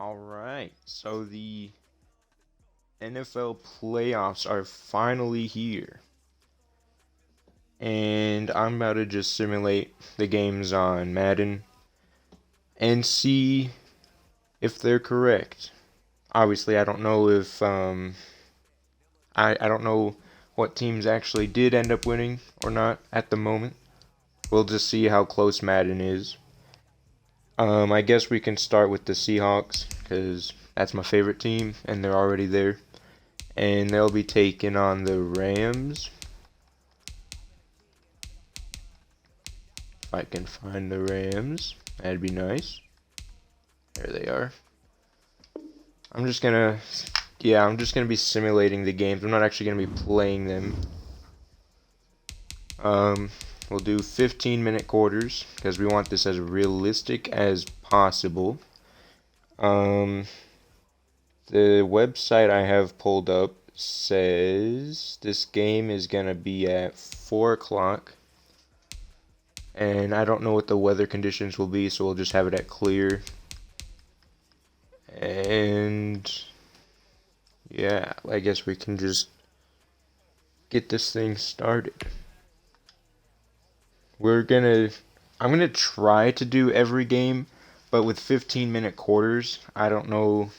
All right, so the NFL playoffs are finally here. And I'm about to just simulate the games on Madden and see if they're correct. Obviously, I don't know if I don't know what teams actually did end up winning or not at the moment. We'll just see how close Madden is. I guess we can start with the Seahawks because that's my favorite team and they're already there. And they'll be taking on the Rams. If I can find the Rams, that'd be nice. There they are. I'm just gonna be simulating the games. I'm not actually gonna be playing them. We'll do 15-minute quarters because we want this as realistic as possible. The website I have pulled up says this game is gonna be at 4 o'clock. And I don't know what the weather conditions will be, so we'll just have it at clear. And yeah, I guess we can just get this thing started. I'm gonna try to do every game, but with 15-minute quarters, I don't know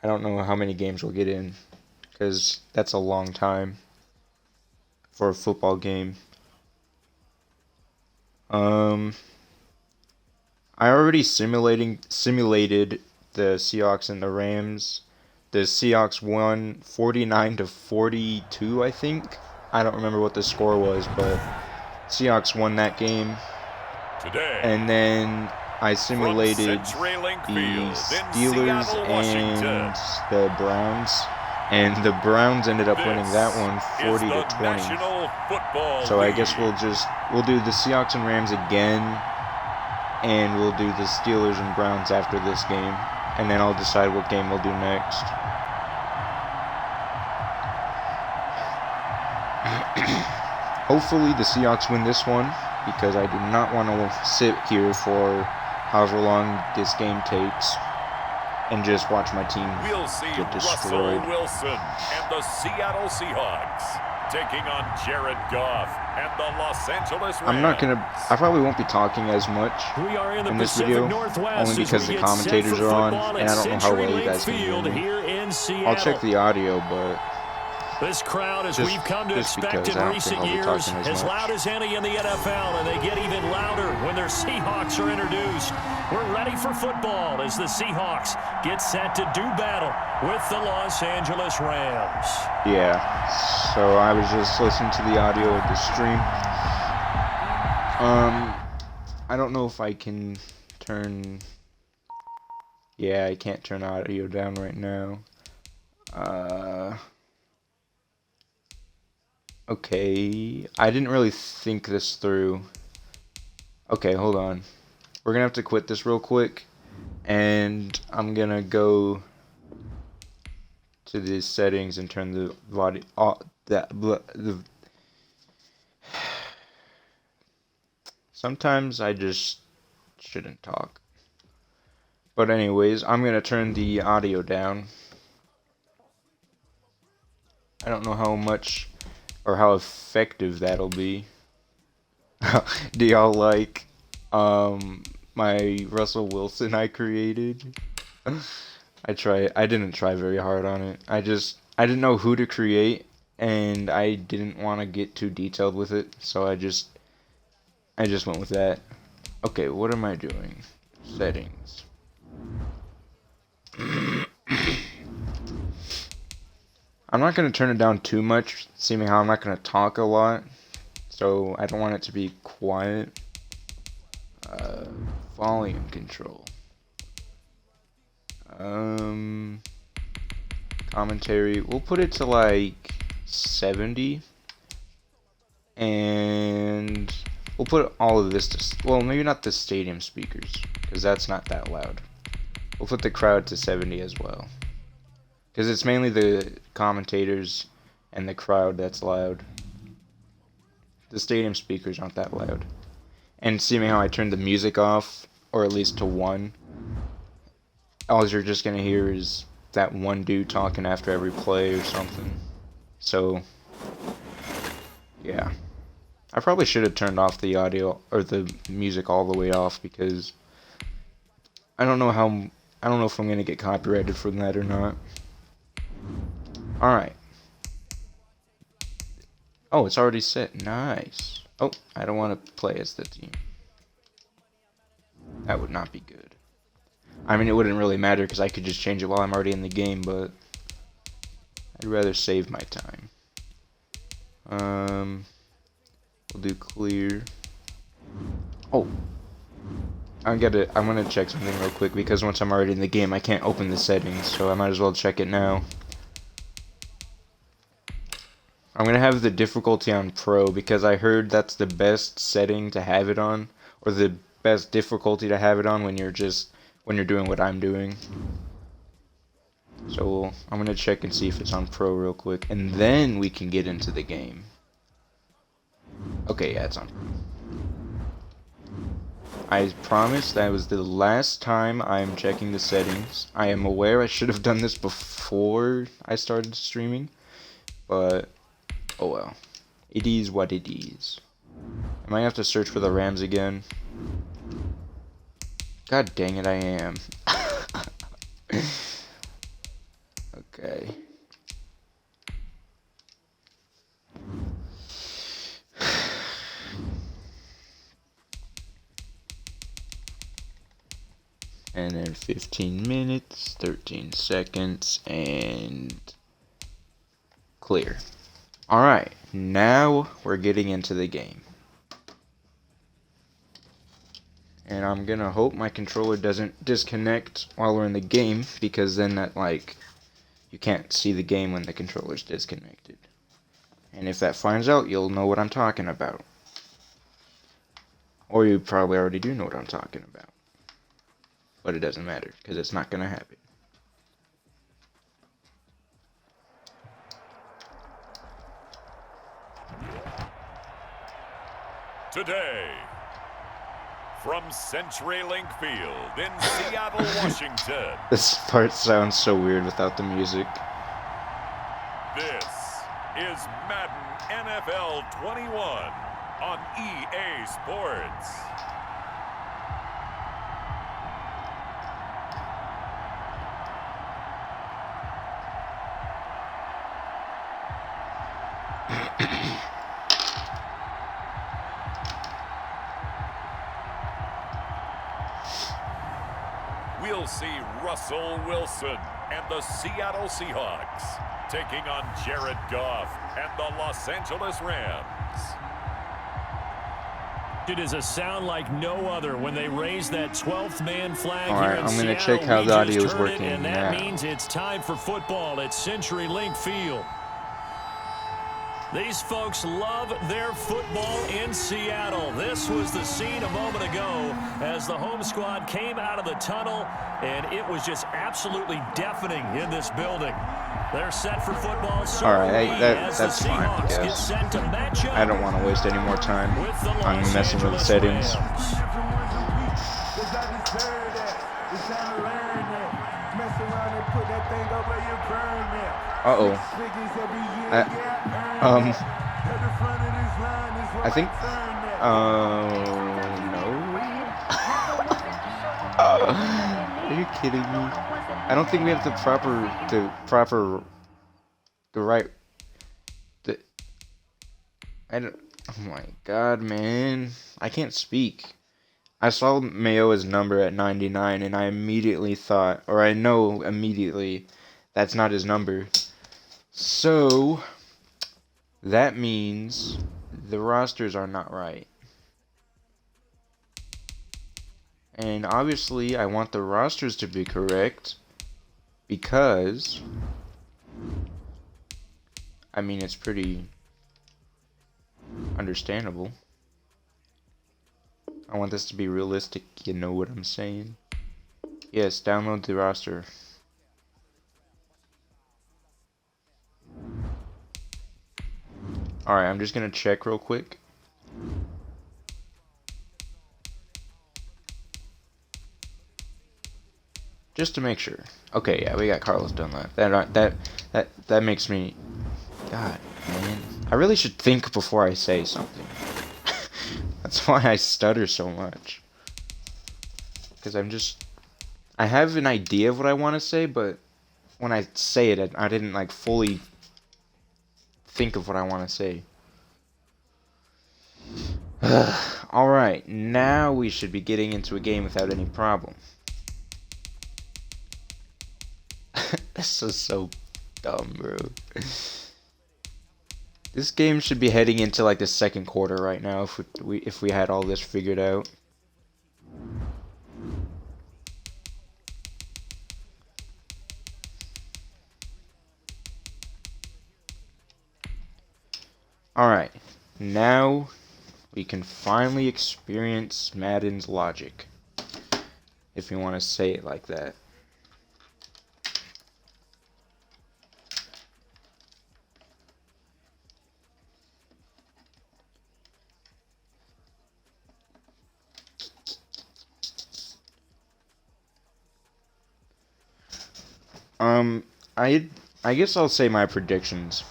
how many games we'll get in, because that's a long time for a football game. I already simulated the Seahawks and the Rams. The Seahawks won 49-42, I think. I don't remember what the score was, but Seahawks won that game. Today, and then I simulated the Steelers and the Browns, and the Browns ended up winning that one 40-20. So I guess we'll do the Seahawks and Rams again, and we'll do the Steelers and Browns after this game, and then I'll decide what game we'll do next. Hopefully the Seahawks win this one, because I do not want to sit here for however long this game takes and just watch my team get destroyed. Russell Wilson and the Seattle Seahawks taking on Jared Goff and the Los Angeles Rams. I probably won't be talking as much in this video, only because the commentators are on, and I don't know how well you guys can hear me. I'll check the audio, but this crowd, as we've come to expect in recent years, as loud as any in the NFL, and they get even louder when their Seahawks are introduced. We're ready for football as the Seahawks get set to do battle with the Los Angeles Rams. Yeah, so I was just listening to the audio of the stream. I don't know if I can turn... Yeah, I can't turn audio down right now. Okay, I didn't really think this through. Okay, hold on. We're gonna have to quit this real quick, and I'm gonna go to the settings and turn the volume off. Sometimes I just shouldn't talk. But anyways, I'm gonna turn the audio down. I don't know how much or how effective that'll be. Do y'all like my Russell Wilson I created? I didn't try very hard on it. I didn't know who to create, and I didn't want to get too detailed with it, so I just went with that. Okay, what am I doing? Settings. I'm not going to turn it down too much, seeing how I'm not going to talk a lot, so I don't want it to be quiet. Volume control. Commentary, we'll put it to like 70, and we'll put all of this to, well, maybe not the stadium speakers, because that's not that loud. We'll put the crowd to 70 as well. Because it's mainly the commentators and the crowd that's loud. The stadium speakers aren't that loud. And seeing how I turned the music off, or at least to 1, all you're just gonna hear is that one dude talking after every play or something. So, yeah. I probably should have turned off the audio or the music all the way off because I don't know if I'm gonna get copyrighted from that or not. Alright. Oh, it's already set. Nice. Oh, I don't want to play as the team. That would not be good. I mean, it wouldn't really matter because I could just change it while I'm already in the game, but I'd rather save my time. We'll do clear. Oh, I'm gonna check something real quick because once I'm already in the game, I can't open the settings, so I might as well check it now. I'm gonna have the difficulty on Pro because I heard that's the best setting to have it on, or the best difficulty to have it on when you're doing what I'm doing. So I'm gonna check and see if it's on Pro real quick, and then we can get into the game. Okay, yeah, it's on Pro. I promise that was the last time I'm checking the settings. I am aware I should have done this before I started streaming, but oh well. It is what it is. I might have to search for the Rams again. God dang it, I am. Okay. And then 15 minutes, 13 seconds, and clear. Alright, now we're getting into the game. And I'm gonna hope my controller doesn't disconnect while we're in the game, because then that, you can't see the game when the controller's disconnected. And if that finds out, you'll know what I'm talking about. Or you probably already do know what I'm talking about. But it doesn't matter, because it's not gonna happen. Today, from CenturyLink Field in Seattle, Washington. This part sounds so weird without the music. This is Madden NFL 21 on EA Sports. We'll see Russell Wilson and the Seattle Seahawks taking on Jared Goff and the Los Angeles Rams. It is a sound like no other when they raise that 12th man flag All here right, in I'm Seattle. going to check how the audio is working and now. that means it's time for football at CenturyLink Field. These folks love their football in Seattle. This was the scene a moment ago as the home squad came out of the tunnel, and it was just absolutely deafening in this building. They're set for football. So all right, as that's the fine, I Seahawks get guess. set to match up I don't want to waste any more time with the on Los messing with the Angeles settings. Rams. Uh-oh. I think, no. Are you kidding me? I don't think we have the right, oh my god, man. I can't speak. I saw Mayoa's number at 99, and I immediately thought, or I know immediately, that's not his number. So, that means the rosters are not right. And obviously, I want the rosters to be correct because, I mean, it's pretty understandable. I want this to be realistic, you know what I'm saying? Yes, download the roster. Alright, I'm just gonna check real quick. Just to make sure. Okay, yeah, we got Carlos Dunlap. That makes me... God, man. I really should think before I say something. That's why I stutter so much. Because I have an idea of what I want to say, but when I say it, I didn't, like, fully think of what I want to say. Alright, now we should be getting into a game without any problem. This is so dumb, bro. This game should be heading into like the second quarter right now if we had all this figured out. Alright, now we can finally experience Madden's logic, if you want to say it like that. I guess I'll say my predictions.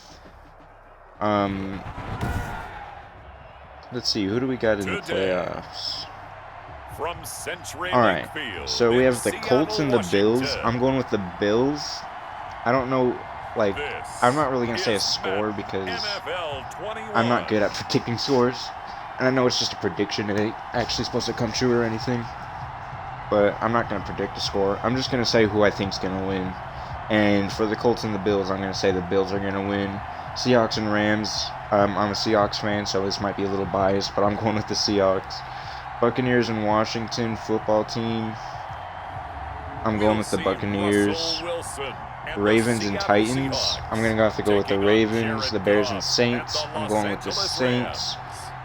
Let's see, who do we got in the playoffs? From Century Alright, so we have the Colts and the Bills. I'm going with the Bills. I don't know, like, I'm not really going to say a score because I'm not good at predicting scores. And I know it's just a prediction, it ain't actually supposed to come true or anything. But I'm not going to predict a score. I'm just going to say who I think's going to win. And for the Colts and the Bills, I'm going to say the Bills are going to win. Seahawks and Rams, I'm a Seahawks fan, so this might be a little biased, but I'm going with the Seahawks. Buccaneers and Washington football team, I'm going with the Buccaneers. Ravens and Titans, I'm going to have to go with the Ravens. The Bears and Saints, I'm going with the Saints.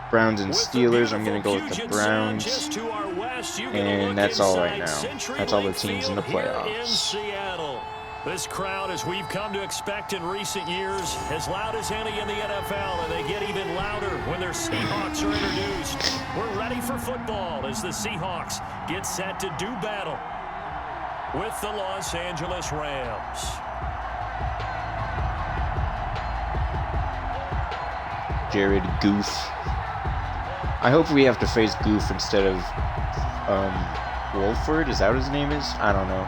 Browns and Steelers, I'm going to go with the Browns. And that's all right now. That's all the teams in the playoffs. This crowd, as we've come to expect in recent years, as loud as any in the NFL, and they get even louder when their Seahawks are introduced. We're ready for football as the Seahawks get set to do battle with the Los Angeles Rams. Jared Goof. I hope we have to face Goof instead of Wolford. Is that what his name is? I don't know.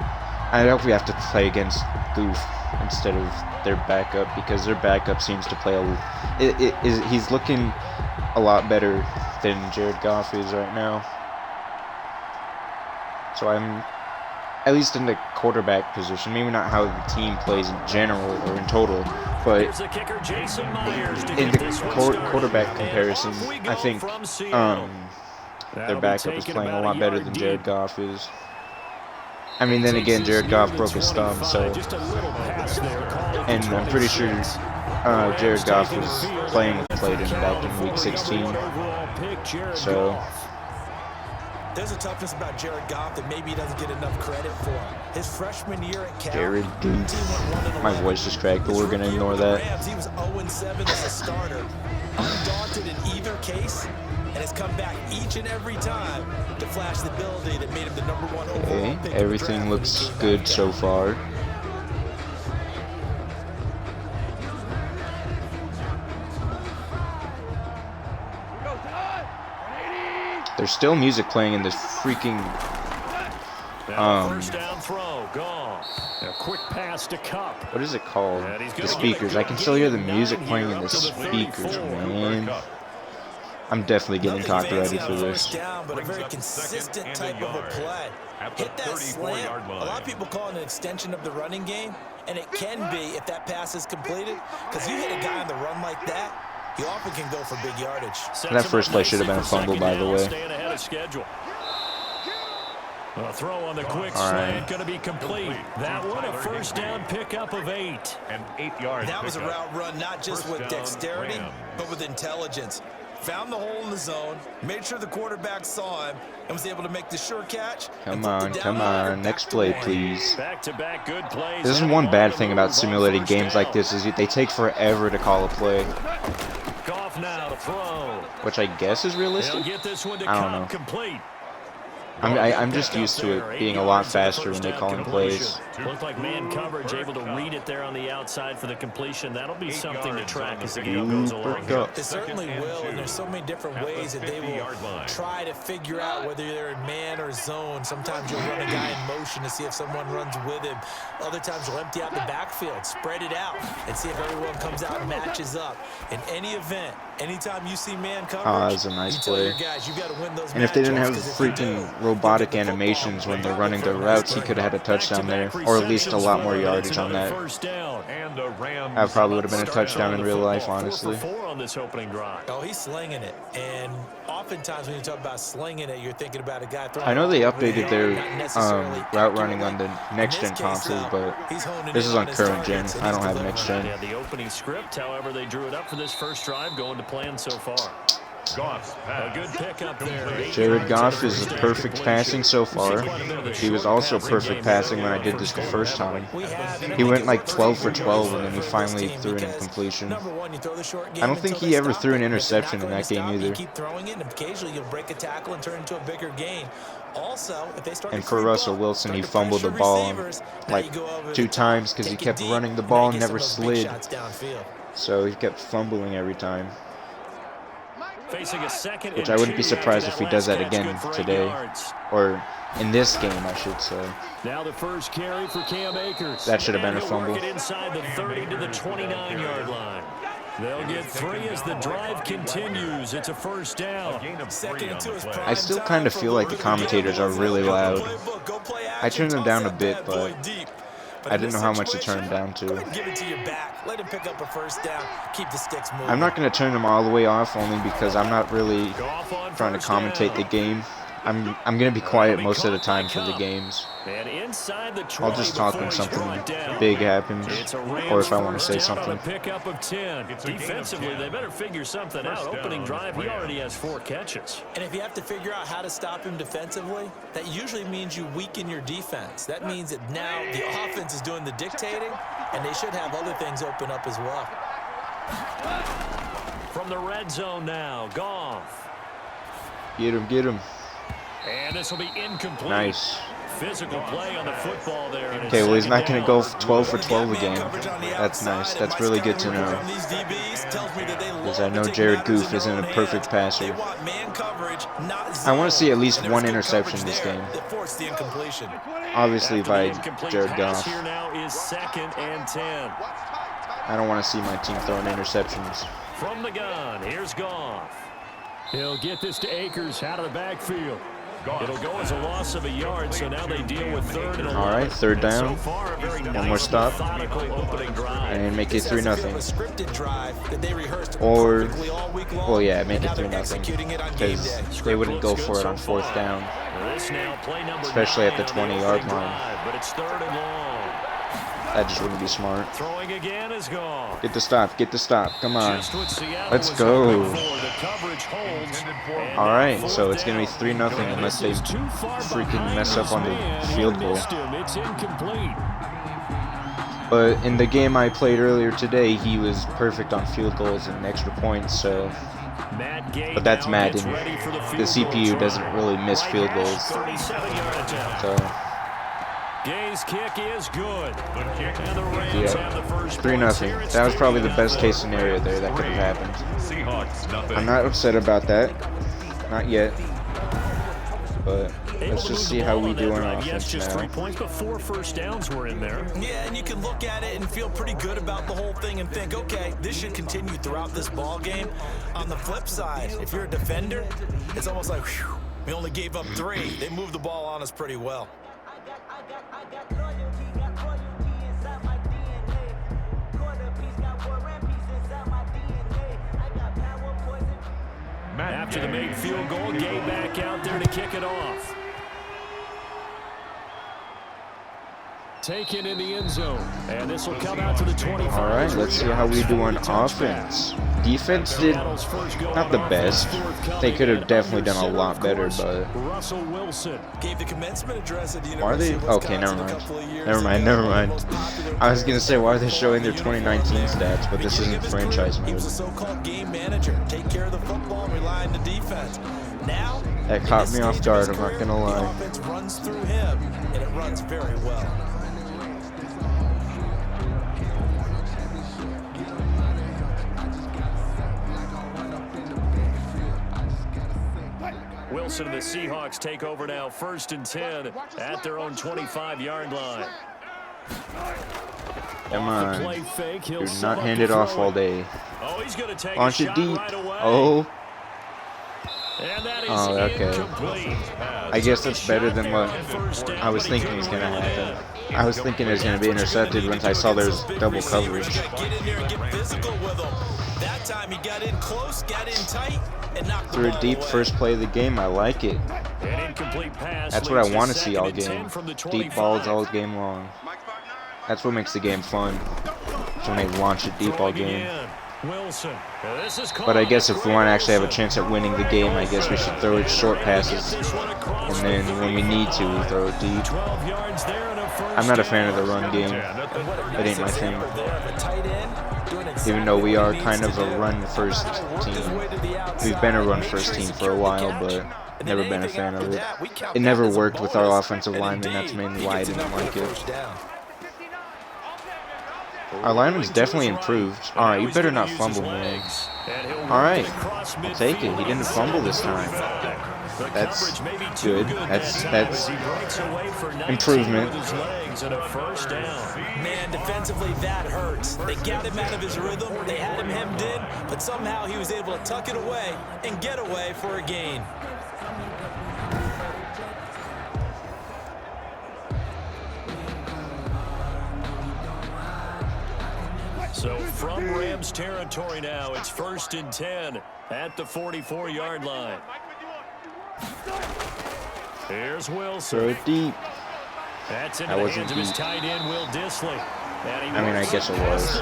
I hope we have to play against Goof instead of their backup, because their backup seems to play he's looking a lot better than Jared Goff is right now. So I'm at least in the quarterback position, maybe not how the team plays in general or in total, but in the quarterback comparison, I think their backup is playing a lot better than Jared Goff is. I mean, then again, Jared Goff broke his thumb, so... And I'm pretty sure Jared Goff was played in back in Week 16. So... There's a toughness about Jared Goff that maybe he doesn't get enough credit for. His freshman year at Cal... Jared Goof. My voice just cracked, but we're going to ignore that. He was 0-7 as a starter. Undaunted in either case, and has come back each and every time to flash the ability that made him the #1 overall pick. Everything looks good so far. There's still music playing in this freaking first down throw, gone. A quick pass to Cup. What is it called? The speakers. I can still hear the music playing in the speakers, man. I'm definitely getting copyrighted for this. Down, but a very consistent type of a play. Hit that slant. A lot of people call it an extension of the running game, and it can be if that pass is completed, because you hit a guy on the run like that, he often can go for big yardage. That first play should have been a fumble, by the way. A throw on the quick slant going to be complete. That one, a first down pickup of 8. And 8 yards. That was a route run, not just with dexterity, but with intelligence. Found the hole in the zone, made sure the quarterback saw him, and was able to make the sure catch. Come on. Next play, please. Back-to-back good plays. This is one bad thing about simulated games like this, is they take forever to call a play. Goff now to throw. Which I guess is realistic? Get this one to I don't know. complete. I'm just used to it being a lot faster when they call in plays. Looked like man coverage able to read it there on the outside for the completion. That'll be something to track as the game goes along. It certainly will, and there's so many different ways that they will try to figure out whether they're in man or zone. Sometimes you'll run a guy in motion to see if someone runs with him. Other times you'll empty out the backfield, spread it out, and see if everyone comes out and matches up. In any event, anytime you see man coverage, that's a nice play. Guys, you gotta win those and if they didn't have freaking robotic animations when they're running their routes, he could have had a touchdown there, or at least a lot more yardage on that. That probably would have been a touchdown in real life, honestly. Oh, he's slinging it, and oftentimes when you talk about slinging it, you're thinking about a guy throwing. I know they updated their route running on the next-gen consoles, but this is on current gen. I don't have next-gen. Yeah, the opening script, however, they drew it up for this first drive, going to plan so far. A good pickup there. Jared Goff is perfect passing so far. He was also perfect passing when I did this the first time. He went like 12 for 12, and then he finally threw an incompletion. I don't think he ever threw an interception in that game either. Keep throwing it, and occasionally you'll break a tackle and turn into a bigger gain. Also, if they start and for Russell Wilson, he fumbled the ball like 2 times because he kept running the ball and never slid. So he kept fumbling every time. Which I wouldn't be surprised if he does that again today, or in this game, I should say. Now the first carry for Cam Akers. That should have been a fumble. Inside the 30 to the 29-yard line. They'll get 3 as the drive continues. It's a first down. I still kind of feel like the commentators are really loud. I turned them down a bit, but I didn't know how much to turn them down to. Give it to your back. Let him pick up a first down. Keep the sticks moving. I'm not going to turn them all the way off, only because I'm not really trying to commentate the game. I'm going to be quiet most of the time for the games. I'll just talk when something big happens, or if I want to say something. Defensively, they better figure something out. Opening drive, he already has 4 catches. And if you have to figure out how to stop him defensively, that usually means you weaken your defense. That means that now the offense is doing the dictating, and they should have other things open up as well. From the red zone now, Goff. Get him, get him. And this will be incomplete. Nice. Physical play on the football there. Okay, well, he's not going to go 12 for 12 again. That's nice. That's really good to know. Because I know Jared Goff isn't a perfect passer. I want to see at least 1 interception this game. Obviously by Jared Goff. Here now is 2nd and 10. I don't want to see my team throwing interceptions. From the gun, here's Goff. He'll get this to Akers out of the backfield. It'll go as a loss of a yard, so now they deal with 3rd and 11. All right, 3rd down. One more stop. And make it 3-0. Or, well, yeah, make it 3-0. Because they wouldn't go for it on 4th down. Especially at the 20-yard line. But it's 3rd and long. That just wouldn't be smart. Throwing again is gone. Get the stop. Get the stop. Come on. Let's go. All right, so it's going to be 3-0 unless they freaking mess up on the field goal. But in the game I played earlier today, he was perfect on field goals and extra points, so... But that's Madden. The CPU doesn't really miss field goals. So... Gay's kick is good. Yeah, 3-0. That was probably the best case scenario there that could have happened. I'm not upset about that. Not yet. But let's just see how we do on offense just now. 3 points, but 4 first downs were in there. Yeah, and you can look at it and feel pretty good about the whole thing and think, okay, this should continue throughout this ball game. On the flip side, if you're a defender, it's almost like, whew, we only gave up 3. They moved the ball on us pretty well. After the made field goal, Gay back out there to kick it off. Taken in the end zone, and this will come out to the 25. All right, let's see how we do on offense. Defense did not the best. They could have definitely done a lot better, but Russell Wilson gave the commencement address at the are they? Okay, never mind. Never mind. I was gonna say, why are they showing their 2019 stats? But this isn't franchise mode. He was a so-called game manager. Take care of the football and rely on the defense. Now That caught me off guard, I'm not gonna lie. The offense runs through him, and it runs very well. Wilson and the Seahawks take over now, 1st and 10 at their own 25-yard line. Come on. Do not hand it off all day. Oh, he's going to take Launch it deep. Right away. Oh. And that is Okay. incomplete. I guess that's better than what I was thinking was going to happen. I was thinking it was going to be intercepted once I saw there's double coverage. Get in there and get physical with him. That time he got in close, got in tight, and knocked the Threw ball a deep away. first play of the game. I like it. An incomplete pass. That's what I want to see all game. Deep balls all game long. That's what makes the game fun. It's when they launch it deep all game. Wilson. But I guess if we want to actually have a chance at winning the game, I guess we should throw it short passes. And then when we need to, we throw it deep. I'm not a fan of the run game. It ain't my thing. Even though we are kind of a run-first team. We've been a run-first team for a while, but never been a fan of it. It never worked with our offensive linemen. That's mainly why I didn't like it. Our lineman's definitely improved. Alright, you better not fumble more. Alright, I'll take it. He didn't fumble this time. That's good. That's improvement. Man, defensively, that hurts. They got him out of his rhythm. They had him hemmed in, but somehow he was able to tuck it away and get away for a gain. So from Rams territory now, it's 1st and 10 at the 44-yard line. Here's Wilson. Throw it deep. That's into the hands of his tight end, Will Dissly. I mean, I guess it was.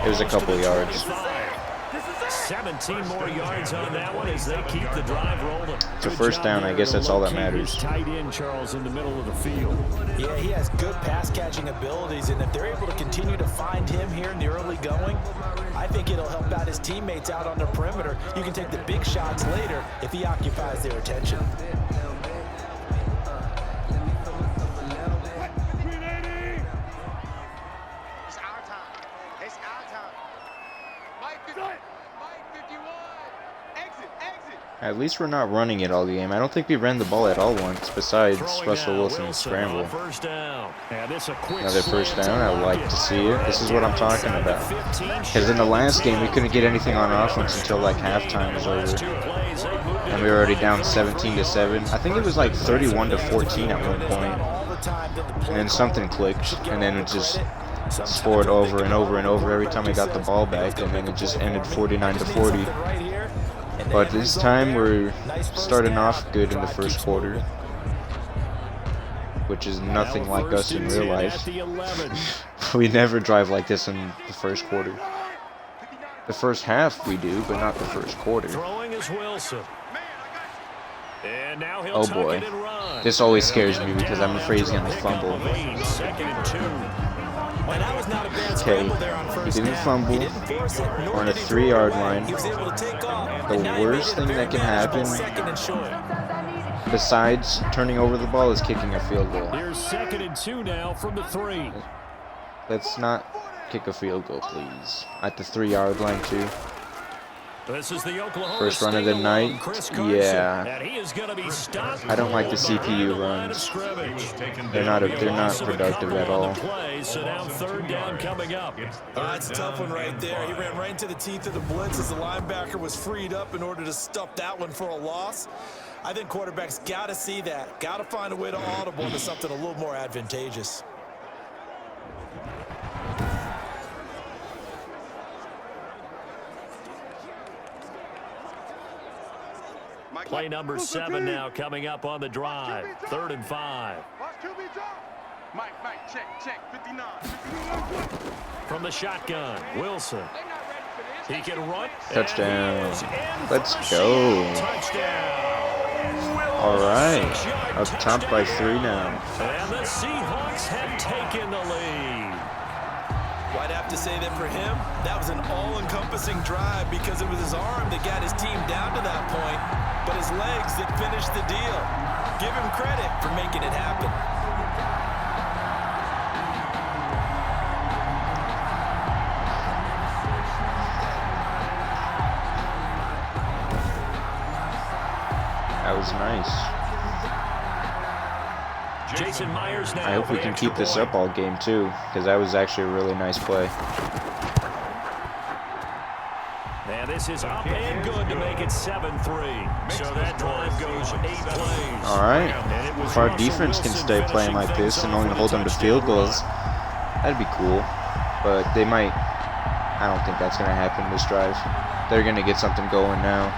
It was a couple of yards. 17 more yards on that one as they keep the drive rolling. It's a first down. I guess that's all that matters. Tight end, Charles, in the middle of the field. Yeah, he has good pass-catching abilities, and if they're able to continue to find him here in the early going, I think it'll help out his teammates out on the perimeter. You can take the big shots later if he occupies their attention. At least we're not running it all game. I don't think we ran the ball at all once, besides Russell Wilson's scramble. Another first down. I like to see it. This is what I'm talking about. Because in the last game, we couldn't get anything on offense until like halftime was over. And we were already down 17-7. I think it was like 31-14 at one point. And then something clicked, and then it just scored over and over and over every time we got the ball back, and then it just ended 49-40. But this time we're starting off good in the first quarter, which is nothing like us in real life. We never drive like this in the first quarter. The first half we do, but not the first quarter. Oh boy. This always scares me because I'm afraid he's going to fumble. Okay, he didn't fumble. We're on a 3-yard line. The worst thing that can happen, besides turning over the ball, is kicking a field goal. Here's 2nd and 2 now from the 3. Let's not kick a field goal, please. At the 3-yard line, too. This is the Oklahoma First run of the night. Yeah. I don't like the CPU runs. They're not productive at all. So now 3rd down coming up. That's a tough one right there. He ran right into the teeth of the blitz as the linebacker was freed up in order to stop that one for a loss. I think quarterbacks got to see that. Got to find a way to audible into something a little more advantageous. Play number 7 now coming up on the drive. 3rd and 5. Check, 59. From the shotgun, Wilson. He can run. Touchdown. Let's go. All right. Up top by 3 now. And the Seahawks have taken the lead. Well, I'd have to say that for him, that was an all-encompassing drive because it was his arm that got his team down to that point. but his legs that finished the deal. Give him credit for making it happen. That was nice. Jason Myers now. I hope we can keep this up all game too, because that was actually a really nice play. And this is up and good to make it 7-3. So that drive goes 8 plays. All right. If our defense can stay playing like this and only hold them to field goals, that'd be cool. But they might. I don't think that's going to happen this drive. They're going to get something going now.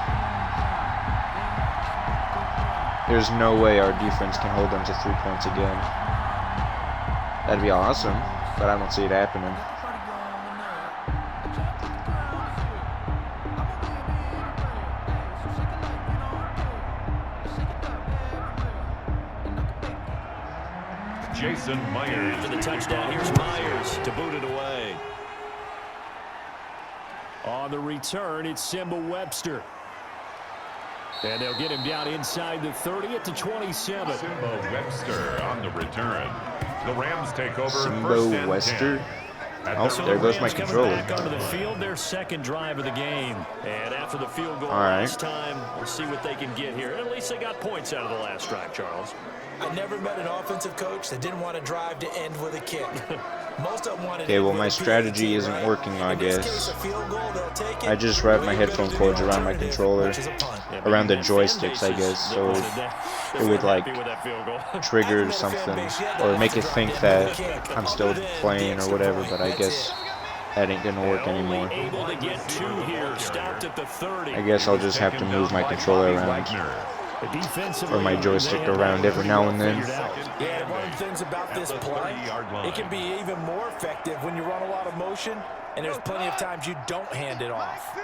There's no way our defense can hold them to 3 points again. That'd be awesome, but I don't see it happening. Jason Myers. After the touchdown, here's Myers to boot it away. On the return, it's Simba Webster. And they'll get him down inside the 30 at the 27. Simba Webster on the return. The Rams take over. Simba Webster. Oh, there goes my controller. Back onto the field, their second drive of the game. And after the field goal right. last time, we'll see what they can get here. And at least they got points out of the last drive, Charles. I never met an offensive coach that didn't want to drive to end with a kick. Most of them wanted. Okay, well, my strategy isn't working, I guess. I just wrapped my headphone cords around my controller, around the joysticks, I guess, so it would, like, trigger something, or make it think that I'm still playing or whatever, but I guess that ain't gonna work anymore. I guess I'll just have to move my controller around, or my joystick around every now and then. Yeah, one of the things about this play, it can be even more effective when you run a lot of motion, and there's plenty of times you don't hand it off.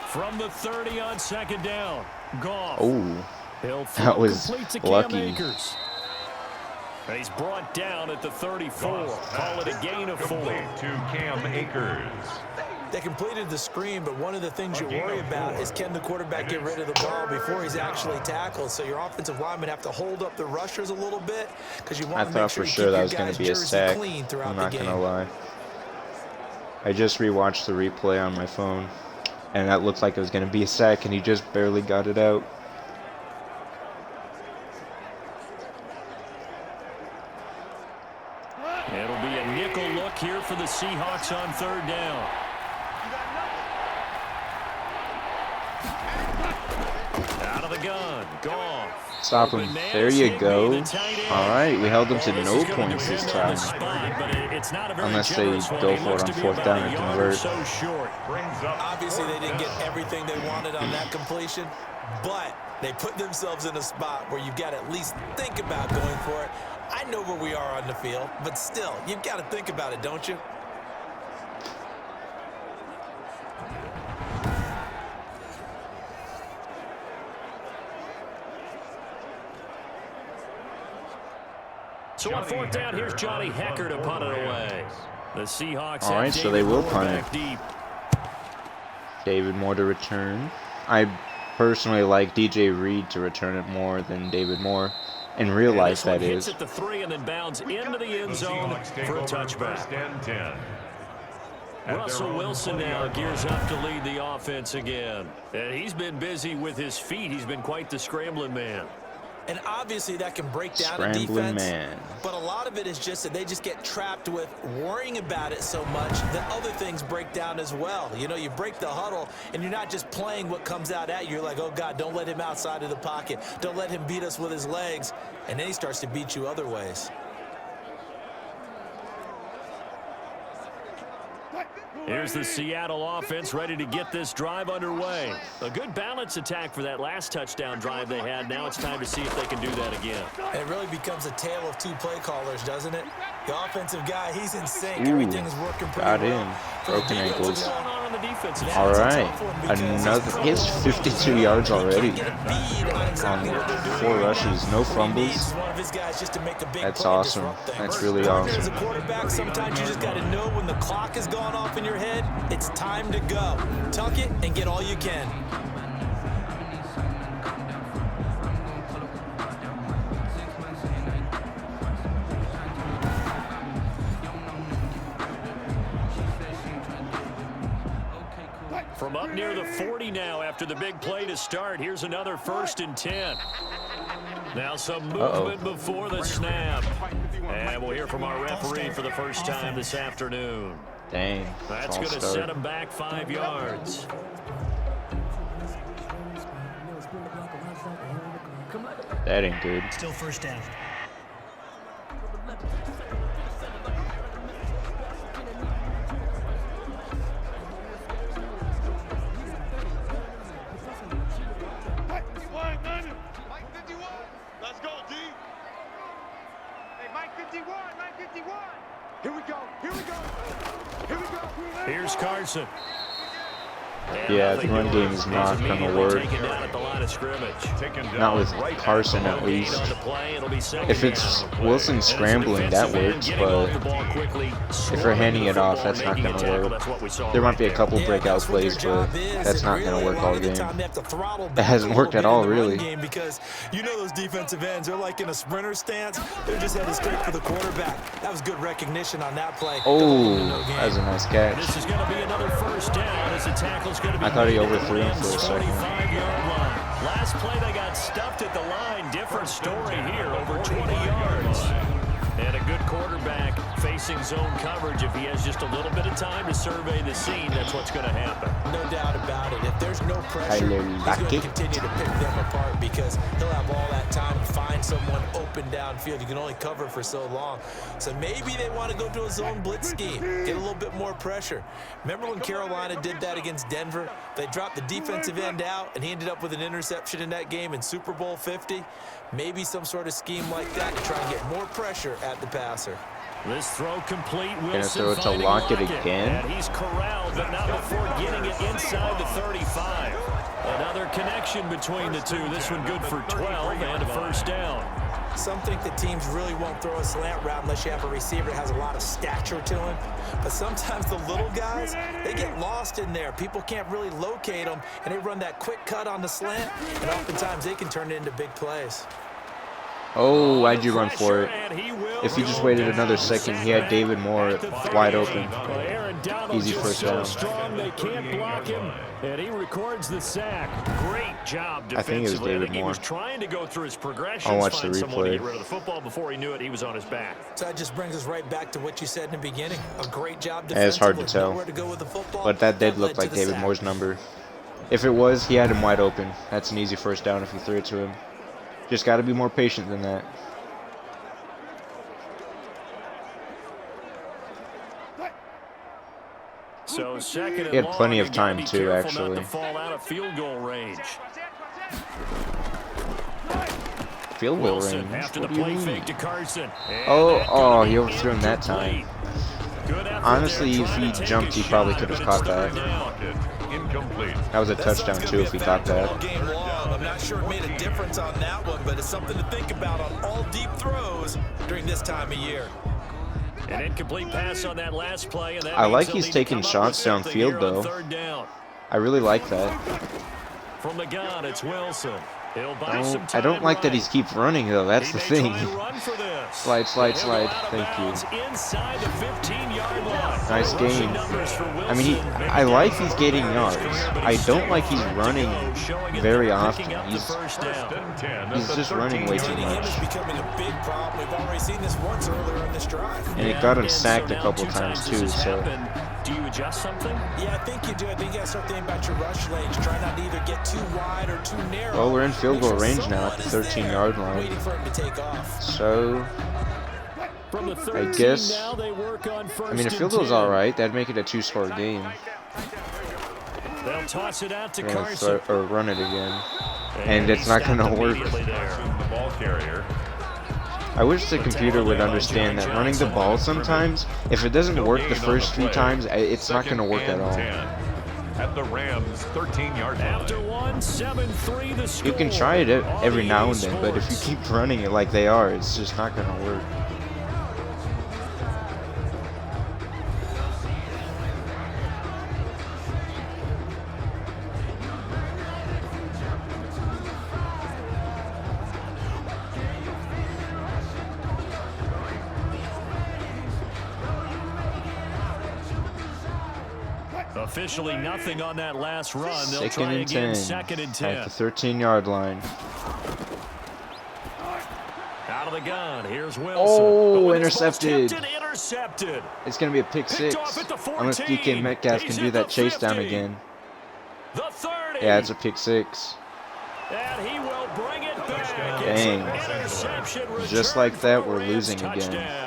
From the 30 on second down, Goff. Oh, that was lucky. And he's brought down at the 34. Call it a gain of 4. To Cam Akers. They completed the screen, but one of the things you worry about is can the quarterback get rid of the ball before he's actually tackled. So your offensive linemen have to hold up the rushers a little bit because you want to make sure you keep your guys' jersey clean throughout the game. I'm not gonna lie. I just rewatched the replay on my phone, and that looked like it was gonna be a sack, and he just barely got it out. It'll be a nickel look here for the Seahawks on third down. Out of the gun, Goff. Stop him. There you go. All right, we held them to no points this time. Unless they go for it on fourth down and convert. Obviously, they didn't get everything they wanted on that completion, but they put themselves in a spot where you've got to at least think about going for it. I know where we are on the field, but still, you've got to think about it, don't you? So on fourth down, here's Johnny Hecker to punt it away. The Seahawks. All right, so they will punt it. Deep. David Moore to return. I personally like DJ Reed to return it more than David Moore. In real life, that is. At the 3 and then bounds into the end zone for a touchback. Russell Wilson now gears up to lead the offense again. And he's been busy with his feet. He's been quite the scrambling man. And obviously that can break down a defense, but a lot of it is just that they just get trapped with worrying about it so much that other things break down as well. You know, you break the huddle, and you're not just playing what comes out at you. You're like, oh, God, don't let him outside of the pocket. Don't let him beat us with his legs. And then he starts to beat you other ways. Here's the Seattle offense ready to get this drive underway. A good balance attack for that last touchdown drive they had. Now it's time to see if they can do that again. And it really becomes a tale of two play callers, doesn't it? The offensive guy, he's in sync. Ooh, everything's working pretty well. Broken ankles. On on the defensive side. All right, another. He has 52 yards already on 4 rushes, no fumbles. That's awesome. That's really awesome. As a quarterback, sometimes you just got to know when the clock has gone off in your head, it's time to go. Tuck it and get all you can. From up near the 40 now after the big play to start. Here's another 1st and 10. Now some movement before the snap. And we'll hear from our referee for the first time this afternoon. Dang. That's going to set him back 5 yards. That ain't good. Still first down. Here's Carson. Yeah, the run game is not going to work. Not with Carson, at least. If it's Wilson scrambling, that works, but if we're handing it off, that's not going to work. There might be a couple breakout plays, but that's not going to work all game. It hasn't worked at all, really. Because you know those defensive ends, they're like in a sprinter stance. They're just headed straight for the quarterback. That was good recognition on that play. Oh, that was a nice catch. This is going to be another 1st down as the tackle's going to be. I thought he overthrew him for a second. Last play they got stuffed at the line. Different story here, over 20 yards. And a good quarterback facing zone coverage. If he has just a little bit of time to survey the scene, that's what's going to happen. No doubt about it. If there's no pressure, he's going to continue to pick them apart because he'll have all that time to find someone open downfield. You can only cover for so long. So maybe they want to go to a zone blitz scheme, get a little bit more pressure. Remember when Carolina did that against Denver? They dropped the defensive end out, and he ended up with an interception in that game in Super Bowl 50. Maybe some sort of scheme like that to try and get more pressure at the passer. This throw complete. Gonna throw it to Lockett again. And he's corralled, but not before getting it inside the 35. Another connection between the two. This one good for 12 and a 1st down. Some think that teams really won't throw a slant route unless you have a receiver that has a lot of stature to him. But sometimes the little guys, they get lost in there. People can't really locate them, and they run that quick cut on the slant, and oftentimes they can turn it into big plays. Oh, why'd you run for it? If he just waited another second, he had David Moore wide open. Easy 1st down. They can't block him, and he records the sack. Great job defensively. I think it was David Moore. He was trying to go through his progressions. I'll watch the replay. To get replay. rid of the football before he knew it, he was on his back. So that just brings us right back to what you said in the beginning. A great job defensively. Yeah, it's hard to tell. Nowhere to go with the football. But that did look like David Moore's number. If it was, he had him wide open. That's an easy 1st down if you threw it to him. Just got to be more patient than that. So second He had plenty of time too, actually. Fall out of field goal range. Field goal range? After What the do you play mean? fake to Carson. Oh, he overthrew him that time. Honestly, if he jumped, he probably could have caught that. That was a touchdown too if he caught that. I'm not sure it made a difference on that one, but it's something to think about on all deep throws during this time of year. An incomplete pass on that last play, and that I like he's taking shots downfield though. I really like that. From the gun, it's Wilson. I don't like that he keeps running though. That's the thing. Slide, slide, slide. Thank you. Nice game. I mean, I like he's getting yards. I don't like he's running very often. He's just running way too much. And it got him sacked a couple times too. So. Do you adjust something? Yeah, I think you do. I think you got to start thinking about your rush lanes. Try not to either get too wide or too narrow. Well, we're in field goal range now at the 13-yard line. Waiting for him to take off. So, I guess, I mean, a field goal's all right. That'd make it a 2-score game. They'll toss it out to We're Carson. or run it again. And it's not going to work. I wish the computer would understand that running the ball sometimes, if it doesn't work the first 3 times, it's not going to work at all. at the Rams' 13-yard line. After 7-3 the score. You can try it every now and then, but if you keep running it like they are, it's just not going to work. Officially nothing on that last run. They'll Second try and again, 10 second and 10. at the 13-yard line. Out of the gun. Here's Wilson. Oh, intercepted. Intercepted. It's going to be a pick six. Unless DK Metcalf can do that chase down again. The 30. Yeah, it's a pick six. And he will bring it back. Dang. Just like that, we're losing again.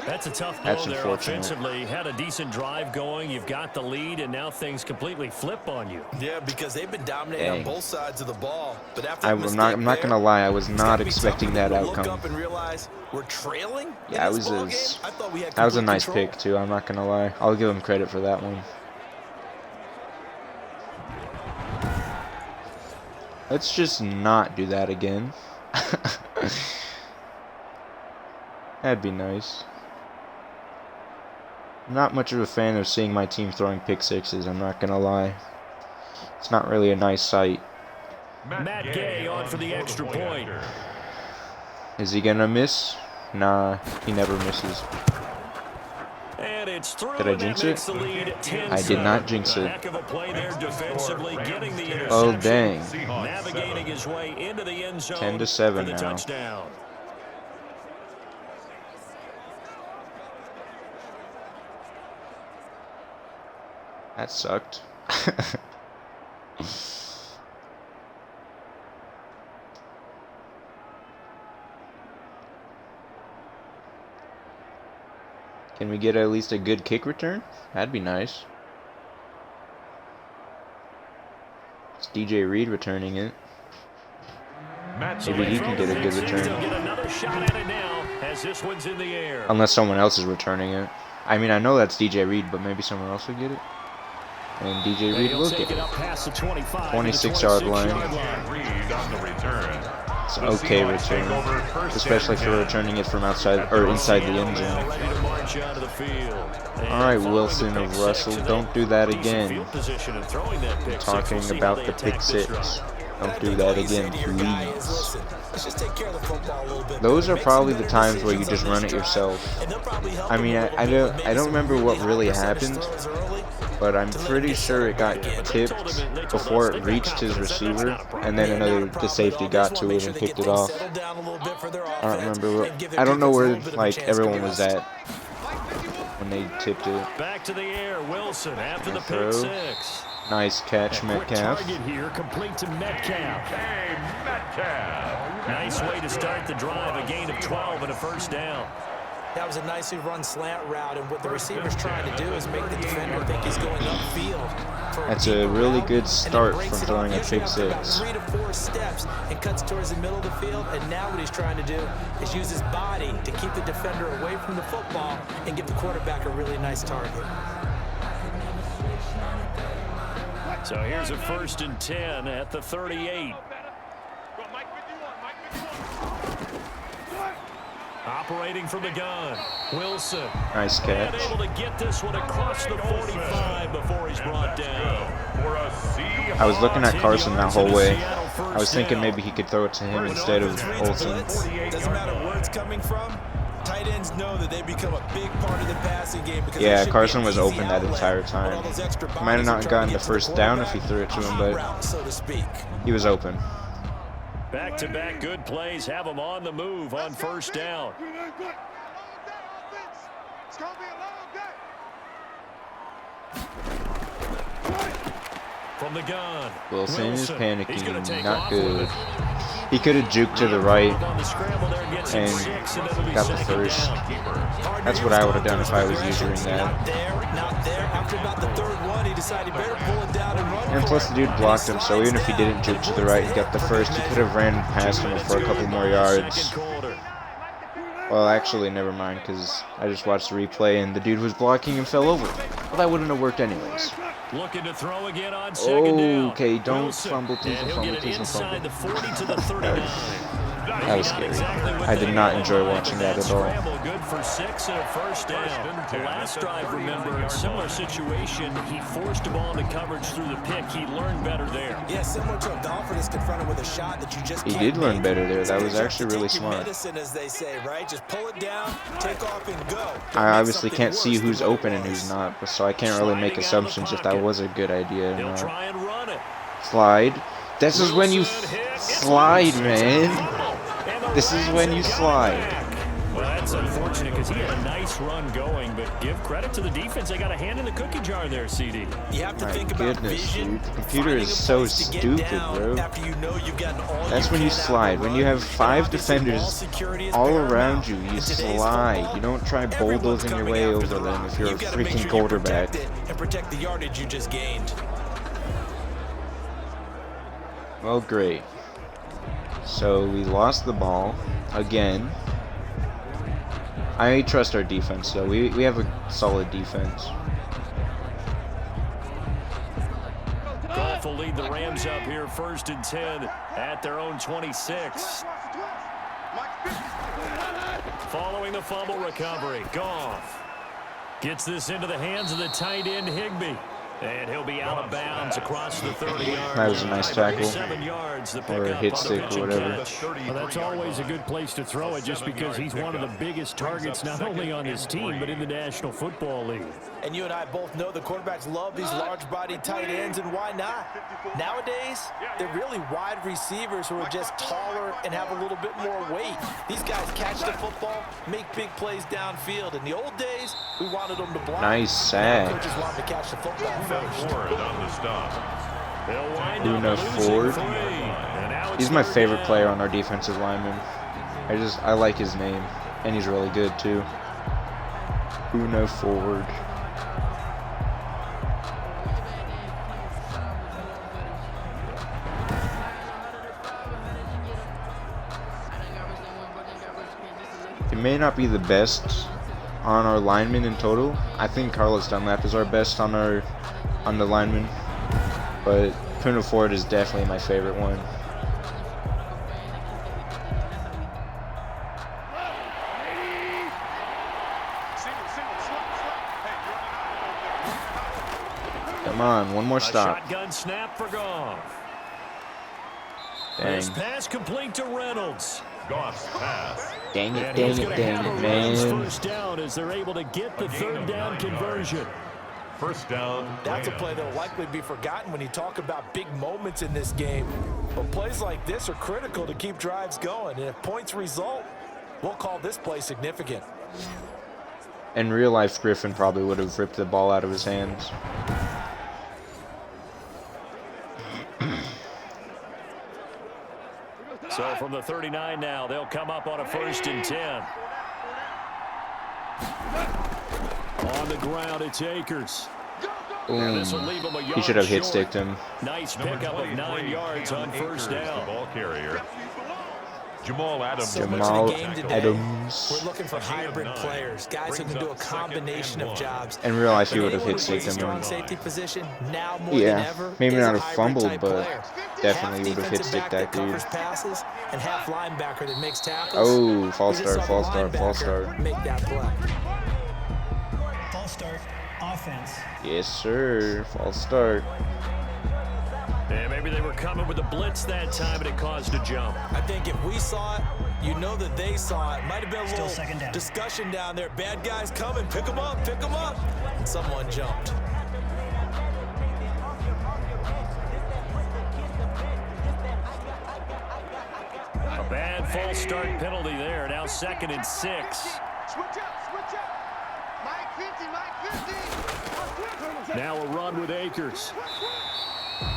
That's a tough blow there offensively. Had a decent drive going. You've got the lead, and now things completely flip on you. Yeah, because they've been dominating on both sides of the ball. But after I'm not gonna lie, I was not expecting that outcome. Look up and realize we're trailing. Yeah, that was a nice pick too. I'm not gonna lie. I'll give him credit for that one. Let's just not do that again. That'd be nice. I'm not much of a fan of seeing my team throwing pick sixes, I'm not gonna lie. It's not really a nice sight. Matt Gay on for the extra point. Is he gonna miss? Nah, he never misses. And it's through. Did I jinx it? I did not jinx it. Heck of a play there defensively, getting the interception. Oh dang. Navigating his way into the end zone. 10-7 now. Touchdown. That sucked. Can we get at least a good kick return? That'd be nice. It's DJ Reed returning it. Maybe he can get a good return. Unless someone else is returning it. I mean, I know that's DJ Reed, but maybe someone else will get it. And DJ Reed will get it. 26-yard line. It's an okay return, especially for returning it from outside or inside the end zone. All right, Wilson of Russell, don't do that again. I'm talking about the pick six. Don't do that again, please. Those are probably the times where you just run it yourself. I mean, I don't remember what really happened, but I'm pretty sure it got tipped before it reached his receiver, and then the safety got to it and picked it off. I don't remember. I don't know where like everyone was at when they tipped it. Back to the air, Wilson after the pick six. Nice catch, Metcalf. Target here, complete to Metcalf. Nice way to start the drive, a gain of 12 and a first down. That was a nicely run slant route, and what the receiver's trying to do is make the defender think he's going upfield. That's a really good start from throwing a pick six. 3 to 4 steps and cuts towards the middle of the field, and now what he's trying to do is use his body to keep the defender away from the football and give the quarterback a really nice target. So here's a 1st and 10 at the 38. Operating from the gun, Wilson. Nice catch. Able to get this one across the 45 before he's brought down. I was looking at Carson that whole way. I was thinking maybe he could throw it to him instead of Olsen. Doesn't matter where it's coming from. Tight ends know that they become a big part of the passing game. Yeah, Carson was open that entire time. Might have not gotten the first down if he threw it to him, but he was open. Back-to-back good plays have him on the move on first down. From the gun, Wilson is panicking, not good. He could have juked to the right and got the first. That's what I would have done if I was using that. And plus the dude blocked him, so even if he didn't juke to the right and got the first, he could have ran past him for a couple more yards. Well, actually, never mind, because I just watched the replay and the dude was blocking and fell over. Well, that wouldn't have worked anyways. Looking to throw again on second down. Okay, don't Wilson. fumble, please don't fumble, please don't fumble. Inside the 40 to the 39. That was scary. I did not enjoy watching that at all. Good for 6 and a first down. The last drive, remember, similar situation. He forced the ball into coverage through the pick. He learned better there. Yeah, similar to a golfer that's confronted with a shot that you just He did learn better there. That was actually really smart. Medicine, as they say, right? Just pull it down, take off, and go. I obviously can't see who's open and who's not, so I can't really make assumptions if that was a good idea or not. Try and run it. Slide. This is when you slide, man. This is when you slide. Well, that's unfortunate because he had a nice run going, but give credit to the defense. They got a hand in the cookie jar there, CD. You have to think about vision. Dude. The computer is so stupid, bro. That's when you slide. When you have 5 defenders all around you, you slide. You don't try bulldozing your way over them if you're a freaking quarterback. And protect the yardage you just gained. Well, great. So we lost the ball again. I trust our defense, though. We have a solid defense. Goff will lead the Rams up here, 1st and 10 at their own 26. Following the fumble recovery, Goff gets this into the hands of the tight end Higbee. And he'll be out of bounds across the 30-yard. That was a nice tackle. 7 yards, the or a hit stick or whatever. Well, that's always a good place to throw it just because he's one of the biggest targets not only on his team but in the National Football League. And you and I both know the quarterbacks love these large-bodied tight ends, and why not? Nowadays, they're really wide receivers who are just taller and have a little bit more weight. These guys catch the football, make big plays downfield. In the old days, we wanted them to block. Nice sack. Coaches wanted to catch the football first. Bruno Ford. He's my favorite player on our defensive lineman. I like his name, and he's really good too. Bruno Ford. It may not be the best on our linemen in total. I think Carlos Dunlap is our best on the linemen, but Bruno Ford is definitely my favorite one. Come on, one more stop. Shotgun snap for Goff. Dang. This pass complete to Reynolds. Goff's pass. Dang it, man. First down as they're able to get the 3rd down conversion. First down. That's a play that will likely be forgotten when you talk about big moments in this game. But plays like this are critical to keep drives going. And if points result, we'll call this play significant. In real life, Griffin probably would have ripped the ball out of his hands. So from the 39 now, they'll come up on a 1st and 10. On the ground, it's Akers. He should have hit sticked him. Nice pickup of 9 yards on 1st down. Ball carrier. Jamal Adams. We're looking for hybrid players, guys who can do a combination of jobs. In real life, he would have hit sticked him. Strong safety position now more than ever. Maybe not have fumbled, but definitely would have hit sticked that dude. Passes and half linebacker that makes tackles. Oh, false start. Make that play. False start, offense. Yes, sir. False start. And maybe they were coming with a blitz that time, and it caused a jump. I think if we saw it, you know that they saw it. Might have been a little discussion down there. Bad guys coming. Pick them up. And someone jumped. A bad false start penalty there. Now 2nd and 6. Switch up. Mike 50. Now a run with Akers.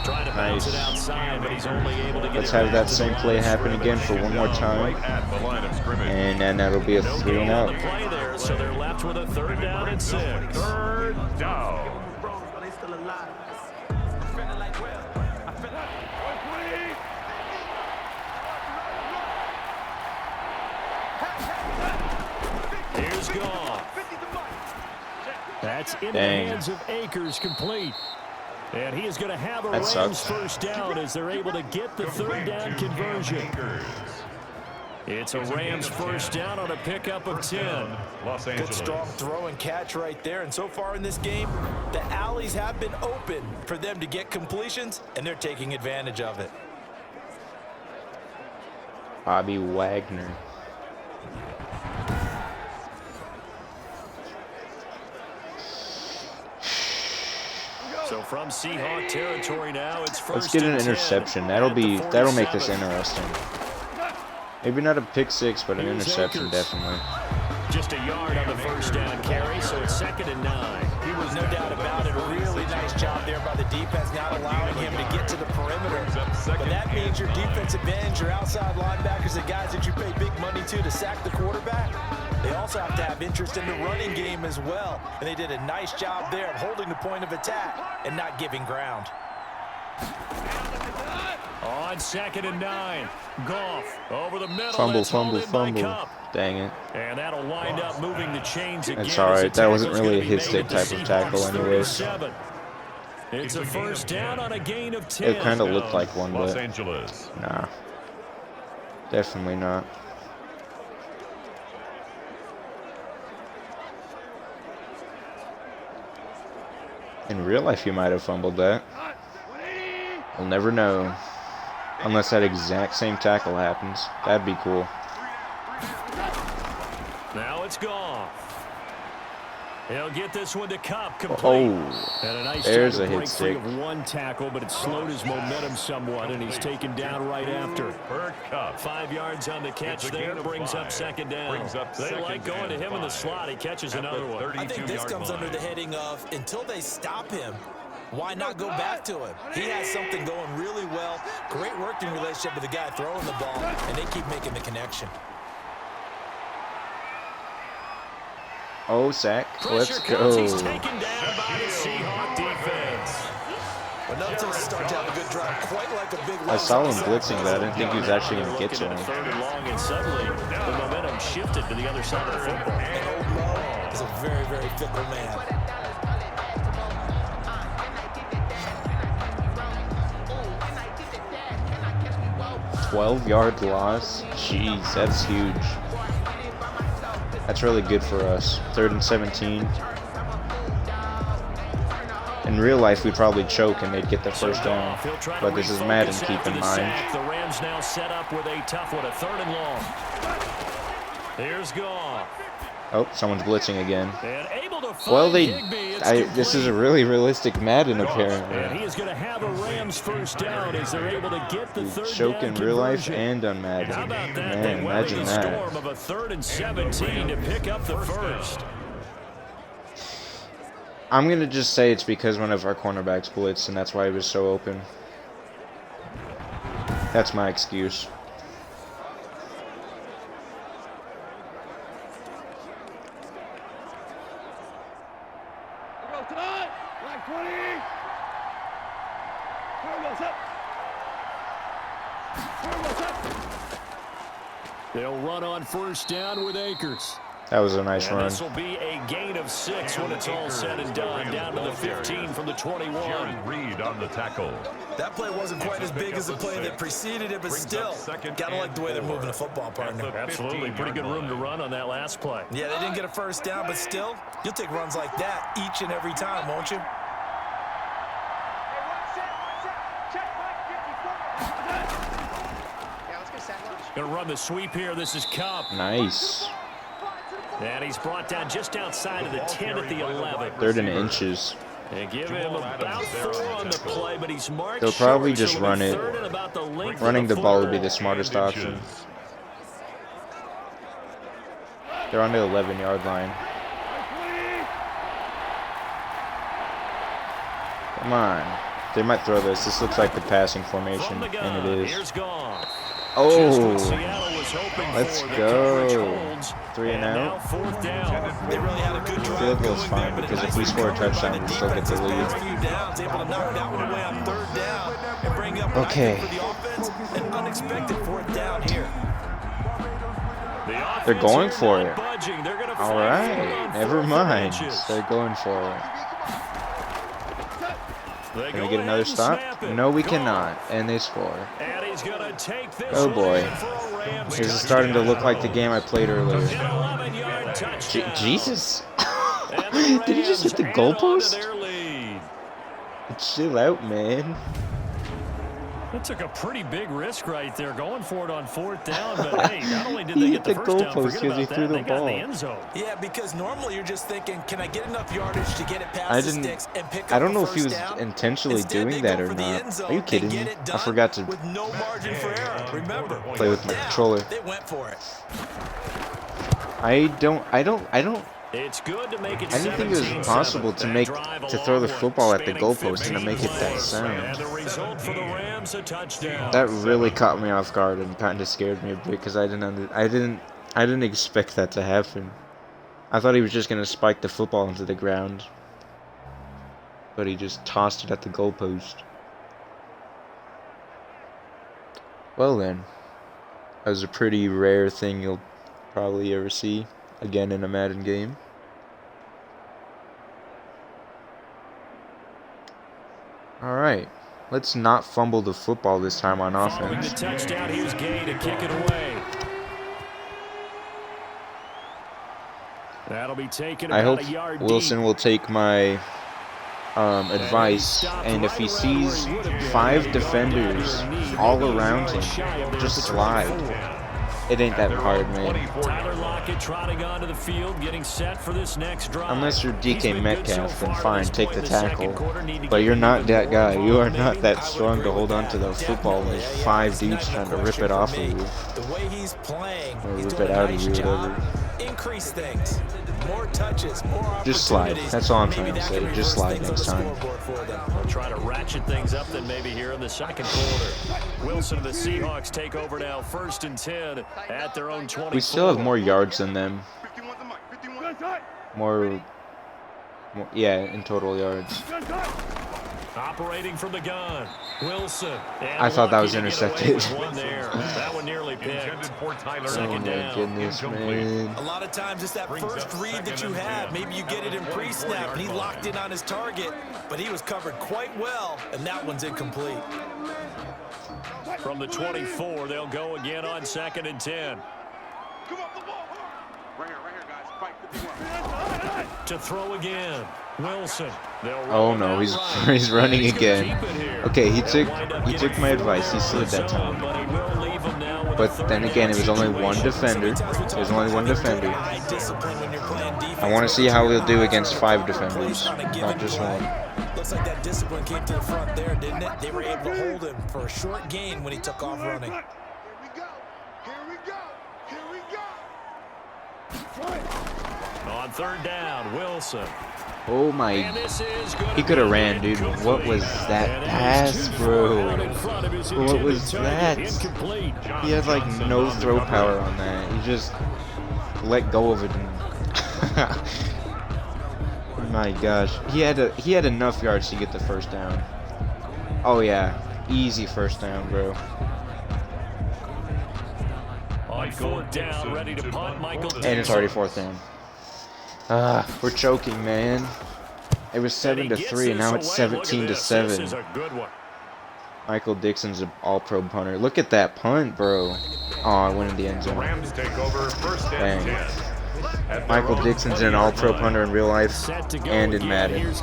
Trying to bounce it outside, but he's only able to get Let's have that same play happen again for one more time. And then that'll be a 3 and out. Play there, so they're left with a 3rd down and 6. 3rd down. Here's Goff. That's in the hands of Akers, complete. And he is going to have a Rams first down as they're able to get the third down conversion. It's a Rams first down on a pickup of 10. Good strong throw and catch right there. And so far in this game, the alleys have been open for them to get completions, and they're taking advantage of it. Bobby Wagner. So from Seahawk territory now, it's first. Let's get an interception. That'll make this interesting. Maybe not a pick six, but an interception definitely. Just a yard on the first down carry, so it's 2nd and 9. He was no doubt about it. A really nice job there by the defense, not allowing him to get to the perimeter. But that means your defensive ends, your outside linebackers, the guys that you pay big money to sack the quarterback, they also have to have interest in the running game as well. And they did a nice job there of holding the point of attack and not giving ground. On 2nd and 9, Goff over the middle. Fumble. Dang it. And that'll wind up moving the chains again. It's alright. That wasn't really a hit-stick type of tackle anyways. It's a first down on a gain of 10. It kind of looked like one, Los but Angeles. nah. Definitely not. In real life, you might have fumbled that. We'll never know. Unless that exact same tackle happens. That'd be cool. Now it's gone. He'll get this one to Cup complete. Oh, and a nice there's a break hit stick. free of one tackle, but it slowed his momentum somewhat, and he's taken down right after. 5 yards on the catch there, brings up 2nd down. They like going to him in the slot. He catches another one. I think this comes under the heading of, until they stop him, why not go back to him? He has something going really well. Great working relationship with the guy throwing the ball, and they keep making the connection. Oh, sack. Let's go. He's taken down by the Seahawk defense. Enough to start to have a good drive, quite like a big. I saw him blitzing, but I didn't think he was actually going to get to him. 3rd and long, and suddenly the momentum shifted to the other side of the football. And Old Mo is a very, very fickle man. 12-yard loss. Jeez, that's huge. That's really good for us. 3rd and 17. In real life, we'd probably choke and they'd get the first down. But this is Madden, keep in mind. The Rams now set up with a tough one, a 3rd and long. Here's Goff. Oh, someone's blitzing again. And able to Well, find this is a really realistic Madden, apparently. And he is going to have a Rams first down as they're able to get the third Choke down in real life conversion. and on Madden. How about that? Man, They weathered imagine the that. storm of a 3rd and 17 to pick up the first. I'm going to just say it's because one of our cornerbacks blitzed, and that's why he was so open. That's my excuse. They'll run on first down with Akers. That was a nice And run. this will be a gain of 6 when it's all said and done. Down to the 15 from the 21. Reed on the tackle. That play wasn't quite as big as the play that preceded it, but still, gotta like the way they're moving the football, partner. Absolutely, pretty good room to run on that last play. Yeah, they didn't get a first down, but still, you'll take runs like that each and every time, won't you? Going to run the sweep here. This is Cup. Nice. And he's brought down just outside of the 10 at the 11. 3rd and inches. They give him about 4 on the play, but he's marked They'll probably short, just so run it. 3rd and about the length Running of the ball would be football. the smartest option. They're on the 11-yard line. Come on. They might throw this. This looks like the passing formation, and it is. Here's Goff. Oh, Seattle was hoping let's for. The go. coverage holds, 3 and now out. 4th down. They really had a good drive Field goal's going fine there, but because if we nicely score a covered by touchdown, we still get the defense lead. these past few downs, able to knock that one away on 3rd down and bring up Okay. for the offense an unexpected 4th down here. They're going for it. All right, never mind. They're going for it. Can we get another stop? No, we cannot. And they score. Oh boy. This is starting to look like the game I played earlier. Jesus. Did he just hit the goalpost? Chill out, man. That took a pretty big risk right there, going for it on 4th down. But hey, not only did they get the first down, forget about that, they got in the end zone. Yeah, because normally you're just thinking, can I get enough yardage to get it past the sticks and pick up I don't know if he was down? intentionally doing that or not. Are you kidding me? I forgot to with no margin for error. Remember, play with my controller. They went for it. I don't. It's good to make it. I didn't think it was possible to throw the football at the goalpost and to make it that sound. That really caught me off guard and kind of scared me a bit because I didn't expect that to happen. I thought he was just gonna spike the football into the ground, but he just tossed it at the goalpost. Well then, that was a pretty rare thing you'll probably ever see again in a Madden game. Alright, let's not fumble the football this time on offense. The touchdown, here's Gay to kick it away. That'll be taken I about hope a yard Wilson deep. will take my advice, and if he sees 5 defenders all around him, just slide. It ain't that hard, man. Tyler Lockett trotting onto the field, getting set for this next drive. Unless you're DK Metcalf, then fine, take the tackle. But you're not that guy. You are not that strong to hold on to the football when there's 5 dudes trying to rip it off of you. The way he's playing, or rip it out of you, whatever. Increase things. More touches, more just slide. That's all I'm trying to say. Just slide next time. We'll try to ratchet things up then maybe here in the second quarter. Wilson and the Seahawks take over now, 1st and 10 at their own 24. We still have more yards than them. More yeah, in total yards. Operating from the gun, Wilson. I thought that was intercepted. That one nearly picked. Oh my goodness, man. A lot of times it's that first read that you have. Maybe you get it in pre-snap, and he locked in on his target, but he was covered quite well, and that one's incomplete. From the 24, they'll go again on 2nd and 10. To throw again, Wilson. Oh no, he's running again. Okay, he took my advice. He slid that time. But then again, it was only one defender. There's only one defender. I want to see how he'll do against 5 defenders, not just one. Looks like that discipline came to the front there, didn't it? They were able to hold him for a short gain when he took off running. Here we go. On 3rd down, Wilson. Oh my, he could have ran, dude. What was that pass, bro? What was that? He had like no throw power on that. He just let go of it. Oh my gosh, he had enough yards to get the first down. Oh yeah, easy first down, bro. On 4th down, ready to punt, Michael. And it's already 4th down. We're choking, man. It was 7-3, and now it's 17-7. Michael Dixon's an all-pro punter. Look at that punt, bro. Oh, I went in the end zone. Rams take over 1st and 10. Michael Dixon's an all-pro punter in real life and in Madden.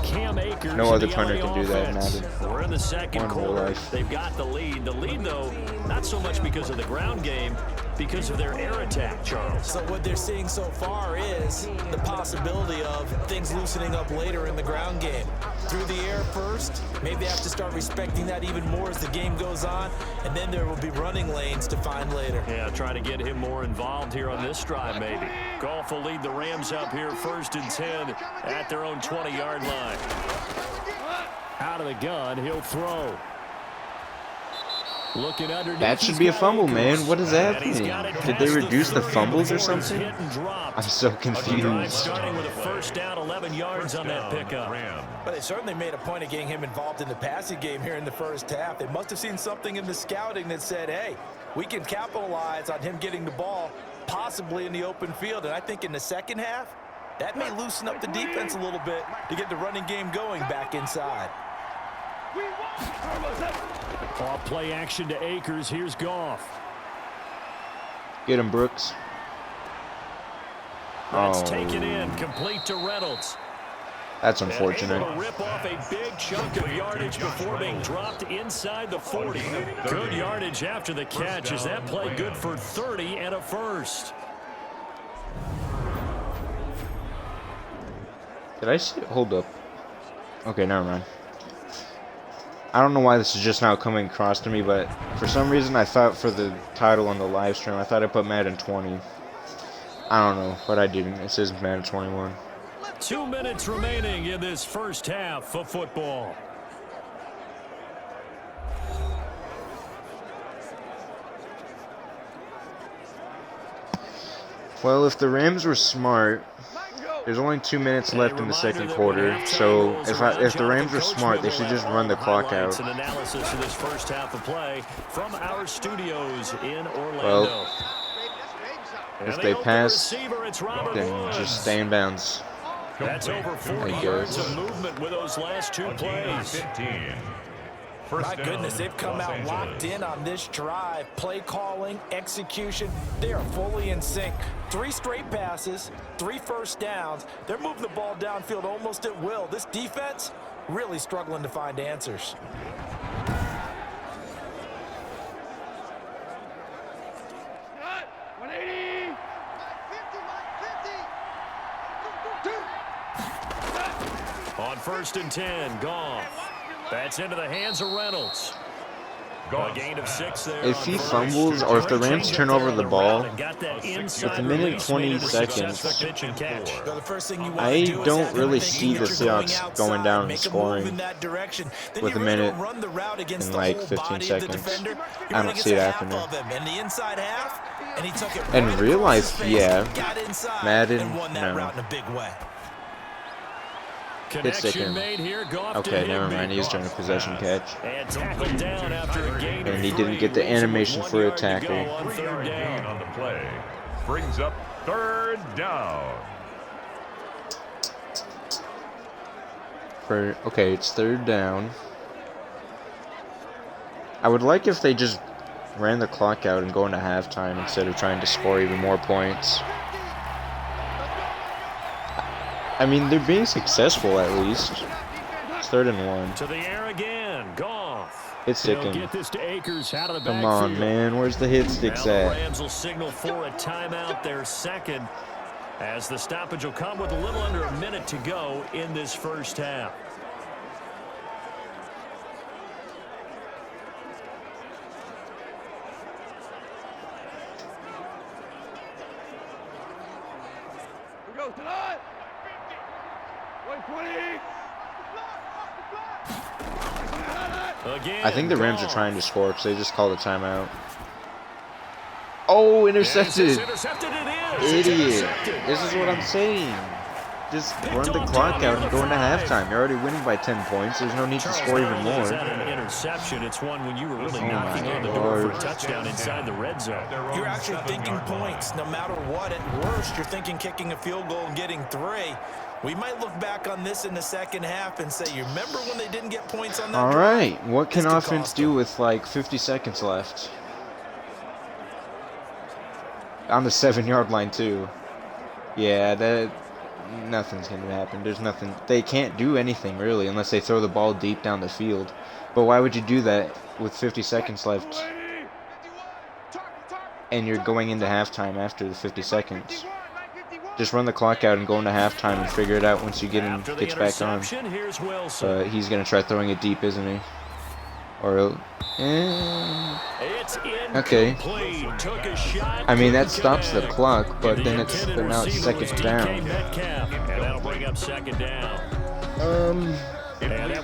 No other punter can do that in Madden. We're in the second quarter. Life. They've got the lead. The lead, though, not so much because of the ground game, because of their air attack, Charles. So what they're seeing so far is the possibility of things loosening up later in the ground game. Through the air first, maybe they have to start respecting that even more as the game goes on, and then there will be running lanes to find later. Yeah, try to get him more involved here on this drive, maybe. Goff will lead the Rams up here 1st and 10 at their own 20-yard line. Out of the gun, he'll throw. That should be a fumble, man. What is happening? Did they reduce the fumbles or something? I'm so confused. Starting with a 1st down, 11 yards on that pickup. But they certainly made a point of getting him involved in the passing game here in the first half. They must have seen something in the scouting that said, hey, we can capitalize on him getting the ball possibly in the open field. And I think in the second half, that may loosen up the defense a little bit to get the running game going back inside. Off play action to Akers. Here's Goff. Get him, Brooks. Let's take it in. Complete to Reynolds. That's unfortunate. Able to rip off a big chunk of yardage before being dropped inside the 40. Good yardage after the catch. Is that play good for 30 and a first? Did I see? Hold up. Okay, never mind. I don't know why this is just now coming across to me, but for some reason I thought for the title on the live stream, I thought I put Madden 20. I don't know, but I didn't. It says Madden 21. 2 minutes remaining in this first half of football. Well, if the Rams were smart, there's only 2 minutes left in the second quarter, so if the Rams are smart, they should just run the clock out. An analysis of this first half of play from our studios in Orlando. Well, if they pass, then just stay in bounds. That's over 40 yards of movement with those last 2 plays. My goodness, they've come out locked in on this drive. Play calling, execution, they are fully in sync. 3 straight passes, 3 first downs. They're moving the ball downfield almost at will. This defense really struggling to find answers. On 1st and 10, Goff. That's into the hands of Reynolds. A gain of 6 there. If he fumbles or if the Rams turn over the ball with a minute and 20 seconds, I don't really see the Seahawks going down and scoring with a minute and like 15 seconds. I don't see it happening. In real life, yeah. Madden, no. It's sticking. Okay, never mind. He's trying to possession catch. And he didn't get the animation for a tackle. On the play. Brings up 3rd down. Okay, it's 3rd down. I would like if they just ran the clock out and go into halftime instead of trying to score even more points. I mean, they're being successful at least. It's 3rd and 1. To the air again, Goff. It's sticking. Get this to Akers out of the Come on, man. Where's the hit sticks now at? The Rams will signal for a timeout, their second, as the stoppage will come with a little under a minute to go in this first half. I think the Rams are trying to score because they just called a timeout. Oh, intercepted! Idiot! This is what I'm saying. Just run the clock out and go into halftime. You're already winning by 10 points. There's no need to score even more. An interception. It's one when you were really knocking on the door for a touchdown inside the red zone. You're actually thinking points. No matter what, at worst, you're thinking kicking a field goal and getting 3. We might look back on this in the second half and say, you remember when they didn't get points on that All drive? right, what can offense do with like 50 seconds left? On the 7-yard line too. Yeah, nothing's gonna happen. There's nothing. They can't do anything really unless they throw the ball deep down the field. But why would you do that with 50 seconds left? And you're going into halftime after the 50 seconds. Just run the clock out and go into halftime and figure it out once you gets back on. But he's going to try throwing it deep, isn't he? Or... Okay. I mean, that stops the clock, but then now it's 2nd down.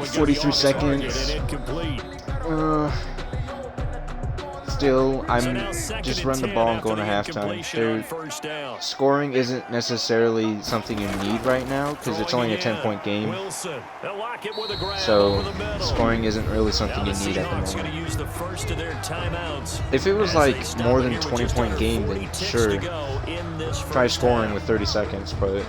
43 seconds. still, I'm just run the ball and go into halftime. Scoring isn't necessarily something you need right now because it's only a 10-point game. So scoring isn't really something you need at the moment. If it was like more than 20-point game, then sure, try scoring with 30 seconds, but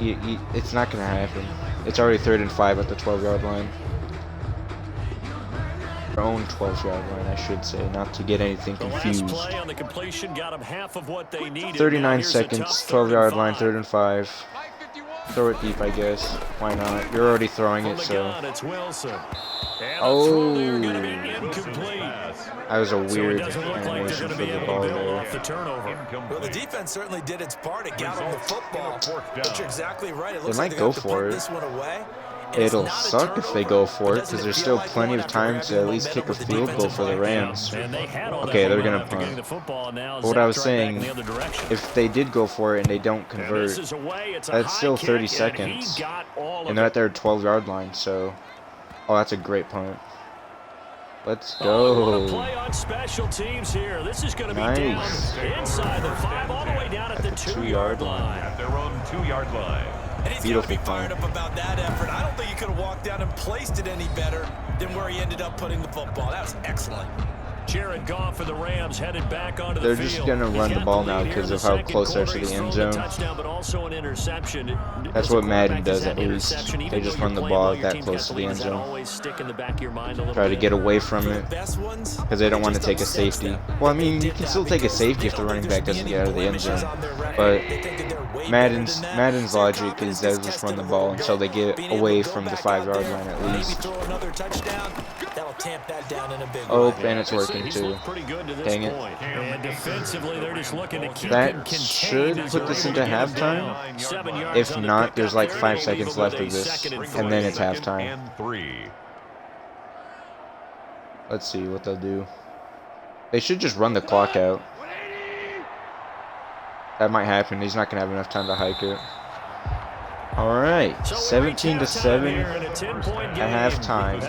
it's not going to happen. It's already 3rd and 5 at the 12-yard line. Our own 12-yard line, I should say, not to get anything confused. 39 seconds, 12-yard line, 3rd and 5. Throw it deep, I guess. Why not? You're already throwing it, so. Oh, that was a weird animation for the ball there. Well, the defense certainly did its part to get him the football. But you're exactly right. It looks they might go for it. It'll suck if they go for it because there's still plenty of time to at least kick a field goal for the Rams. Okay, they're going to punt. But what I was saying, if they did go for it and they don't convert, that's still 30 seconds. And they're at their 12-yard line, so... Oh, that's a great punt. Let's go. Play on special teams here. This is going to be down inside the 5 all the way down at the 2-yard line. At their own 2-yard line. And he's got to be fired up about that effort. I don't think he could have walked down and placed it any better than where he ended up putting the football. That was excellent. Jared Goff for the Rams headed back onto the They're field. just going to run the ball now because of how close they are to the end zone. That's what Madden does at least. They just run the ball that close to the end zone. Try to get away from it because they don't want to take a safety. Well, I mean, you can still take a safety if the running back doesn't get out of the end zone. But Madden's logic is they'll just run the ball until they get away from the 5-yard line at least. Oh, and it's working too. Dang it. That should put this into halftime. If not, there's like 5 seconds left of this, and then it's halftime. Let's see what they'll do. They should just run the clock out. That might happen. He's not going to have enough time to hike it. Alright, 17-7 at halftime.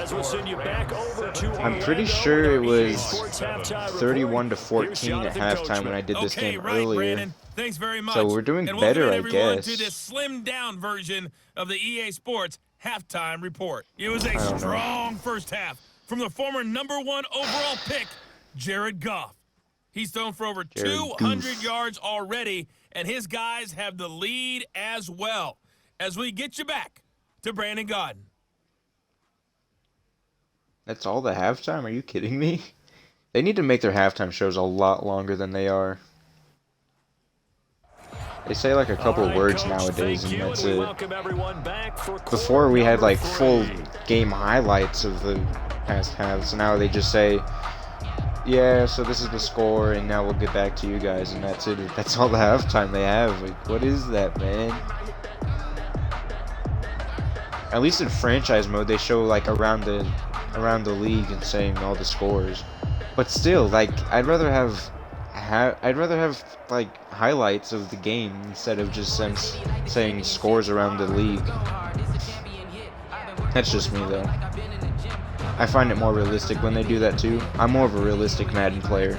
I'm pretty sure it was 31-14 at halftime when I did this game earlier. Thanks very much. So we're doing better, I guess. To this slimmed down version of the EA Sports halftime report. It was a strong first half from the former #1 overall pick, Jared Goff. He's thrown for over 200 yards already, and his guys have the lead as well. As we get you back to Brandon Gaudin. That's all the halftime? Are you kidding me? They need to make their halftime shows a lot longer than they are. They say like a couple words nowadays and that's it. Before we had like full game highlights of the past halves. Now they just say, yeah, so this is the score and now we'll get back to you guys and that's it. That's all the halftime they have. Like, what is that, man? At least in franchise mode, they show like around the league and saying all the scores. But still, like I'd rather have like highlights of the game instead of just saying scores around the league. That's just me though. I find it more realistic when they do that too. I'm more of a realistic Madden player,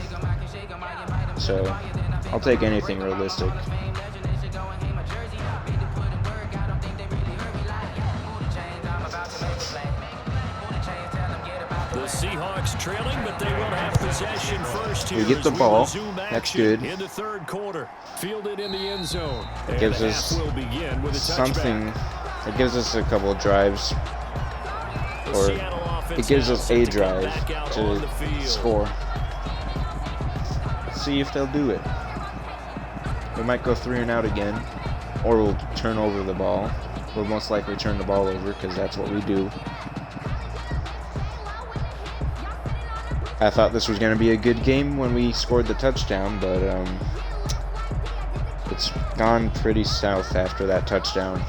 so I'll take anything realistic. Seahawks trailing, but they will have possession first here. We get the ball. That's good. In the third quarter, fielded in the end zone. It gives us something. It gives us a couple of drives, or it gives us a drive to score. Let's see if they'll do it. We might go 3 and out again, or we'll turn over the ball. We'll most likely turn the ball over because that's what we do. I thought this was going to be a good game when we scored the touchdown, but it's gone pretty south after that touchdown.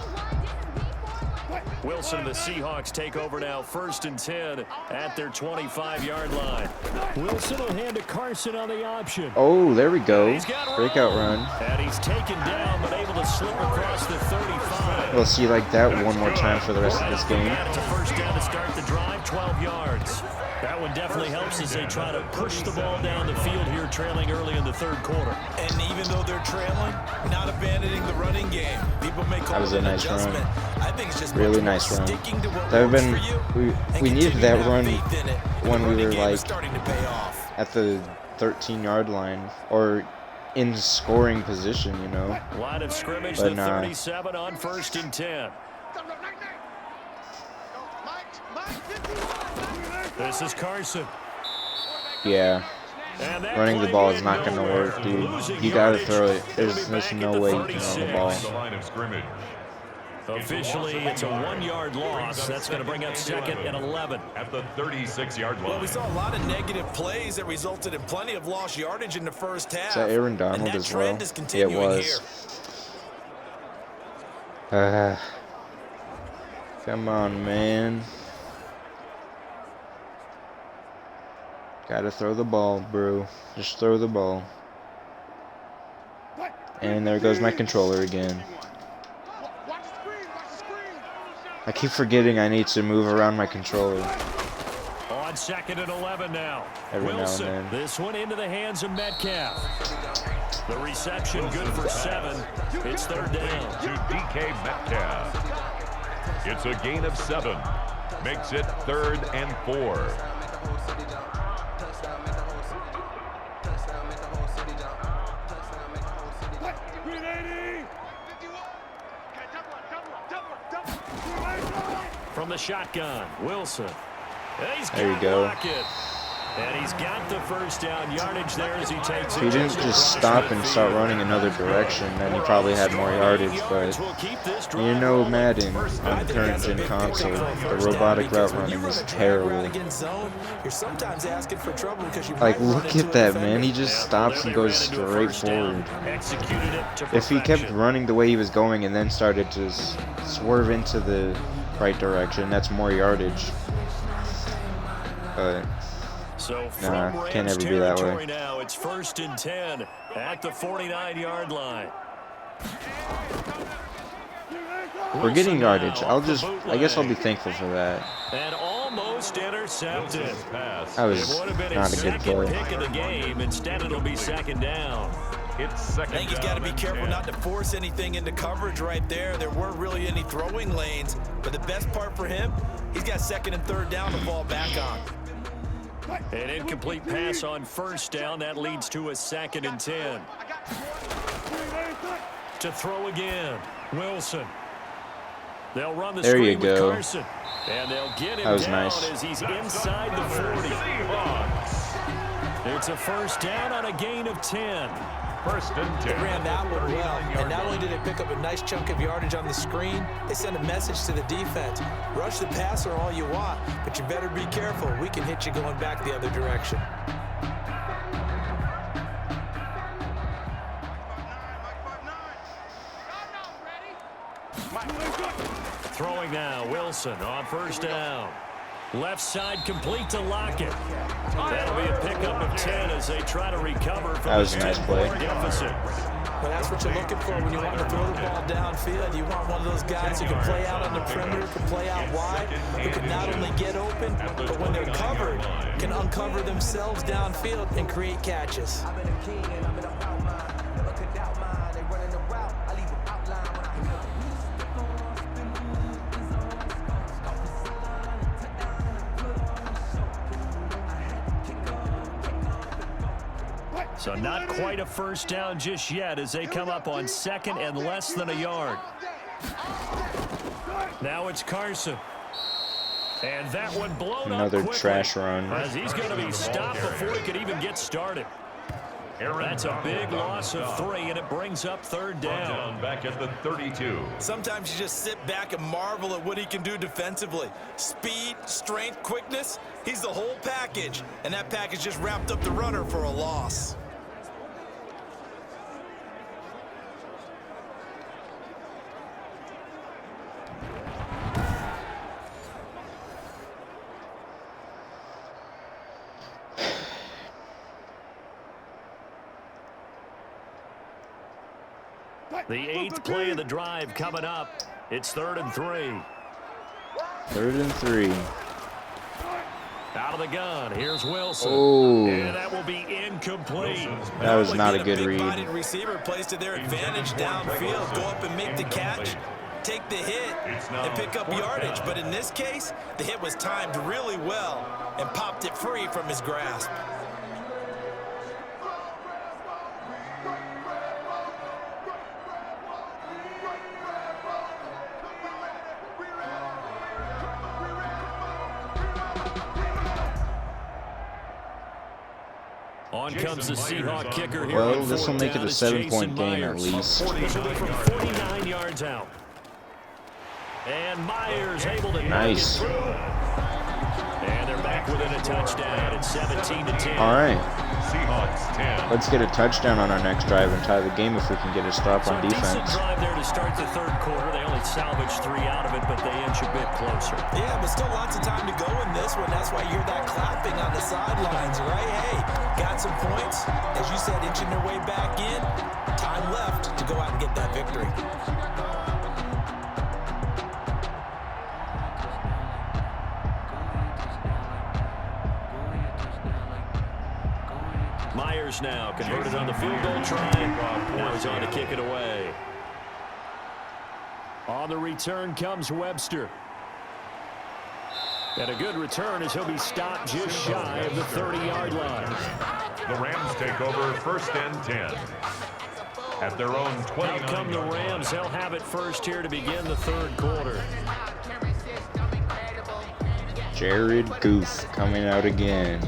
Wilson, the Seahawks take over now, 1st and 10 at their 25-yard line. Wilson will hand to Carson on the option. Oh, there we go. Breakout run. And he's taken down, but able to slip across the 35. We'll see like that one more time for the rest of this game. It's a first down to start the drive, 12 yards. That one definitely helps as they try to push the ball down the field here, trailing early in the third quarter. And even though they're trailing, not abandoning the running game. People may call that was it a nice adjustment. run. I think it's just really nice run. That would have been we needed that run when we were like at the 13-yard line or in scoring position, you know. Line of scrimmage, but the 37 on 1st and 10. This is Carson. Yeah. Running the ball is not going to work, dude. You got to throw it. There's no way you can run the ball. Officially, it's a 1-yard loss. That's going to bring up 2nd and 11. At the 36-yard line. Well, we saw a lot of negative plays that resulted in plenty of lost yardage in the first half. Is that Aaron Donald as well? Yeah, it was. Come on, man. Gotta throw the ball, bro. Just throw the ball. And there goes my controller again. I keep forgetting I need to move around my controller. On 2nd and 11 now. Every Wilson, now and then. This one into the hands of Metcalf. The reception good for 7. It's 3rd down. To DK Metcalf. It's a gain of 7. Makes it 3rd and 4. From the shotgun, Wilson. There you go. And he's got the first down yardage there as he takes it. If he didn't just stop and start running another direction, then he probably had more yardage. But you know, Madden on the current gen console, the robotic route running is terrible. Like, look at that, man. He just stops and goes straight forward. If he kept running the way he was going and then started to swerve into the right direction, that's more yardage. But so nah, can't ever be that way. Now it's 1st and 10 at the 49-yard line. We're getting yardage. I guess I'll be thankful for that. And almost intercepted. That was not a good play. Pick of the game. Instead, it'll be 2nd down. It's 2nd. I think he's got to be careful not to force anything into coverage right there. There weren't really any throwing lanes, but the best part for him, he's got 2nd and 3rd down to fall back on. An incomplete pass on 1st down. That leads to a 2nd and 10. To throw again, Wilson. They'll run the screen with Carson. And they'll get him down as he's inside the 40. It's a 1st down on a gain of 10. 1st and 10. They ran that one well, and not only did they pick up a nice chunk of yardage on the screen, they sent a message to the defense. Rush the passer all you want, but you better be careful. We can hit you going back the other direction. Throwing now, Wilson on 1st down. Left side complete to Lockett. That'll be a pickup of 10 as they try to recover from that was a nice play. Deficit. Well, that's what you're looking for when you want to throw the ball downfield. You want one of those guys who can play out on the perimeter, can play out wide, who can not only get open, but when they're covered, can uncover themselves downfield and create catches. So not quite a 1st down just yet as they come up on 2nd and less than a yard. Now it's Carson. And that one blown Another up quickly, trash run. as he's going to be stopped before he could even get started. That's a big loss of 3, and it brings up 3rd down. Back at the 32. Sometimes you just sit back and marvel at what he can do defensively. Speed, strength, quickness, he's the whole package. And that package just wrapped up the runner for a loss. The 8th play of the drive coming up. It's 3rd and 3. 3rd and 3. Out of the gun, here's Wilson. Oh. And that will be incomplete. That was not a good read. Big-bodied receiver plays to their advantage downfield. Go up and make the catch, take the hit, and pick up yardage. But in this case, the hit was timed really well and popped it free from his grasp. On comes the Seahawk kicker here. Well, this will make it a 7-point game at least. This will be from 49 yards out. And Myers able to nice. Through. And they're back within a touchdown. It's 17-10. All right. Seahawks 10. Let's get a touchdown on our next drive and tie the game if we can get a stop on defense. Decent drive there to start the third quarter. They only salvaged 3 out of it, but they inch a bit closer. Yeah, but still lots of time to go in this one. That's why you hear that clapping on the sidelines, right? Hey, got some points. As you said, inching their way back in. Time left to go out and get that victory. Myers now converted on the field goal try. Now he's on to kick it away. On the return comes Webster. And a good return as he'll be stopped just shy of the 30-yard line. The Rams take over 1st and 10. At their own 29. Out come the Rams. They'll have it first here to begin the third quarter. Jared Goff coming out again.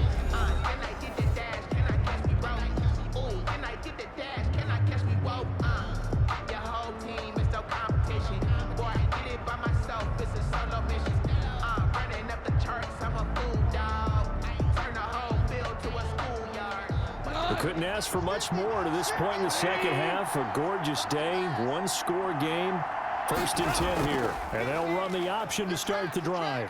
Couldn't ask for much more to this point in the second half. A gorgeous day, 1-score game. 1st and 10 here. And they'll run the option to start the drive.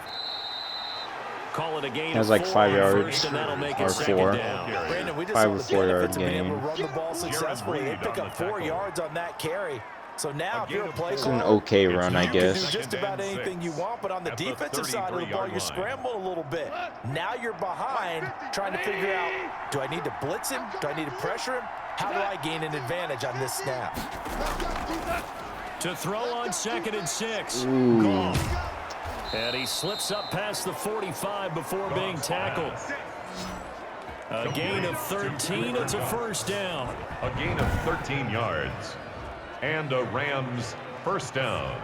Call it a gain has of like 4 5 on yards first, and that'll make it or 4. Brandon, we just 5 saw or the 4 yard benefits of being able game. to run the ball successfully. They pick up 4 yards on that carry. So now, if you're a play It's an caller, okay run, I you can guess. do just about anything you want, but on the defensive side of the ball, you're scrambling a little bit. Now you're behind, trying to figure out, do I need to blitz him? Do I need to pressure him? How do I gain an advantage on this snap? To throw on 2nd and 6. Ooh. Goff. And he slips up past the 45 before being tackled. A gain of 13. It's a 1st down. A gain of 13 yards. And a Rams 1st down.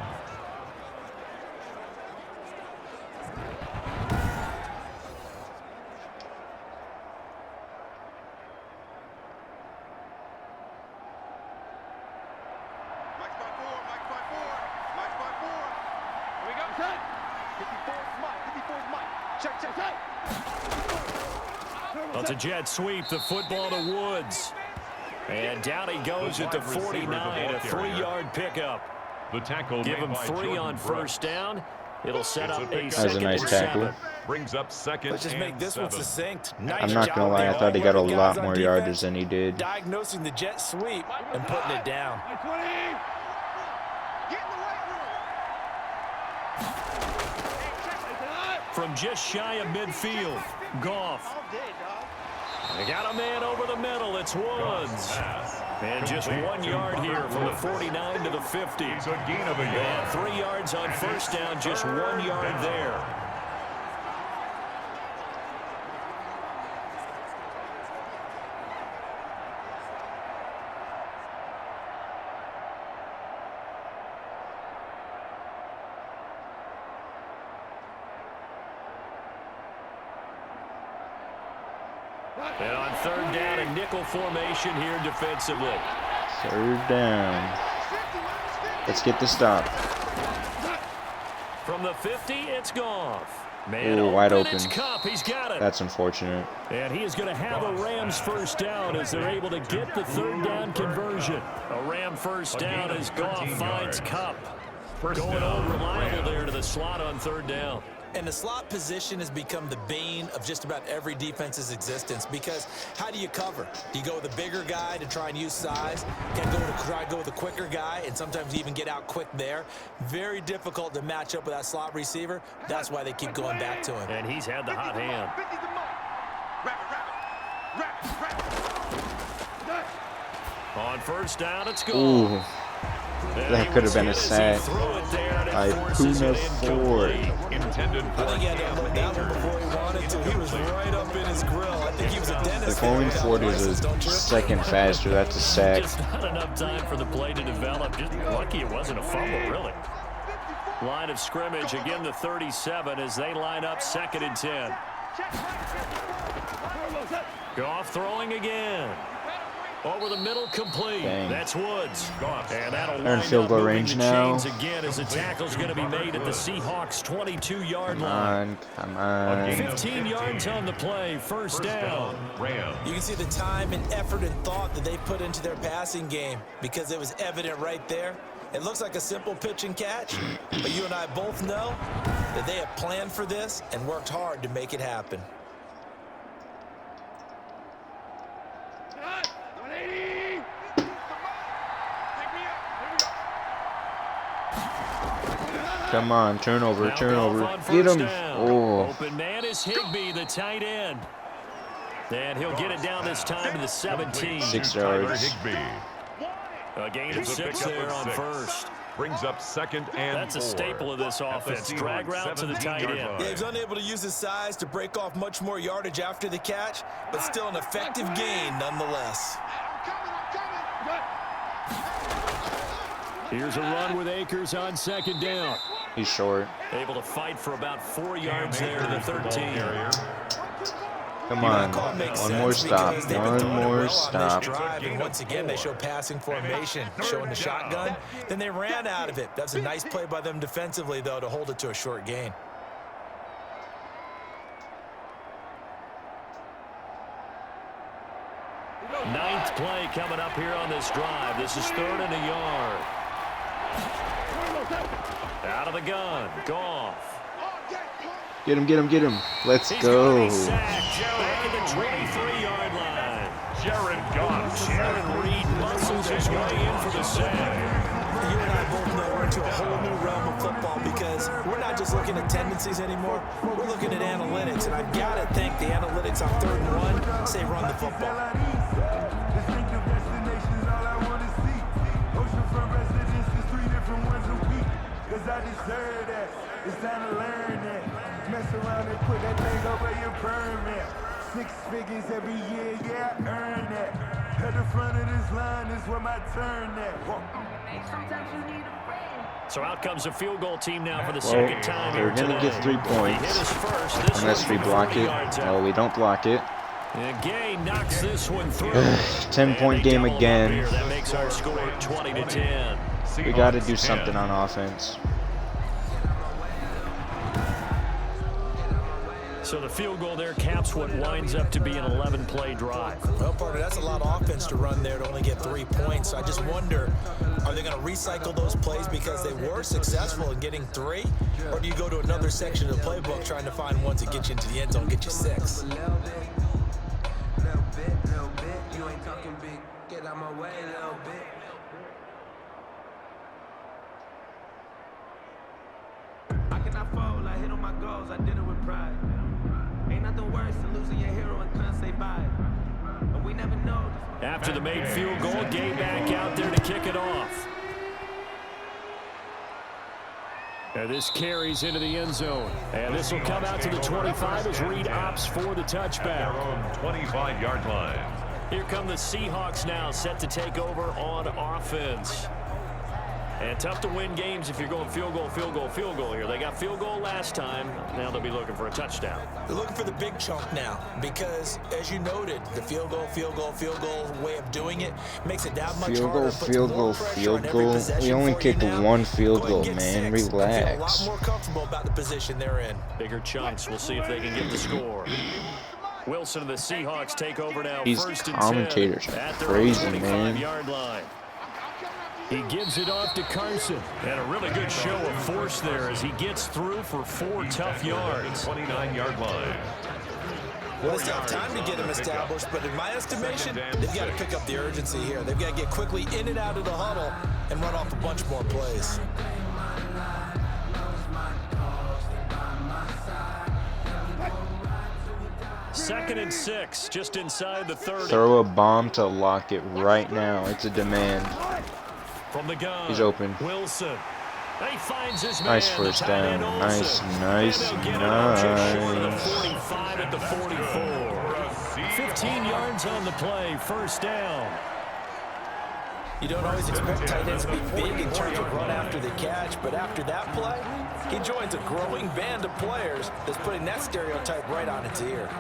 That's a jet sweep. The football to Woods. And down he goes at the 49, a 3-yard pickup. The tackle Give him 3 on 1st down. It'll set up a 2nd and nice tackle. 7. Brings up 2nd. Let's just make this one succinct. Nice I'm not gonna lie, I thought he got a lot more yardage than he did. Diagnosing the jet sweep and putting it down. From just shy of midfield, Goff. They got a man over the middle. It's Woods. And just 1 yard here from the 49 to the 50. It's a gain of a yard. And 3 yards on 1st down, just 1 yard there. And on 3rd down, a nickel formation here defensively. 3rd down. Let's get the stop. From the 50, it's Goff. Man, Ooh, wide open. It's Cup. He's got it. That's unfortunate. And he is going to have a Rams 1st down as they're able to get the 3rd down conversion. A Ram 1st down as Goff finds Cup. Going on reliable there to the slot on 3rd down. And the slot position has become the bane of just about every defense's existence, because how do you cover? Do you go with a bigger guy to try and use size? Can you try to go with a quicker guy and sometimes even get out quick there? Very difficult to match up with that slot receiver. That's why they keep going back to him. And he's had the hot hand. On first down, it's gone. Ooh. That could have been a sack by Puna Ford. I think he had to unload that one before he wanted to. He was right up in his grill. I think he was a dentist. If only Ford is a second faster, that's a sack. Just not enough time for the play to develop. Just lucky it wasn't a fumble, really. Line of scrimmage, again the 37 as they line up 2nd and 10. Goff throwing again. Over the middle, complete. Dang. That's Woods. And that'll They're in wind field up goal moving range the now. chains again as the tackle's going to be made at the Seahawks' 22-yard line. Come on. 15 yards on the play, first down. You can see the time and effort and thought that they put into their passing game, because it was evident right there. It looks like a simple pitch and catch, but you and I both know that they have planned for this and worked hard to make it happen. Come on, turnover. Get him. Oh. Open man is Higbee, the tight end. And he'll get it down this time to the 17. 6 yards. A gain of 6 there on first. Brings up 2nd and 4. That's a staple of this offense. Drag route to the tight end. Yeah, he's unable to use his size to break off much more yardage after the catch, but still an effective gain nonetheless. Here's a run with Akers on 2nd down. He's short. Able to fight for about 4 yards there to the 13. Come on. One more stop. One more stop. And once again, they show passing formation, showing the shotgun. Then they ran out of it. That's a nice play by them defensively, though, to hold it to a short gain. Ninth play coming up here on this drive. This is 3rd and a yard. Out of the gun, Goff. Get him. Let's go. Back at the 23-yard line. Jared Goff. Jared Reed muscles his way in for the sack. You and I both know we're into a whole new realm of football, because we're not just looking at tendencies anymore. We're looking at analytics, and I've got to think the analytics on 3rd and 1 say run the football. I deserve that. It's time to learn that. Mess around and put that thing over your permit. 6 figures every year, yeah, I earn that. At the front of this line is where my turn at. So out comes a field goal team now for the second time. They're going to get 3 points. Unless we block it. No, we don't block it. And Gay knocks this one through. 10-point game again. That makes our score 20-10. We got to do something on offense. So the field goal there caps what winds up to be an 11-play drive. Well, partner, that's a lot of offense to run there to only get 3 points. I just wonder, are they going to recycle those plays because they were successful in getting 3? Or do you go to another section of the playbook trying to find ones that get you into the end zone and get you 6? You ain't talking big. Get out my way a little bit. I cannot fold. I hit on my goals. I did it with pride. Ain't nothing worse than losing your hero and couldn't say bye. But we never know. After the made field goal, Gay back out there to kick it off. And this carries into the end zone. And this will come out to the 25 as Reed opts for the touchback. Their own 25-yard line. Here come the Seahawks now, set to take over on offense. And tough to win games if you're going field goal here. They got field goal last time. Now they'll be looking for a touchdown. They're looking for the big chunk now because, as you noted, the field goal way of doing it makes it that much harder. Field goal. We only kicked 1 field goal, man. Relax. A lot more comfortable about the position they're in. Bigger chunks. We'll see if they can get the score. Wilson and the Seahawks take over now. These first and commentators 10 are at their crazy, 25-yard man. line. He gives it off to Carson. And a really good show of force there as he gets through for 4 tough yards. 29-yard line. Well, they still have time to get him established, but in my estimation, they've got to pick up the urgency here. They've got to get quickly in and out of the huddle and run off a bunch more plays. Second and 6, just inside the 30. Throw a bomb to Lockett right now. It's a demand. From the gun, he's open. Wilson. He finds his man, nice first down. Nice. 45 at the 44. 15 yards on the play, first down. You don't always expect tight ends to be big in terms of run after the catch, but after that play, he joins a growing band of players that's putting that stereotype right on its ear.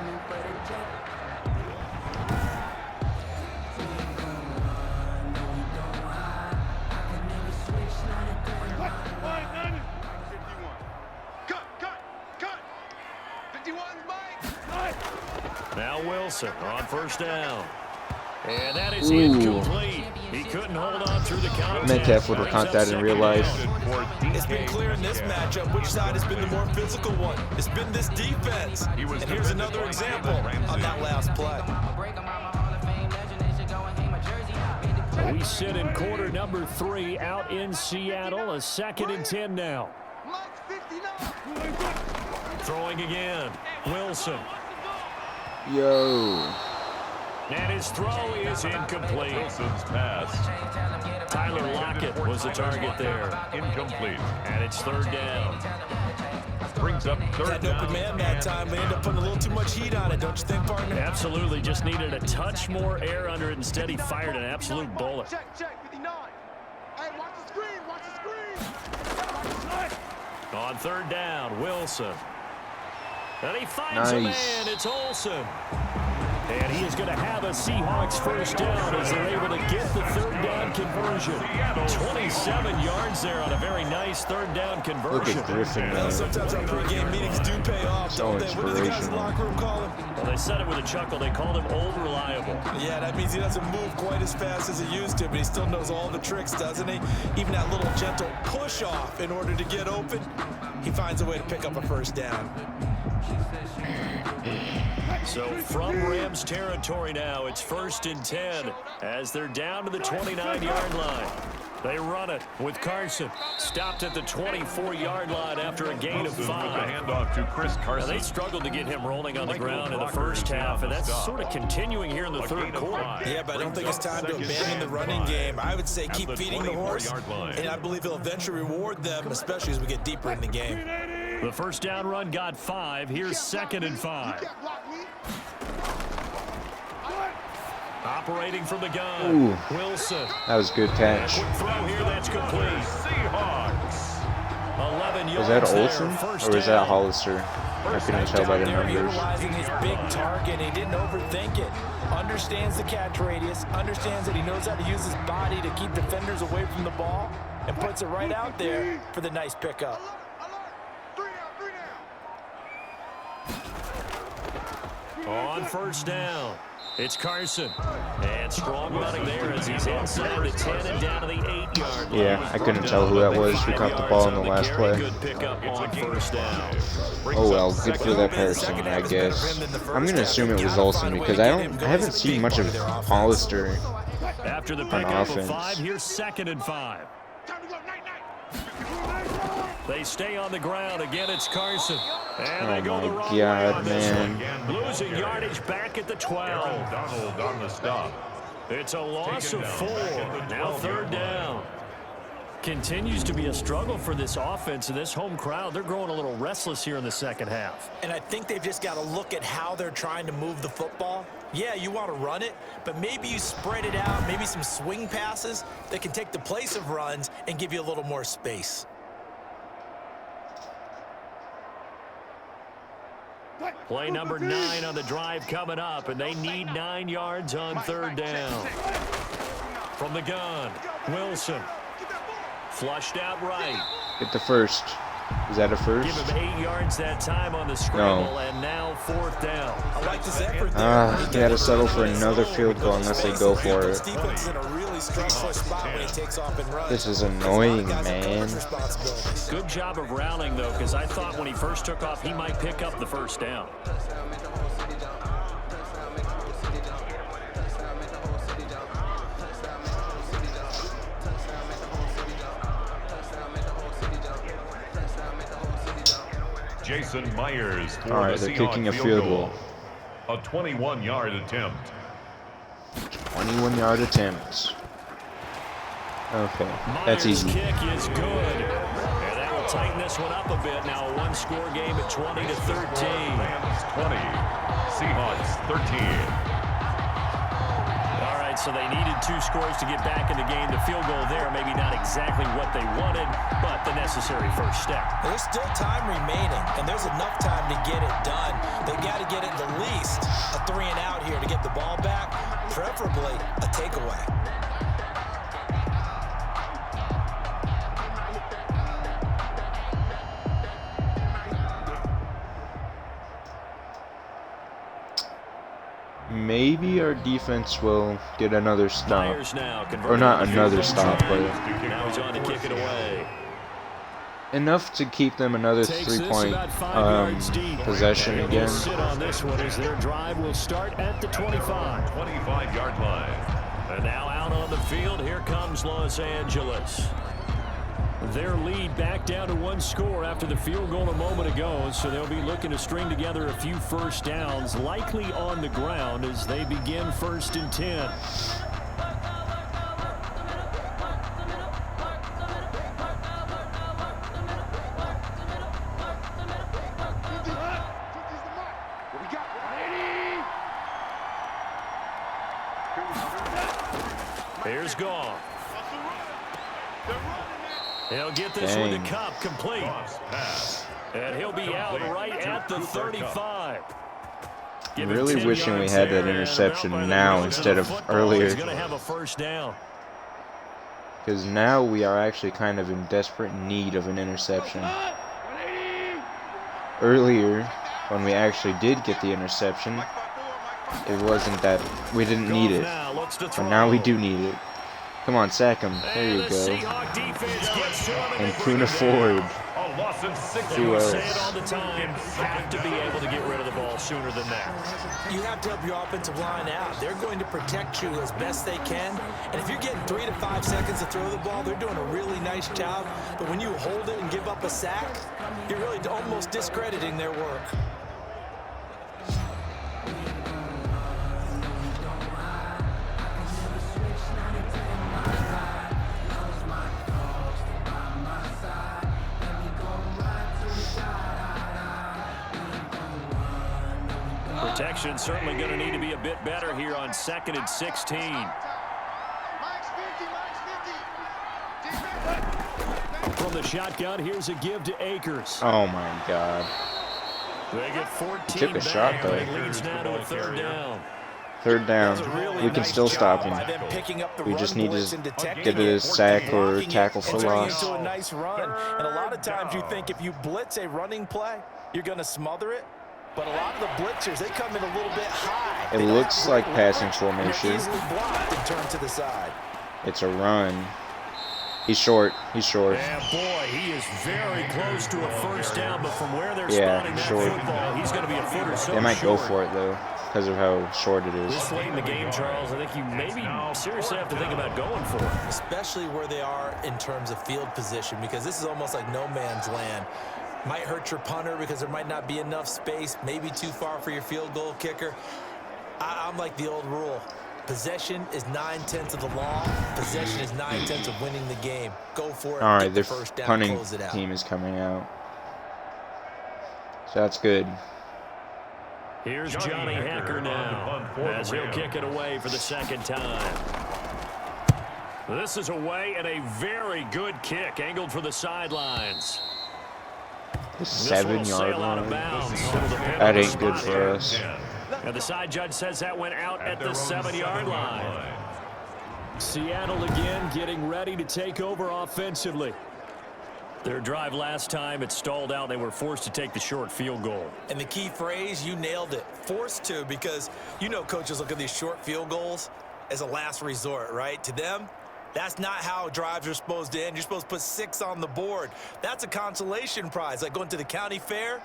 Now Wilson on first down. And that is incomplete. He couldn't hold on through the contact. Metcalf would have caught that in real life. It's been clear in this matchup which side has been the more physical one. It's been this defense. And here's another example on that last play. We sit in quarter number 3 out in Seattle. A 2nd and 10 now. Throwing again. Wilson. Yo. And his throw is incomplete. Wilson's pass. Tyler Lockett was the target there. Incomplete. And it's 3rd down. Brings up 3rd Had down. an open man that time. They end up putting a little too much heat on it, don't you think, partner? Absolutely. Just needed a touch more air under it. Instead, he fired an absolute bullet. Check, 59. Hey, watch the screen, watch the screen. On 3rd down, Wilson. And he finds a man. It's Olsen. And he is going to have a Seahawks first down as they're able to get the 3rd down conversion. 27 yards there on a very nice 3rd down conversion. Look at Griffin, man. Sometimes our pregame meetings do pay off, don't they? What do the guys in the locker room call him? Well, they said it with a chuckle. They called him old reliable. Yeah, that means he doesn't move quite as fast as he used to, but he still knows all the tricks, doesn't he? Even that little gentle push-off in order to get open, he finds a way to pick up a first down. So from Rams territory now, it's 1st and 10 as they're down to the 29-yard line. They run it with Carson. Stopped at the 24-yard line after a gain of 5. The handoff to Chris Carson. Now, they struggled to get him rolling on the ground in the first half, and that's sort of continuing here in the 3rd quarter. Yeah, but I don't think it's time to abandon the running game. I would say keep feeding the horse, and I believe he'll eventually reward them, especially as we get deeper in the game. The first down run got 5. Here's 2nd and 5. Operating from the gun. Ooh. Wilson. That was a good catch. Quick throw here, that's complete. Seahawks. 11 yards. Was that Olsen or was that down. Hollister? I couldn't tell by the numbers. Utilizing his big target, he didn't overthink it. Understands the catch radius, understands that he knows how to use his body to keep defenders away from the ball, and puts it right out there for the nice pickup. On first down, it's Carson. And strong running there as he's inside the 10 and down to the 8-yard line. Yeah, I couldn't tell who that was who caught the ball in the last play. Good pickup on first down. Oh well, good for that person, I guess. I'm gonna assume it was Olsen because I haven't seen much of Hollister After the on pickup of offense. 5, here's 2nd and 5. They stay on the ground. Again, it's Carson. And they go the wrong way on this one. Losing yardage back at the 12. Donald on the stop. It's a loss of 4. Now 3rd down. Continues to be a struggle for this offense and this home crowd. They're growing a little restless here in the second half. And I think they've just got to look at how they're trying to move the football. Yeah, you want to run it, but maybe you spread it out, maybe some swing passes that can take the place of runs and give you a little more space. Play number 9 on the drive coming up, and they need 9 yards on 3rd down. From the gun, Wilson. Flushed out right. Get the first. Is that a first? Give him 8 yards that time on the scramble, and now 4th down. I like this effort there. They had to settle for another field goal unless they go for it. Defense is in a really really stressful spot when he takes off and runs. This is annoying, man. Good job of rallying, though, because I thought when he first took off, he might pick up the first down. Jason Myers for All right, the they're Seahawks kicking a field goal. A 21-yard attempt. 21-yard attempt. Okay, that's Myers' easy. kick is good. And that will tighten this one up a bit. Now a one-score game at 20-13. Rams 20, Seahawks 13. All right, so they needed 2 scores to get back in the game. The field goal there, maybe not exactly what they wanted, but the necessary first step. There's still time remaining, and there's enough time to get it done. They got to get it at least a 3-and-out here to get the ball back, preferably a takeaway. Maybe our defense will get another stop. Myers now Or not another stop, but now he's on to kick it away. enough to keep them another 3-point possession again. Sit on this one as their drive will start at the 25. 25-yard line. And now out on the field, here comes Los Angeles. Their lead back down to 1 score after the field goal a moment ago, so they'll be looking to string together a few first downs, likely on the ground as they begin 1st and 10. Here's Goff. He'll get this one to Cup complete. And he'll be out right at the 35. I'm really wishing we had that interception now instead of earlier. Because now we are actually kind of in desperate need of an interception. Earlier, when we actually did get the interception, it wasn't that we didn't need it. But now we do need it. Come on, sack him. There you go. And Kuna Ford. Who else? Have to be able to get rid of the ball sooner than that. You have to help your offensive line out. They're going to protect you as best they can. And if you're getting 3 to 5 seconds to throw the ball, they're doing a really nice job. But when you hold it and give up a sack, you're really almost discrediting their work. Protection certainly going to need to be a bit better here on 2nd and 16. From the shotgun, here's a give to Akers. Oh my God. They get 14 Took a shot though. It leads now to a 3rd down. 3rd down. We can still stop him. We just need to get a sack or tackle for loss. A nice run. And a lot of times you think if you blitz a running play, you're going to smother it. But a lot of the blitzers, they come in a little bit high. It looks like passing formation. Easily blocked and turn to the side. It's a run. He's short. He's short. Yeah, boy, he is very close to a first down, but from where they're spotting that football, he's going to be a foot or so They might short. go for it, though, because of how short it is. This late in the game, Charles, I think you maybe seriously have to think about going for it. Especially where they are in terms of field position, because this is almost like no man's land. Might hurt your punter because there might not be enough space, maybe too far for your field goal kicker. I'm like the old rule. Possession is 9/10 of the law. Possession is 9/10 of winning the game. Go for it. All right, the their first down, punting close it out. team is coming out. So that's good. Here's Johnny Hacker now as he'll kick it away for the 2nd time. This is away and a very good kick angled for the sidelines. The 7-yard line. That That ain't good for us. And the side judge says that went out at the 7-yard line. Seattle again getting ready to take over offensively. Their drive last time, it stalled out. They were forced to take the short field goal. And the key phrase, you nailed it. Forced to, because you know coaches look at these short field goals. as a last resort, right? To them, that's not how drives are supposed to end. You're supposed to put 6 on the board. That's a consolation prize. Like going to the county fair,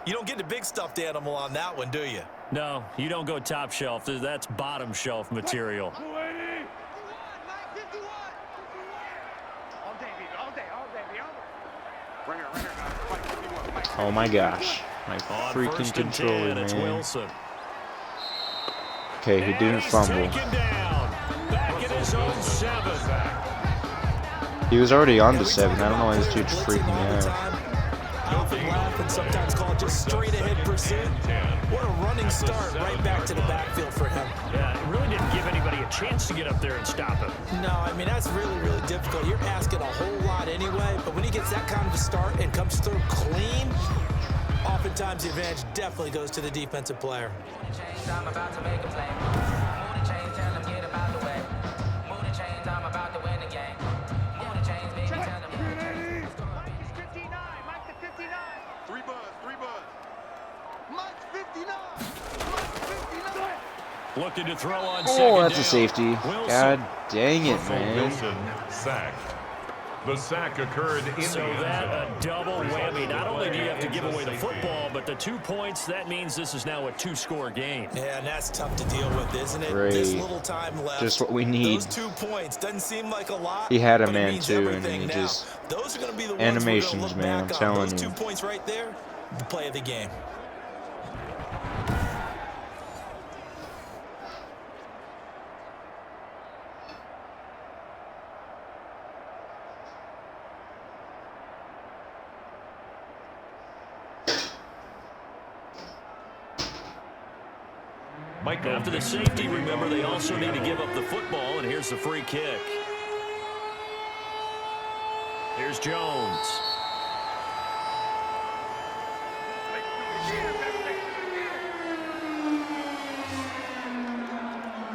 you don't get the big stuffed animal on that one, do you? No, you don't go top shelf. That's bottom shelf material. Oh my gosh. My freaking controller, man. Wilson. Okay, he didn't fumble. Back at his own 7. He was already on to 7. I don't know why this dude's freaking out. Nothing left, and sometimes called just straight ahead pursuit. What a running start right back to the backfield for him. Yeah, it really didn't give anybody a chance to get up there and stop him. No, I mean, that's really, really difficult. You're asking a whole lot anyway, but when he gets that kind of a start and comes through clean, oftentimes the advantage definitely goes to the defensive player. I'm about to make a play. Move the chains, tell them get about the way. Move the chains, I'm about to win the game. Move the chains, baby, tell them move the chains. Mike is 59. Mike the 59. 3 buzz. Mike's 59. Mike's 59. Looking to throw on Oh, that's down. a safety. Wilson. God dang it, Russell man. Wilson sacked. The sack occurred in So the end that zone. a double whammy. Not only do you have to give away the Safety. football, but the 2 points, that means this is now a 2-score game. Yeah, and that's tough to deal with, isn't it? Great. This little time left. Just what we need. Those 2 points doesn't seem like a lot. He had a but it man means too, and everything he now. just Those are going to be the animations, ones we're man, gonna I'm look back telling on. Those you. 2 points right there, the play of the game. After the safety, remember, they also need to give up the football, and here's the free kick. Here's Jones.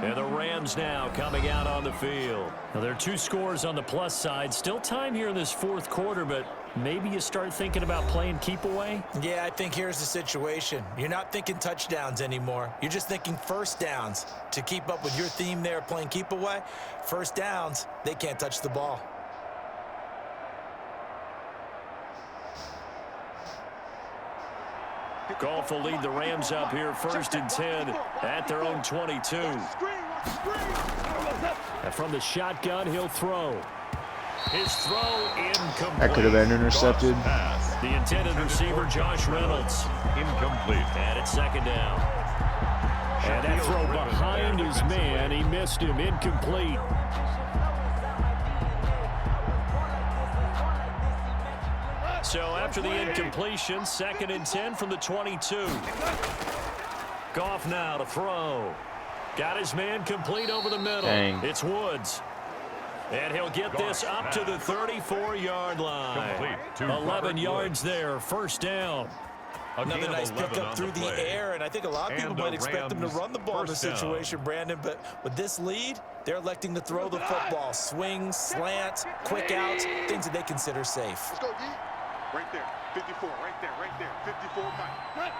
And the Rams now coming out on the field. Now, there are 2 scores on the plus side. Still time here in this 4th quarter, but maybe you start thinking about playing keep away? Yeah, I think here's the situation. You're not thinking touchdowns anymore. You're just thinking first downs. To keep up with your theme there, playing keep away, first downs, they can't touch the ball. Goff will lead the Rams up here 1st and 10 at their own 22. And from the shotgun, he'll throw. His throw incomplete. That could have been intercepted. The intended receiver, Josh Reynolds. Incomplete. And it's 2nd down. And that throw behind his man. He missed him. Incomplete. So after the incompletion, 2nd and 10 from the 22. Goff now to throw. Got his man complete over the middle. Dang. It's Woods. And he'll get this up to the 34-yard line. 11 yards there, 1st down. Another nice pickup through the air, and I think a lot of people And the might expect them to Rams run the ball in this first down. situation, Brandon, but with this lead, they're electing to throw the football. Swings, slants, quick outs, things that they consider safe. Let's go, D. Right there. 54. Right there. 54, Mike.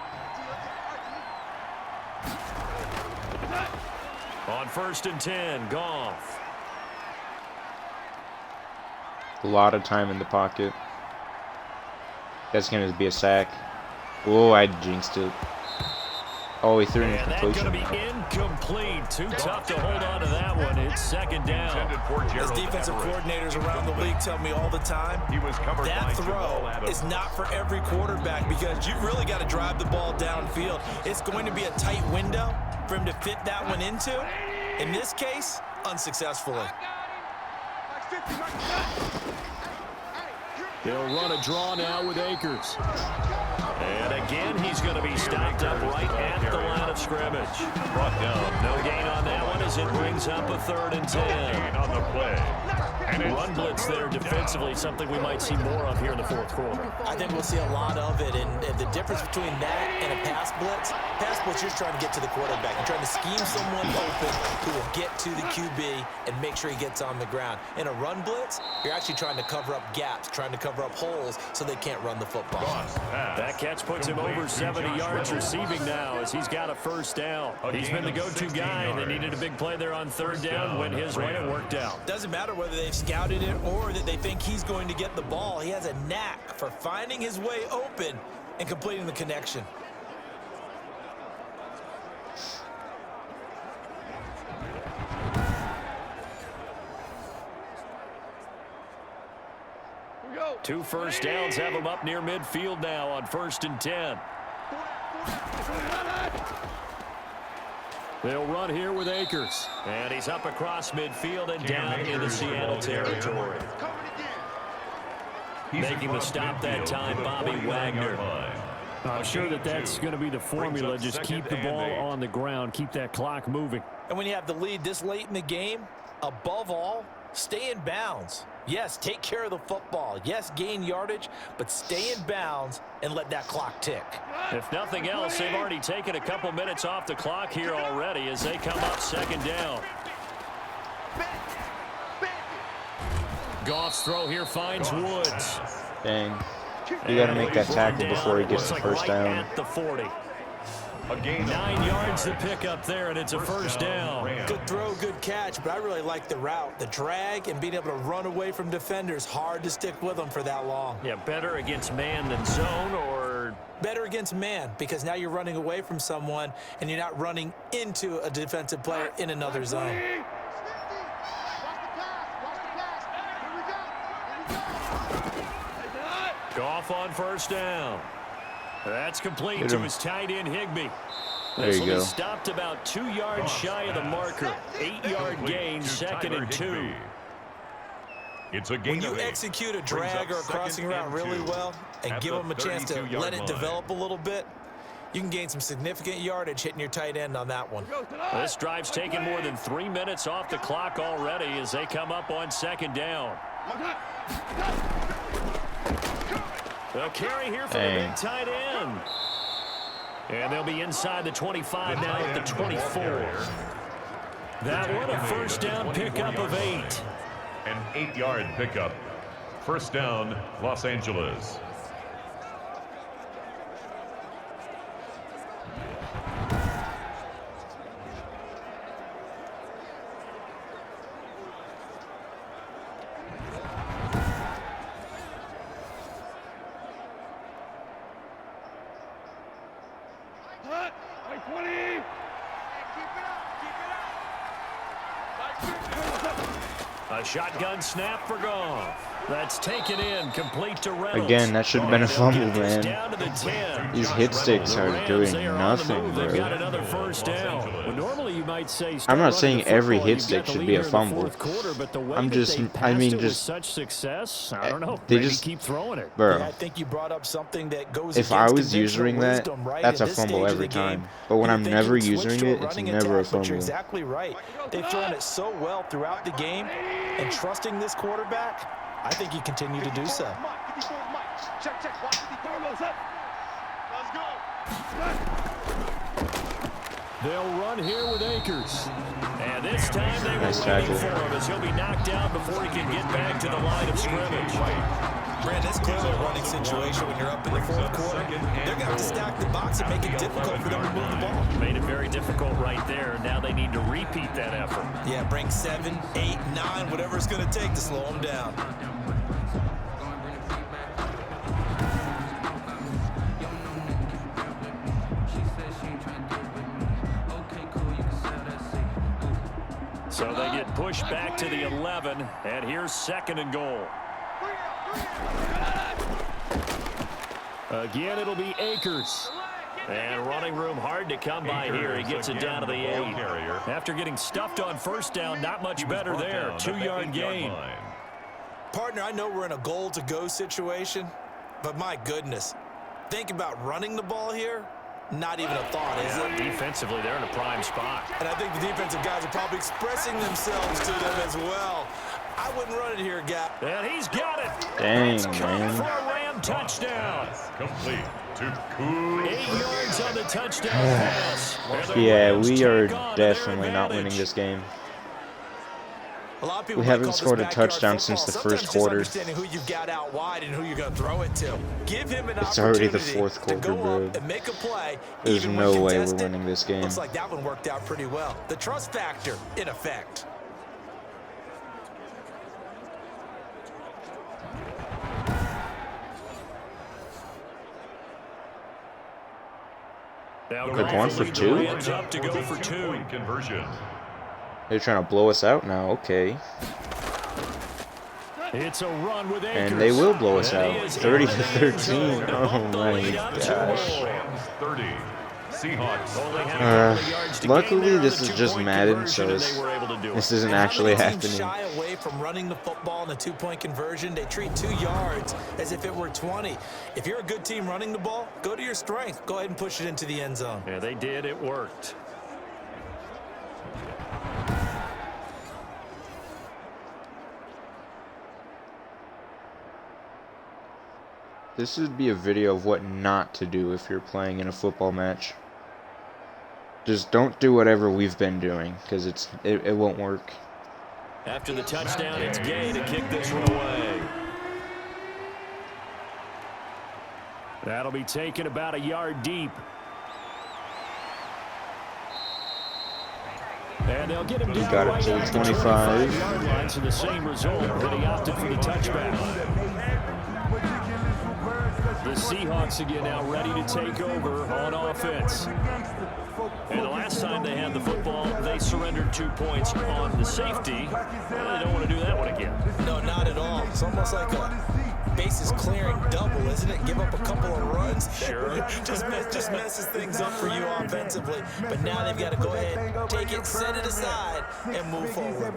On 1st and 10, Goff. A lot of time in the pocket. That's going to be a sack. Oh, I jinxed it. Oh, he threw an And that's going to incompletion. be incomplete. Too tough to hold on to that one. It's 2nd down. As defensive coordinators around the league tell me all the time, that throw is not for every quarterback because you've really got to drive the ball downfield. It's going to be a tight window for him to fit that one into. In this case, unsuccessfully. They'll run a draw now with Akers. And again, he's going to be stopped up right at the line of scrimmage. No gain on that one as it brings up a 3rd and 10. On the play. Run blitz there defensively, something we might see more of here in the fourth quarter. I think we'll see a lot of it, and the difference between that and a pass blitz, you're trying to get to the quarterback. You're trying to scheme someone open who will get to the QB and make sure he gets on the ground. In a run blitz, you're actually trying to cover up gaps, trying to cover up holes so they can't run the football. That catch puts him over 70 yards receiving now as he's got a first down. He's been the go-to guy, and they needed a big play there on third down when his way it worked out. Doesn't matter whether they've scouted it or that they think he's going to get the ball. He has a knack for finding his way open and completing the connection. Two first downs have him up near midfield now on 1st and 10. They'll run here with Akers. And he's up across midfield and down into Seattle territory. Making the stop that time, Bobby Wagner. I'm sure that's going to be the formula. Just keep the ball on the ground. Keep that clock moving. And when you have the lead this late in the game, above all, stay in bounds. Yes, take care of the football. Yes, gain yardage, but stay in bounds and let that clock tick. If nothing else, they've already taken a couple minutes off the clock here already as they come up second down. Goff's throw here finds Woods. Dang. You got to make that tackle before he gets the first down. At the 40. 9 yards to pick up there, and it's a first down. Good throw, good catch, but I really like the route. The drag and being able to run away from defenders, hard to stick with them for that long. Yeah, better against man than zone, or? Better against man, because now you're running away from someone, and you're not running into a defensive player in another zone. Goff on first down. That's complete to his tight end, Higbee. There you go. Stopped about 2 yards shy of the marker. 8-yard gain, 2nd and 2. It's a gain. When you execute a drag or a crossing route really well and give them a chance to let it develop a little bit, you can gain some significant yardage hitting your tight end on that one. This drive's taken more than 3 minutes off the clock already as they come up on second down. They'll carry here for the big tight end. And they'll be inside the 25 now at the 24. That one a first down pickup of 8. An 8-yard pickup. First down, Los Angeles. A shotgun snap for Goff. That's taken in, complete to Reynolds. Again, that should have been a fumble, man. Down to the 10. These hit sticks are doing nothing, They've got bro. another first down. Well, normally you might say I'm not saying every hit stick should be a fumble. I'm just, I mean, just such success. I don't know. They Maybe just keep throwing it. Bro. Yeah, I think you brought up something that goes If I was using that, that's a fumble every time. But when I'm never using it, it's never a fumble. You're exactly right. They've thrown it so well throughout the game, and trusting this quarterback, I think you continue to do so. They'll run here with Akers. And this time they Nice were tackle. waiting for him as he'll be knocked out before he can get back to the line of scrimmage. Brand, that's clearly a running situation when you're up in the fourth quarter. They're going to have to stack the box and make it difficult for them to move the ball. Made it very difficult right there. Now they need to repeat that effort. Yeah, bring 7, 8, 9, whatever it's going to take to slow them down. So they get pushed back to the 11, and here's 2nd and goal. Again, it'll be Akers. And running room hard to come by here. He gets it down to the 8. After getting stuffed on first down, not much better there. 2-yard gain. Partner, I know we're in a goal-to-go situation, but my goodness, think about running the ball here. Not even a thought, is it? Defensively, they're in a prime spot. And I think the defensive guys are probably expressing themselves to them as well. I wouldn't run it here, guy. And he's got it. Dang, it's man. For a Ram touchdown. Complete to Cool. 8 yards on the touchdown pass. Yeah, we are definitely not winning this game. A lot of people We haven't scored a touchdown since the first quarter. Understanding who you've got out wide and who you're going to throw it to. Give him an It's already the opportunity fourth quarter, to go bro. up and make a play. There's even no when way we're contested. winning this game. Looks like that one worked out pretty well. The trust factor in effect. Now They're going for two? Up to go for 2. Conversion. They're trying to blow us out now. Okay. It's a run with Akers. And they will blow us out. 30-13. Oh my gosh. Rams 30. Seahawks. Luckily, this is just Madden, so this isn't actually happening. Shy away from running the football in the 2-point conversion. They treat 2 yards as if it were 20. If you're a good team running the ball, go to your strength. Go ahead and push it into the end zone. Yeah, they did. It worked. This would be a video of what not to do if you're playing in a football match. Just don't do whatever we've been doing, because it won't work. After the touchdown, it's Gay to kick this one away. That'll be taken about a yard deep. And they'll get him down Got it right to the at 25. 25-yard line, so the same result, but he opted for the touchback. The Seahawks again now ready to take over on offense. And the last time they had the football, they surrendered 2 points on the safety. Well, they don't want to do that one again. No, not at all. It's almost like a bases clearing double, isn't it? Give up a couple of runs. Sure. just messes things up for you offensively. But now they've got to go ahead, take it, set it aside, and move forward.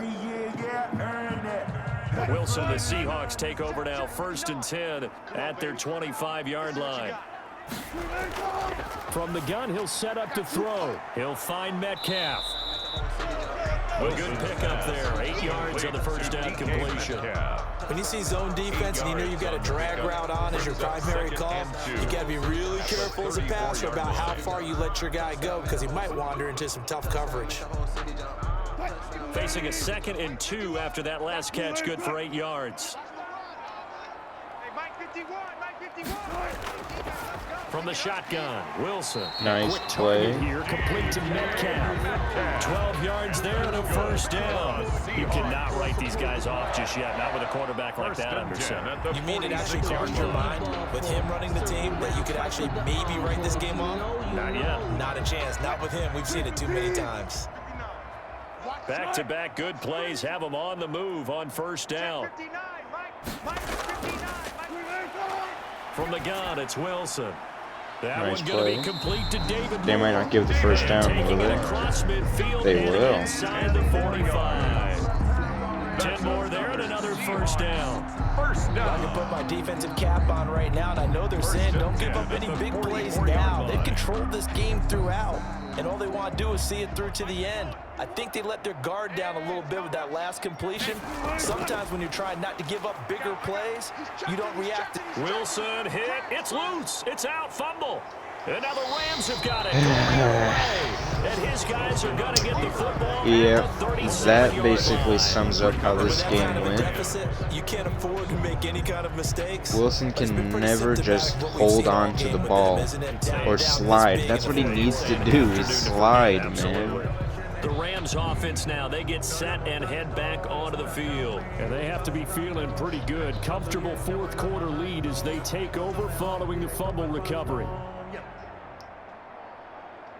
Wilson, the Seahawks take over now, 1st and 10 at their 25-yard line. From the gun, he'll set up to throw. He'll find Metcalf. A good pickup there, 8 yards on the first down completion. When you see zone defense and you know you've got a drag route on as your primary call, you got to be really careful as a passer about how far you let your guy go, because he might wander into some tough coverage. Facing a 2nd and 2 after that last catch, good for 8 yards. From the shotgun, Wilson. Nice Quick play. Here, complete to Metcalf. 12 yards there and a first down. You cannot write these guys off just yet, not with a quarterback like that under center. You mean it actually crossed your mind with him running the team that you could actually maybe write this game off? Not yet. Not a chance. Not with him. We've seen it too many times. Back-to-back good plays have them on the move on first down. From the gun, it's Wilson. That Nice one going to be play. complete to David They might not give the first down, Taking will it they? across midfield They and will. inside the 45. 10 more there and another first down. I can put my defensive cap on right now, and I know they're saying don't give up any big plays now. They've controlled this game throughout, and all they want to do is see it through to the end. I think they let their guard down a little bit with that last completion. Sometimes when you're trying not to give up bigger plays, you don't react. Wilson hit. It's loose. It's out. Fumble. And now the Rams have got it. And his guys are going to get the football. Yeah, that basically sums up how this game went. You can't afford to make any kind of mistakes. Wilson can never just hold on to the ball or slide. That's what he needs to do, is slide, man. The Rams offense now, they get set and head back onto the field. And they have to be feeling pretty good. Comfortable 4th quarter lead as they take over following the fumble recovery.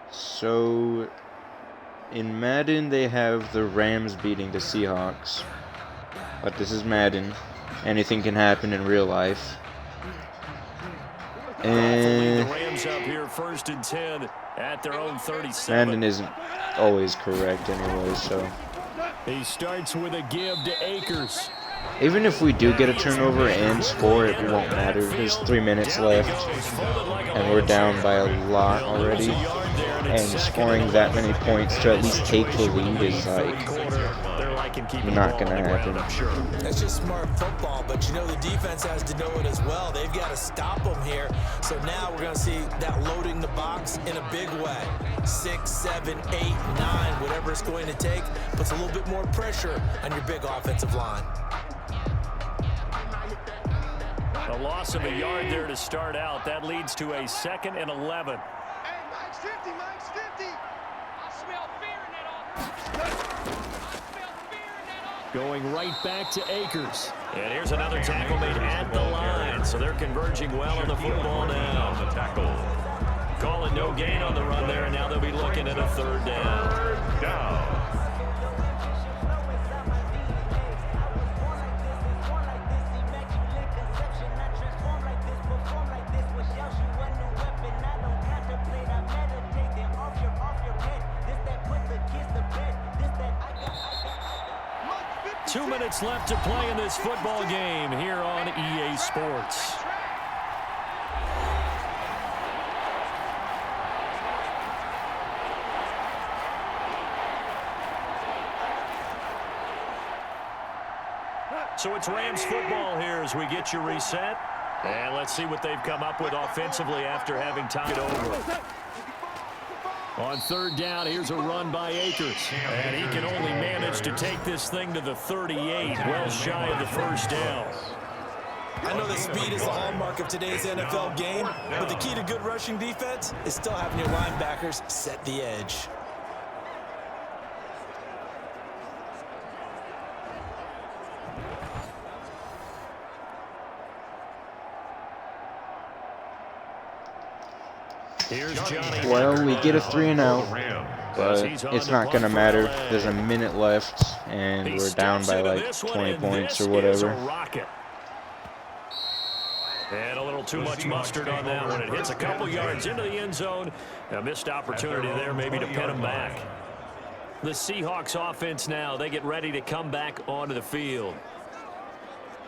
So, in Madden, they have the Rams beating the Seahawks. But this is Madden. Anything can happen in real life. And The Rams up here 1st and 10 at their own 37. Madden isn't always correct anyway, so. He starts with a give to Akers. Even if we do get a turnover and score, it won't matter. There's 3 minutes left, and we're down by a lot already. And scoring that many points to at least take the lead is like can keep the Not ball gonna on the happen. ground, I'm sure. That's just smart football, but you know the defense has to know it as well. They've got to stop them here. So now we're going to see that loading the box in a big way. 6, 7, 8, 9, whatever it's going to take, puts a little bit more pressure on your big offensive line. A loss of a yard there to start out. That leads to a 2nd and 11. Hey, Mike's 50, Mike's 50. I smell fear in that offense. Going right back to Akers. And here's another tackle made at the line. So they're converging well on the football now. The tackle. Calling no gain on the run there, and now they'll be looking at a 3rd down. 3rd down. Two minutes left to play in this football game here on EA Sports. So it's Rams football here as we get you reset. And let's see what they've come up with offensively after having tied it over. On 3rd down, here's a run by Akers. And he can only manage to take this thing to the 38, well shy of the 1st down. I know that speed is the hallmark of today's NFL game, but the key to good rushing defense is still having your linebackers set the edge. Here's Johnny. Well, we get a 3 and out, but it's not going to matter. There's a minute left, and we're down by like 20 points or whatever. And a little too much mustard on that one. It hits a couple yards into the end zone. A missed opportunity there maybe to pin him back. The Seahawks offense now, they get ready to come back onto the field.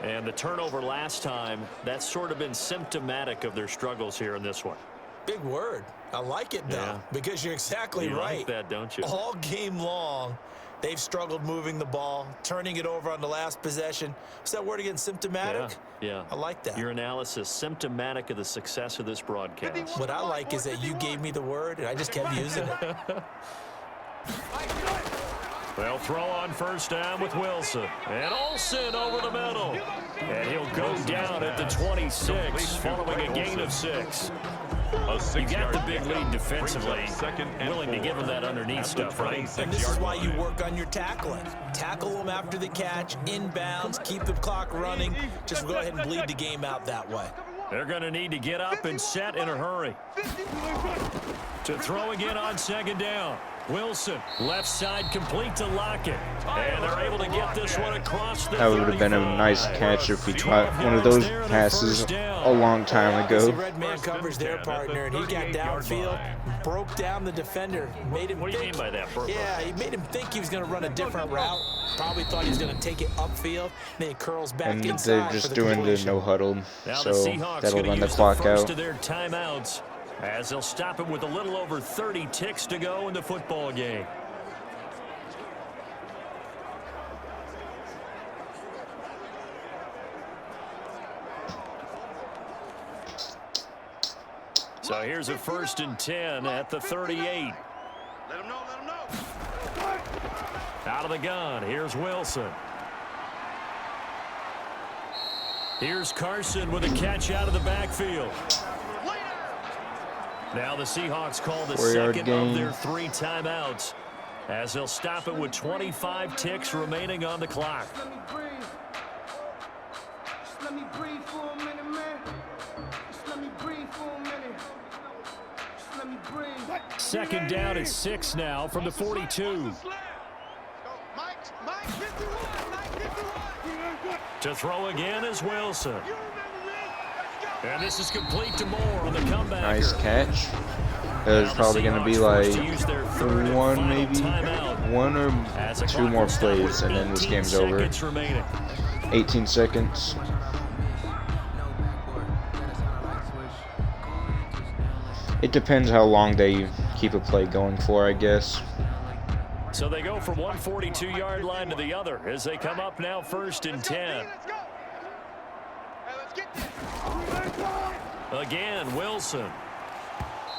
And the turnover last time, that's sort of been symptomatic of their struggles here in this one. Big word. I like it, though, because you're exactly right. Like that, don't you? All game long, they've struggled moving the ball, turning it over on the last possession. What's that word again, symptomatic? Yeah. I like that. Your analysis, symptomatic of the success of this broadcast. What I like is that you gave me the word, and I just kept using it. They'll throw on 1st down with Wilson. And Olsen over the middle. And he'll go down at the 26 following a gain of 6. You got the big lead defensively, willing to give him that underneath stuff, right? And this is why you work on your tackling. Tackle them after the catch, inbounds, keep the clock running. Just go ahead and bleed the game out that way. They're going to need to get up and set in a hurry. To throw again on 2nd down. Wilson, left side complete to Lockett. And they're able to get this one across the 35. That would have been a nice catch if he tried one of those passes a long time ago. Red man covers their partner, and he got downfield, broke down the defender, made him What do you mean by that, Burko? Yeah, he made him think he was going to run a different route. Probably thought he was going to take it upfield. Then he curls back And inside. they're just doing the no huddle, so that'll run the clock out. Of their timeouts, as they'll stop it with a little over 30 ticks to go in the football game. So here's a 1st and 10 at the 38. Let him know, let him know. Out of the gun, here's Wilson. Here's Carson with a catch out of the backfield. Now the Seahawks call the 2nd of their 3 timeouts as they'll stop it with 25 ticks remaining on the clock. Let me breathe. Just let me breathe for a minute, man. Just let me breathe for a minute. Just let me breathe. 2nd down at 6 now from the 42. Mike 51, Mike 51. To throw again is Wilson. And this is complete to Moore on the comeback. Nice catch. There's probably going to be like one or 2 more plays, and then this game's over. 18 seconds. It depends how long they keep a play going for, I guess. So they go from one 42-yard line to the other as they come up now 1st and 10. Again, Wilson.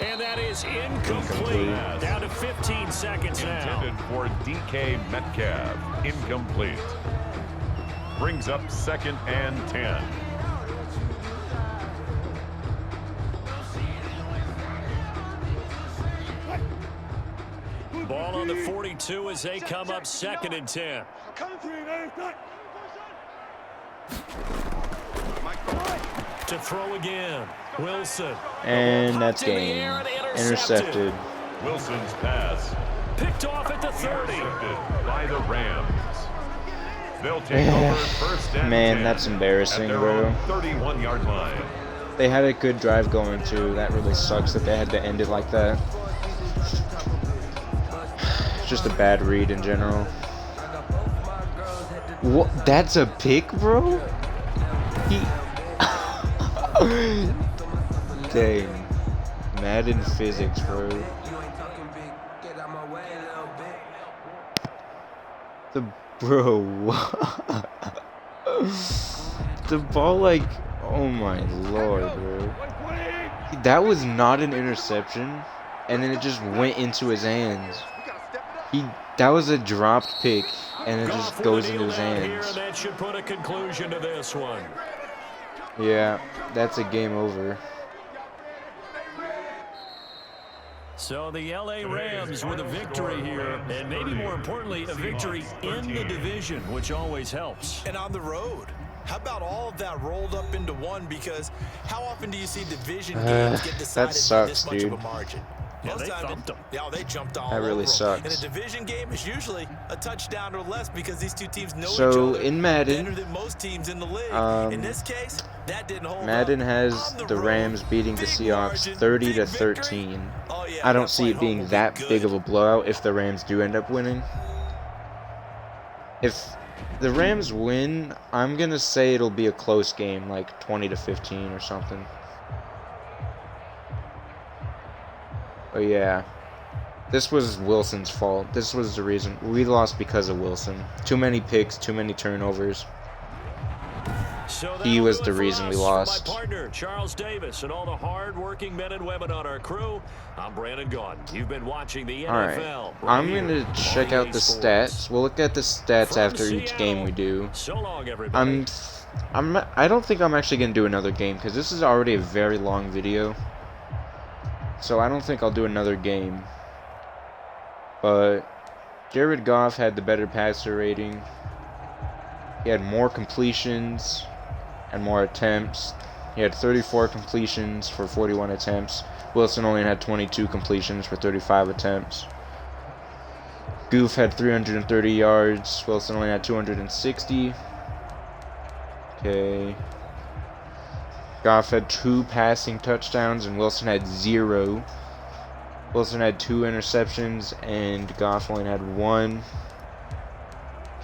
And that is incomplete. Down to 15 seconds now. Intended for DK Metcalf. Incomplete. Brings up 2nd and 10. Ball on the 42 as they come up 2nd and 10. To throw again. Wilson. And that's game. Intercepted. Wilson's pass. Picked off at the 30. Intercepted by the Rams. They'll take over 1st and 10. That's embarrassing, bro. 31-yard line. They had a good drive going, too. That really sucks that they had to end it like that. It's just a bad read in general. What? That's a pick, bro? Dang. Madden physics, bro. The ball, like, oh my lord, bro. That was not an interception, and then it just went into his hands. That was a dropped pick, and it just goes into his hands. That should put a conclusion to this one. Yeah, that's a game over. So the LA Rams with a victory here, and maybe more importantly, a victory in the division, which always helps. And on the road. How about all of that rolled up into one? Because how often do you see division games get decided by this much of a margin? Yeah, they thumped them. Yeah, they jumped all over. That really sucks. And a division game is usually a touchdown or less because these two teams know each other in Madden, better than most teams in the league. In this case, that didn't hold Madden up. has the Rams beating the Seahawks 30-13. Oh, yeah, I don't see it being that big of a blowout if the Rams do end up winning. If the Rams win, I'm gonna say it'll be a close game, like 20-15 or something. Oh yeah, this was Wilson's fault. This was the reason we lost because of Wilson. Too many picks, too many turnovers. So he was the reason we lost. My partner, Charles Davis, and all the hard-working men and women on our crew. I'm Brandon Gaudin. You've been watching the NFL. I'm gonna check out the stats. We'll look at the stats after each game we do. So long, everybody. I don't think I'm actually gonna do another game because this is already a very long video. So I don't think I'll do another game. But Jared Goff had the better passer rating. He had more completions and more attempts. He had 34 completions for 41 attempts. Wilson only had 22 completions for 35 attempts. Goof had 330 yards. Wilson only had 260. Okay. Goff had 2 passing touchdowns and Wilson had 0. Wilson had 2 interceptions and Goff only had 1.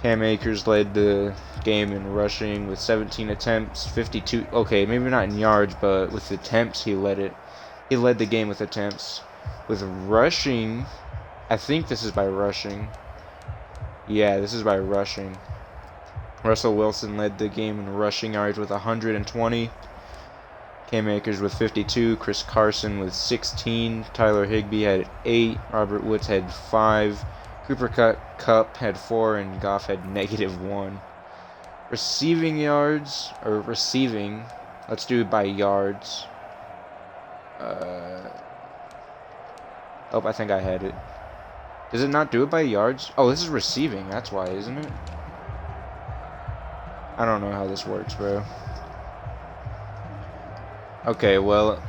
Cam Akers led the game in rushing with 17 attempts, 52. Okay, maybe not in yards, but with attempts he led it. He led the game with attempts. With rushing, I think this is by rushing. Yeah, this is by rushing. Russell Wilson led the game in rushing yards with 120. Cam Akers with 52, Chris Carson with 16, Tyler Higbee had 8, Robert Woods had 5, Cooper Kupp had 4, and Goff had -1. Receiving yards, or receiving, let's do it by yards. Oh, I think I had it. Does it not do it by yards? Oh, this is receiving, that's why, isn't it? I don't know how this works, bro. Okay, well,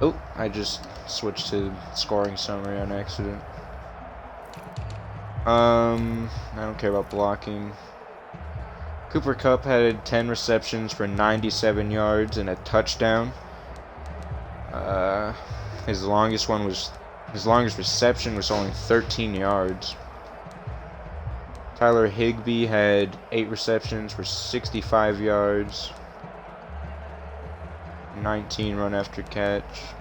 oh, I just switched to scoring summary on accident. I don't care about blocking. Cooper Kupp had 10 receptions for 97 yards and a touchdown. His longest reception was only 13 yards. Tyler Higbee had 8 receptions for 65 yards. 19 run after catch.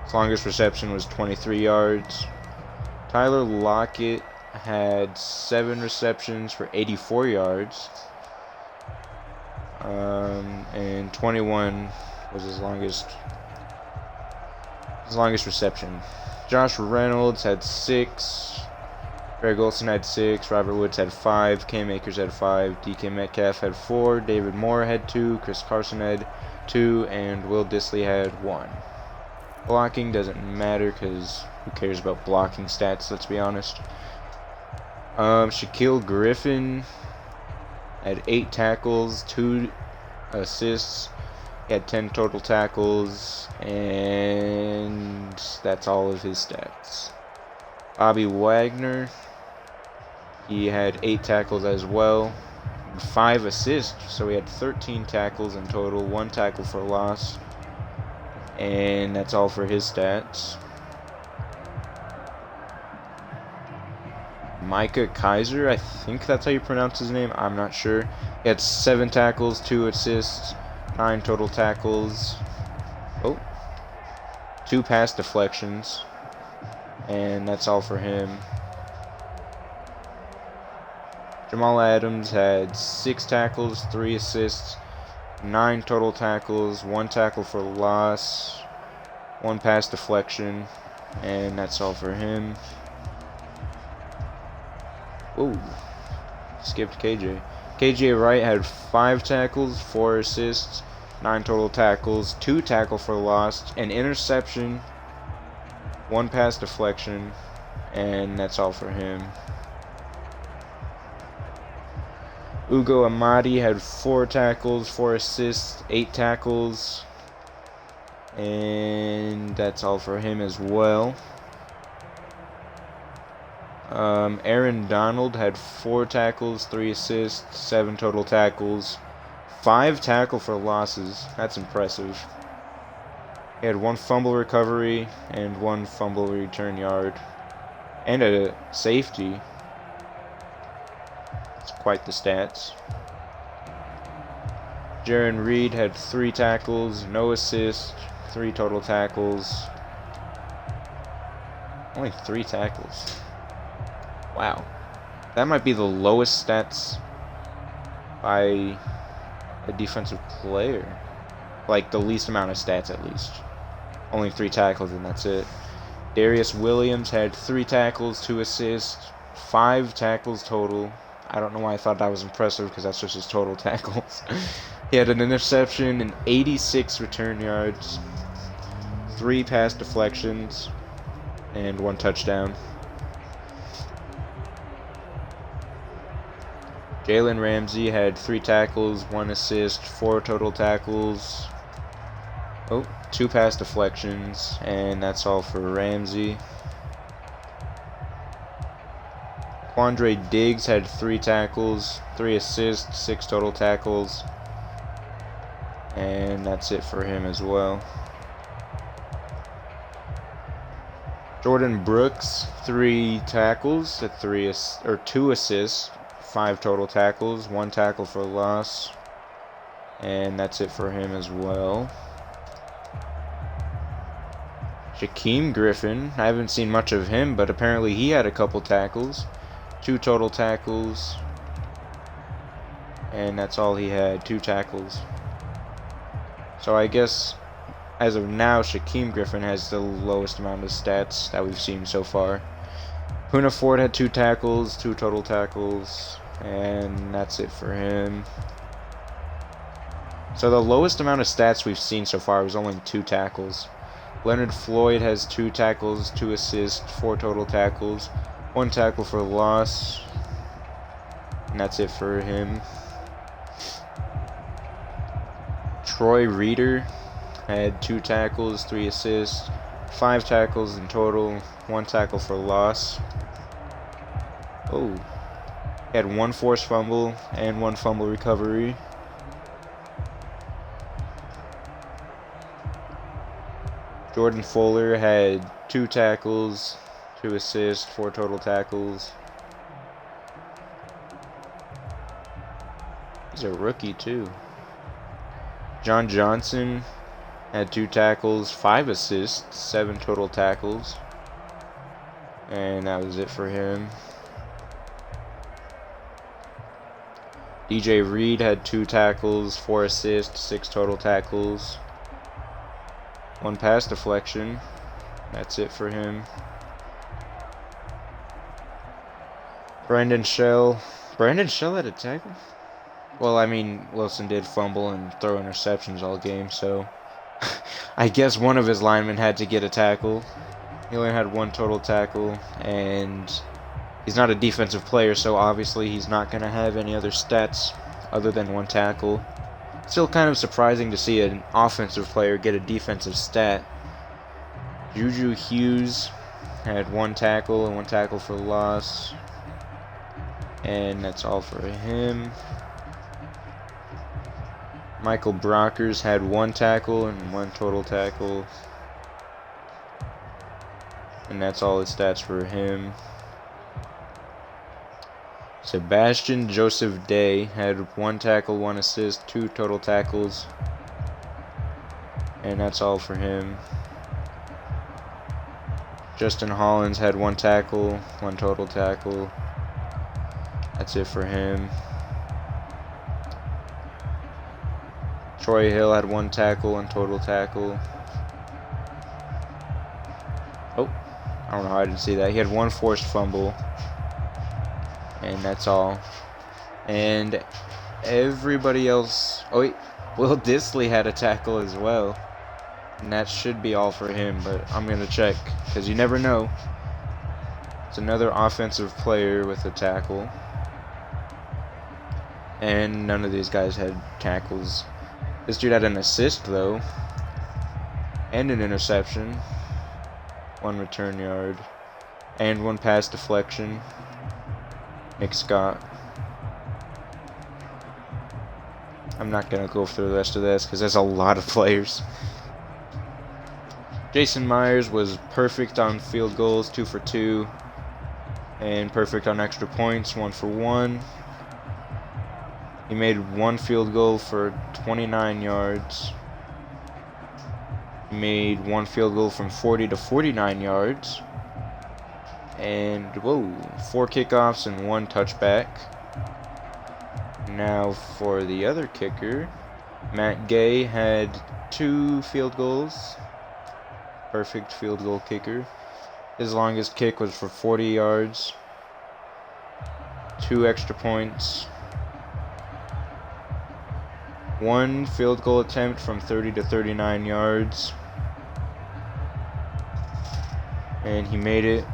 His longest reception was 23 yards. Tyler Lockett had 7 receptions for 84 yards. And 21 was his longest reception. Josh Reynolds had 6. Greg Olsen had 6. Robert Woods had 5. Cam Akers had 5. DK Metcalf had 4. David Moore had 2. Chris Carson had 2. And Will Dissly had 1. Blocking doesn't matter because who cares about blocking stats, let's be honest. Shaquille Griffin had 8 tackles, 2 assists. He had 10 total tackles, and that's all of his stats. Bobby Wagner, he had 8 tackles as well, 5 assists, so he had 13 tackles in total, 1 tackle for loss, and that's all for his stats. Micah Kaiser, I think that's how you pronounce his name, I'm not sure. He had 7 tackles, 2 assists, 9 total tackles, 2 pass deflections, and that's all for him. Jamal Adams had 6 tackles, 3 assists, 9 total tackles, 1 tackle for loss, 1 pass deflection, and that's all for him. Ooh, skipped KJ. KJ Wright had 5 tackles, 4 assists, 9 total tackles, 2 tackle for loss, an interception, 1 pass deflection, and that's all for him. Ugo Amadi had 4 tackles, 4 assists, 8 tackles, and that's all for him as well. Aaron Donald had 4 tackles, 3 assists, 7 total tackles, 5 tackle for losses. That's impressive. He had 1 fumble recovery and 1 fumble return yard, and a safety. It's quite the stats. Jaron Reed had 3 tackles, no assists, 3 total tackles. Only 3 tackles. Wow. That might be the lowest stats by a defensive player. Like, the least amount of stats, at least. Only 3 tackles, and that's it. Darius Williams had 3 tackles, 2 assists, 5 tackles total. I don't know why I thought that was impressive, because that's just his total tackles. He had an interception and 86 return yards, 3 pass deflections, and 1 touchdown. Jalen Ramsey had 3 tackles, 1 assist, 4 total tackles, 2 pass deflections, and that's all for Ramsey. Quandre Diggs had 3 tackles, 3 assists, 6 total tackles, and that's it for him as well. Jordan Brooks, 3 tackles, 2 assists, 5 total tackles, 1 tackle for loss, and that's it for him as well. Shaquem Griffin, I haven't seen much of him, but apparently he had a couple tackles, 2 total tackles, and that's all he had, 2 tackles. So I guess as of now, Shaquem Griffin has the lowest amount of stats that we've seen so far. Poona Ford had 2 tackles, 2 total tackles, and that's it for him. So the lowest amount of stats we've seen so far was only 2 tackles. Leonard Floyd has 2 tackles, 2 assists, 4 total tackles, 1 tackle for loss, and that's it for him. Troy Reeder had 2 tackles, 3 assists, 5 tackles in total, 1 tackle for loss. He had 1 forced fumble and 1 fumble recovery. Jordan Fuller had 2 tackles, 2 assists, 4 total tackles. He's a rookie too. John Johnson had 2 tackles, 5 assists, 7 total tackles. And that was it for him. DJ Reed had 2 tackles, 4 assists, 6 total tackles. 1 pass deflection. That's it for him. Brandon Shell. Brandon Shell had a tackle? Well, I mean, Wilson did fumble and throw interceptions all game, so I guess one of his linemen had to get a tackle. He only had 1 total tackle, and he's not a defensive player, so obviously he's not going to have any other stats other than 1 tackle. Still kind of surprising to see an offensive player get a defensive stat. Juju Hughes had 1 tackle and 1 tackle for loss. And that's all for him. Michael Brockers had 1 tackle and 1 total tackle. And that's all his stats for him. Sebastian Joseph Day had 1 tackle, 1 assist, 2 total tackles. And that's all for him. Justin Hollins had 1 tackle, 1 total tackle. That's it for him. Troy Hill had 1 tackle and total tackle. Oh, I don't know how I didn't see that. He had 1 forced fumble. And that's all. And everybody else... Oh, wait. Will Disley had a tackle as well. And that should be all for him, but I'm going to check, because you never know. It's another offensive player with a tackle. And none of these guys had tackles. This dude had an assist, though. And an interception. 1 return yard. And 1 pass deflection. Nick Scott. I'm not going to go through the rest of this because there's a lot of players. Jason Myers was perfect on field goals, 2 for 2. And perfect on extra points, 1 for 1. He made 1 field goal for 29 yards. He made 1 field goal from 40 to 49 yards. And, whoa, 4 kickoffs and 1 touchback. Now for the other kicker, Matt Gay had 2 field goals. Perfect field goal kicker. His longest kick was for 40 yards. 2 extra points. 1 field goal attempt from 30 to 39 yards. And he made it.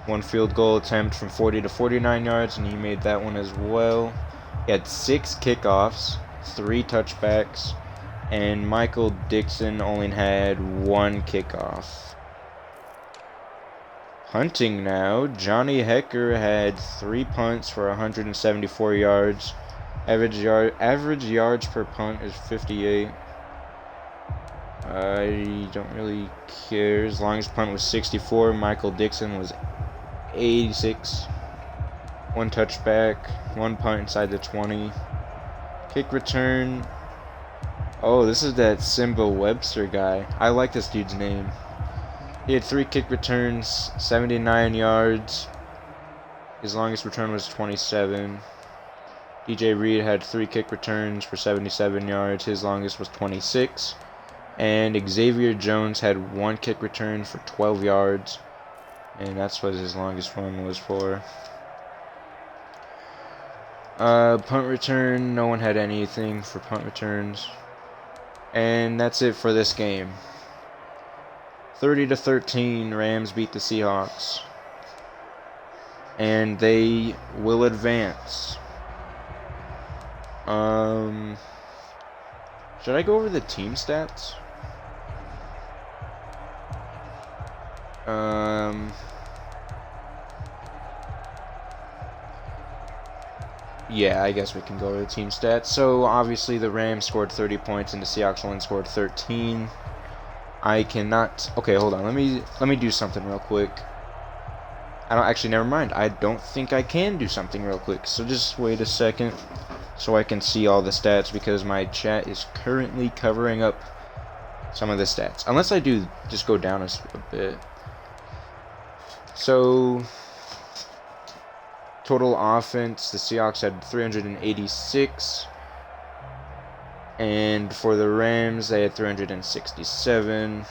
1 field goal attempt from 40 to 49 yards, and he made that one as well. He had 6 kickoffs, 3 touchbacks, and Michael Dixon only had 1 kickoff. Hunting now. Johnny Hecker had 3 punts for 174 yards. Average yards per punt is 58. I don't really care. His longest punt was 64. Michael Dixon was 86. 1 touchback. 1 punt inside the 20. Kick return. Oh, this is that Simba Webster guy. I like this dude's name. He had 3 kick returns, 79 yards. His longest return was 27. DJ Reed had 3 kick returns for 77 yards. His longest was 26. And Xavier Jones had 1 kick return for 12 yards. And that's what his longest one was for. Punt return, no one had anything for punt returns. And that's it for this game. 30-13, Rams beat the Seahawks. And they will advance. Should I go over the team stats? Yeah, I guess we can go over the team stats. So, obviously, the Rams scored 30 points and the Seahawks only scored 13. I cannot... Okay, hold on. Let me do something real quick. I don't... Actually, never mind. I don't think I can do something real quick. So, just wait a second so I can see all the stats because my chat is currently covering up some of the stats. Unless I do just go down a bit. So, total offense, the Seahawks had 386. And for the Rams, they had 367.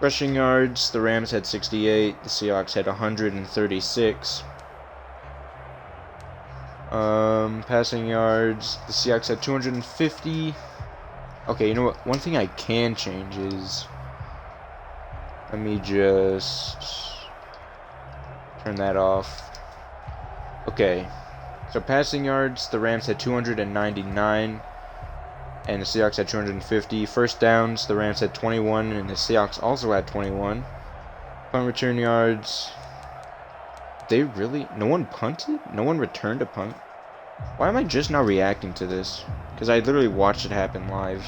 Rushing yards, the Rams had 68. The Seahawks had 136. Passing yards, the Seahawks had 250. Okay, you know what? One thing I can change is... Let me just turn that off. Okay. So passing yards, the Rams had 299 and the Seahawks had 250. First downs, the Rams had 21 and the Seahawks also had 21. Punt return yards, no one punted? No one returned a punt? Why am I just now reacting to this? Because I literally watched it happen live.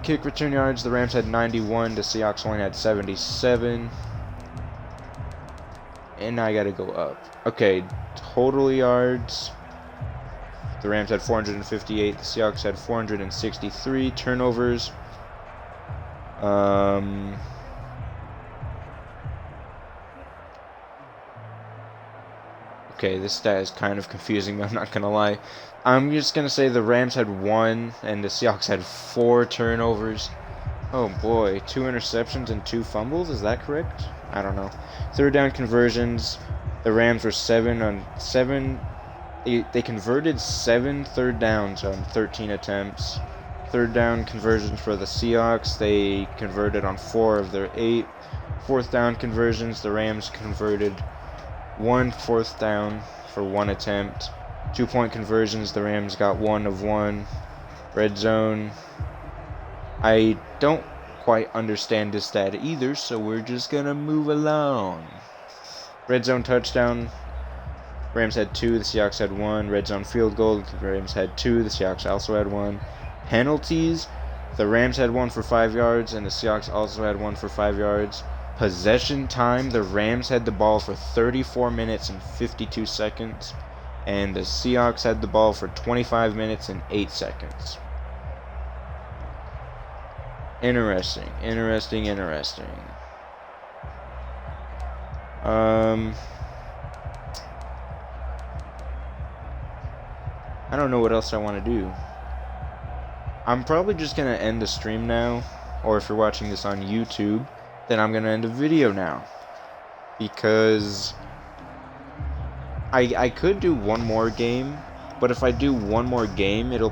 Kick return yards, the Rams had 91, the Seahawks only had 77. And now I gotta go up. Okay, total yards. The Rams had 458, the Seahawks had 463. Turnovers. Okay, this stat is kind of confusing, I'm not gonna lie. I'm just gonna say the Rams had 1 and the Seahawks had 4 turnovers. Oh boy, 2 interceptions and 2 fumbles, is that correct? I don't know. Third down conversions, the Rams were 7 on 7. They converted 7 third downs on 13 attempts. Third down conversions for the Seahawks, they converted on 4 of their 8. Fourth down conversions, the Rams converted 1 fourth down for 1 attempt. 2-point conversions, the Rams got 1 of 1. Red zone, I don't quite understand this stat either, so we're just gonna move along. Red zone touchdown, Rams had 2, the Seahawks had 1. Red zone field goal, the Rams had 2, the Seahawks also had 1. Penalties, the Rams had 1 for 5 yards, and the Seahawks also had 1 for 5 yards. Possession time, the Rams had the ball for 34 minutes and 52 seconds, and the Seahawks had the ball for 25 minutes and 8 seconds. Interesting. I don't know what else I want to do. I'm probably just going to end the stream now, or if you're watching this on YouTube, then I'm going to end the video now. Because I could do one more game, but if I do one more game, it'll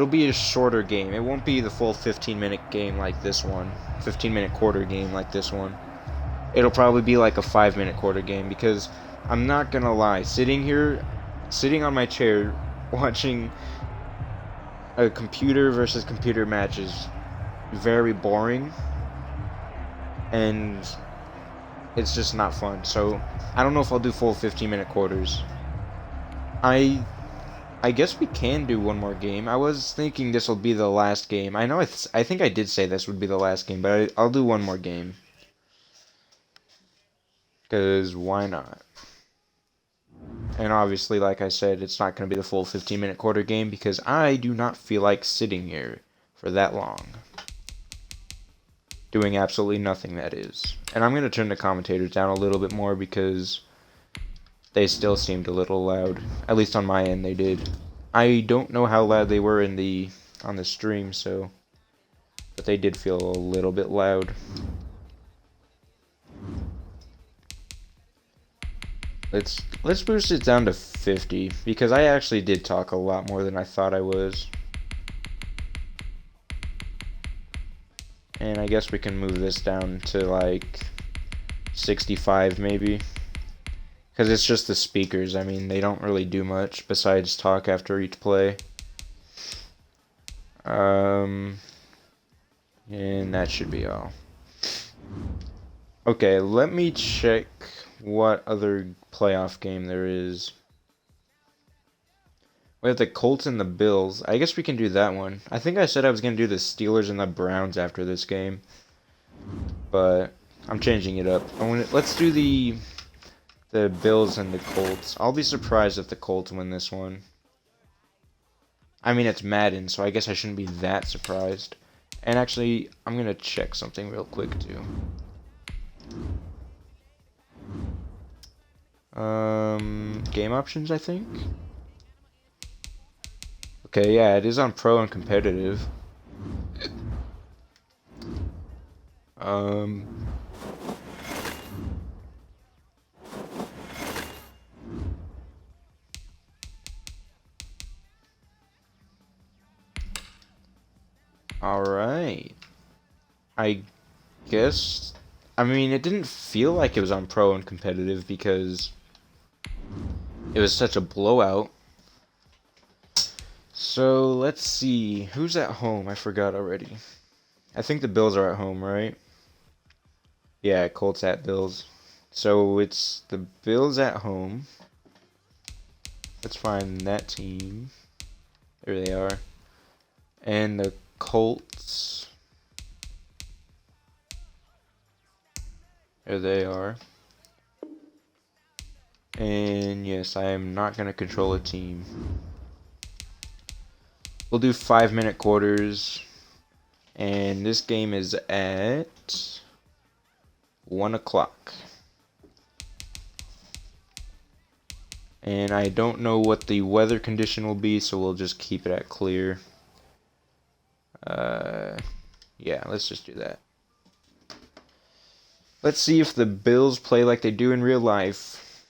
be a shorter game. It won't be the full 15-minute game like this one. 15-minute quarter game like this one. It'll probably be like a 5-minute quarter game, because I'm not going to lie, sitting on my chair watching a computer versus computer match is very boring, and it's just not fun. So I don't know if I'll do full 15-minute quarters. I guess we can do one more game. I was thinking this will be the last game. I know I think I did say this would be the last game, but I'll do one more game. Because why not? And obviously, like I said, it's not going to be the full 15-minute quarter game because I do not feel like sitting here for that long. Doing absolutely nothing, that is. And I'm going to turn the commentators down a little bit more because they still seemed a little loud. At least on my end, they did. I don't know how loud they were on the stream, but they did feel a little bit loud. Let's boost it down to 50 because I actually did talk a lot more than I thought I was. And I guess we can move this down to like 65 maybe. Because it's just the speakers. I mean, they don't really do much besides talk after each play. And that should be all. Okay, let me check what other playoff game there is. We have the Colts and the Bills. I guess we can do that one. I think I said I was going to do the Steelers and the Browns after this game. But I'm changing it up. Let's do the Bills and the Colts. I'll be surprised if the Colts win this one. I mean, it's Madden, so I guess I shouldn't be that surprised. And actually, I'm gonna check something real quick too. Game options, I think. Okay, yeah, it is on pro and competitive. Alright. I guess... I mean, it didn't feel like it was on pro and competitive because it was such a blowout. So, let's see. Who's at home? I forgot already. I think the Bills are at home, right? Yeah, Colts at Bills. So, it's the Bills at home. Let's find that team. There they are. And the Colts. There they are. And yes, I am not going to control a team. We'll do 5-minute quarters. And this game is at 1 o'clock. And I don't know what the weather condition will be, so we'll just keep it at clear. Yeah, let's just do that. Let's see if the Bills play like they do in real life.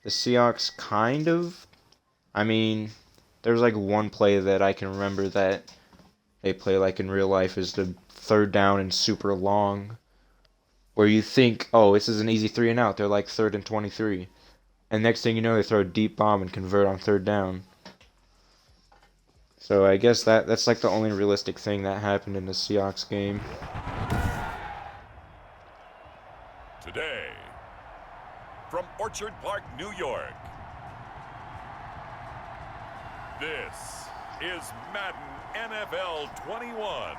The Seahawks kind of. I mean, there's like one play that I can remember that they play like in real life is the 3rd down and super long. Where you think, oh, this is an easy 3 and out. They're like 3rd and 23. And next thing you know, they throw a deep bomb and convert on 3rd down. So I guess that's like the only realistic thing that happened in the Seahawks game. Today, from Orchard Park, New York, this is Madden NFL 21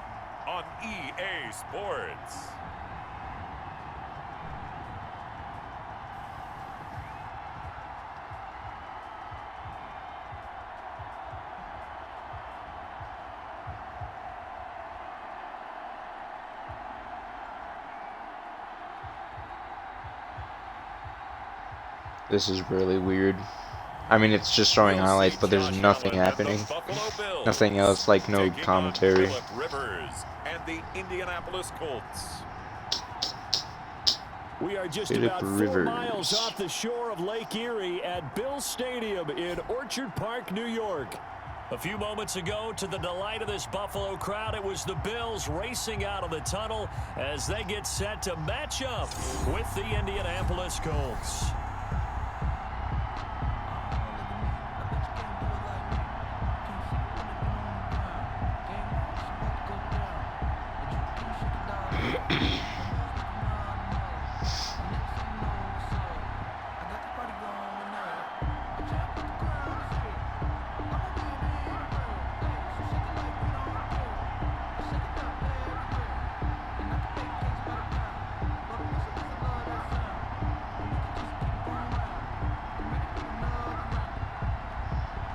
on EA Sports. This is really weird. I mean, it's just showing highlights, but there's nothing happening. Nothing else, like no commentary. Rivers and the Indianapolis Colts. We are just about 4 miles off the shore of Lake Erie at Bill Stadium in Orchard Park, New York. A few moments ago, to the delight of this Buffalo crowd, it was the Bills racing out of the tunnel as they get set to match up with the Indianapolis Colts.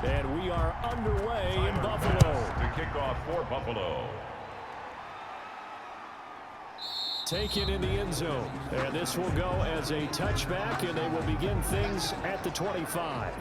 And we are underway in Buffalo. To kick off for Buffalo. Taken in the end zone. And this will go as a touchback, and they will begin things at the 25.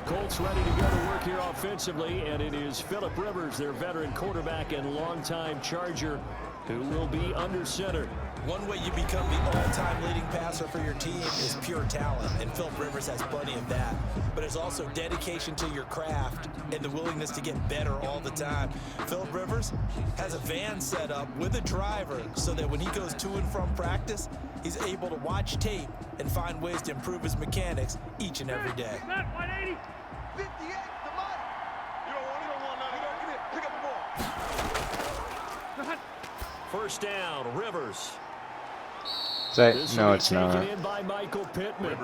Colts ready to go to work here offensively, and it is Phillip Rivers, their veteran quarterback and longtime Charger, who will be under center. One way you become the all-time leading passer for your team is pure talent, and Phillip Rivers has plenty of that. But it's also dedication to your craft and the willingness to get better all the time. Phillip Rivers has a van set up with a driver so that when he goes to and from practice, he's able to watch tape and find ways to improve his mechanics each and every day. 180, 58, the money. You don't want none. You don't get it. Pick up the ball. First down, Rivers. No, it's not. In by Michael Pittman.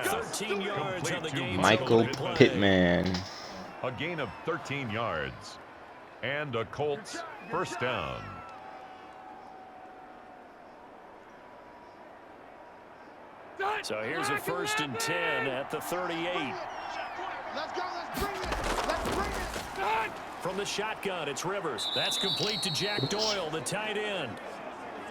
13 yards on the game. Michael Pittman. A gain of 13 yards. And a Colts first down. So here's a 1st and 10 at the 38. Let's go. Let's bring it. Let's bring it. from the shotgun. It's Rivers. That's complete to Jack Doyle, the tight end.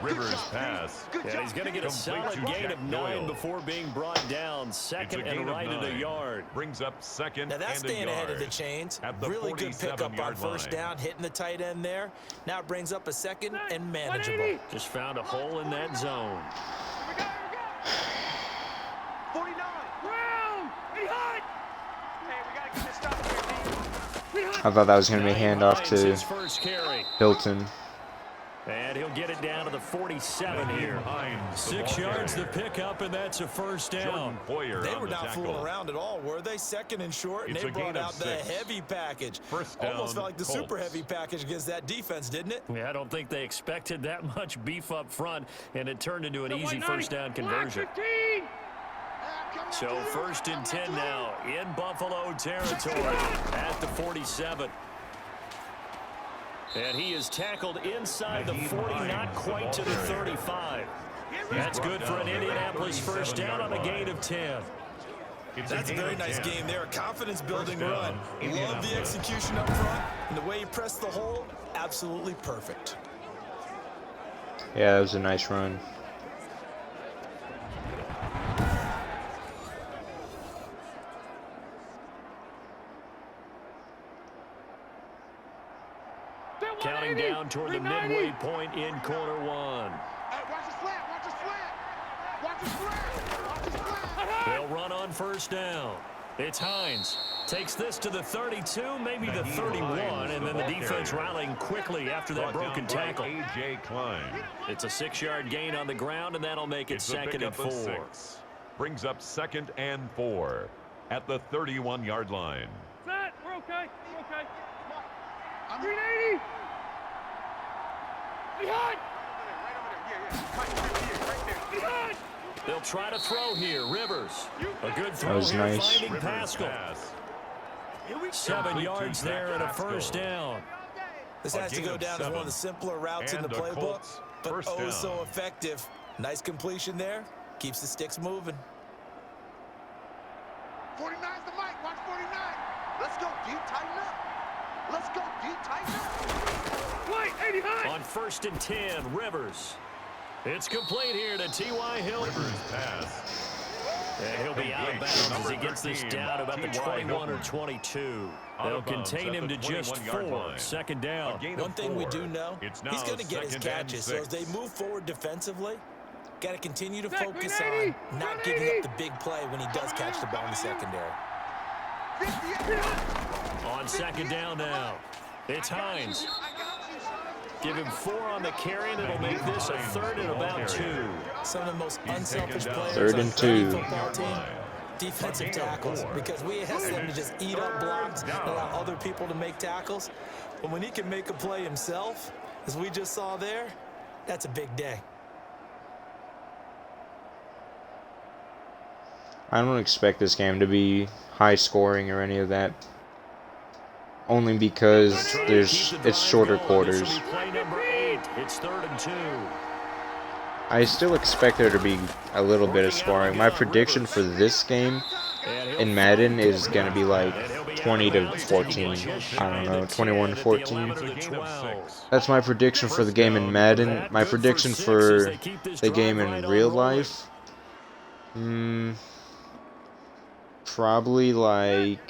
Rivers pass. And he's going to get a solid gain of 9 before being brought down. Second and right at a yard. Brings up second now that's and staying ahead of the chains. Really good pickup on first down, hitting the tight end there. Now it brings up a second and manageable. Just found a hole in that zone. 49. Round. Behind. Hey, we got to get this stuff here, I thought that was going to be a handoff to Hilton. And he'll get it down to the 47 here. 6 yards the pickup, and that's a first down. They were not fooling around at all, were they? Second and short, and they brought out the heavy package. Almost felt like the super heavy package against that defense, didn't it? Yeah, I don't think they expected that much beef up front, and it turned into an easy first down conversion. So first and 10 now in Buffalo territory at the 47. And he is tackled inside the 40, not quite to the 35. That's good for an Indianapolis first down on a gain of 10. That's a very nice game there. A confidence-building run. Love the execution up front. And the way he pressed the hole, absolutely perfect. Yeah, that was a nice run. Counting down toward the midway point in quarter 1. Watch the slant. Watch the slant. Watch the slant. Watch the slant. They'll run on first down. It's Hines. Takes this to the 32, maybe the 31, and then the defense rallying quickly after that broken tackle. It's a 6-yard gain on the ground, and that'll make it second and 4. Brings up second and 4 at the 31-yard line. Set. We're okay. We're okay. I'm 380. Behind. Right there. Behind. They'll try to throw here. Rivers. A good throw that was here, nice. finding Pascal. 7 yards there and a first down. This has to go down as one of the simpler routes in the playbook, but oh so effective. Nice completion there. Keeps the sticks moving. 49's the mic. Watch 49. Let's go deep, tighten up. Let's go deep, tighten up. Wait, 80 high. On first and 10, Rivers. It's complete here to T.Y. Hilton. And he'll be out of bounds as he gets this down about the 21 or 22. They'll contain him to just 4. Second down. One thing we do know, he's going to get his catches. So as they move forward defensively, got to continue to focus on not giving up the big play when he does catch the ball in the secondary. On second down now, it's Hines. Give him 4 on the carry, and it'll make this a 3rd and about 2. Some of the most unselfish players 3rd and 2. Football team, defensive tackles, because we ask them to just eat up blocks and allow other people to make tackles. But when he can make a play himself, as we just saw there, that's a big day. I don't expect this game to be high scoring or any of that. Only because it's shorter quarters. It's 3rd and 2. I still expect there to be a little bit of scoring. My prediction for this game in Madden is going to be like 20 to 14. I don't know, 21 to 14. That's my prediction for the game in Madden. My prediction for the game in real life, probably like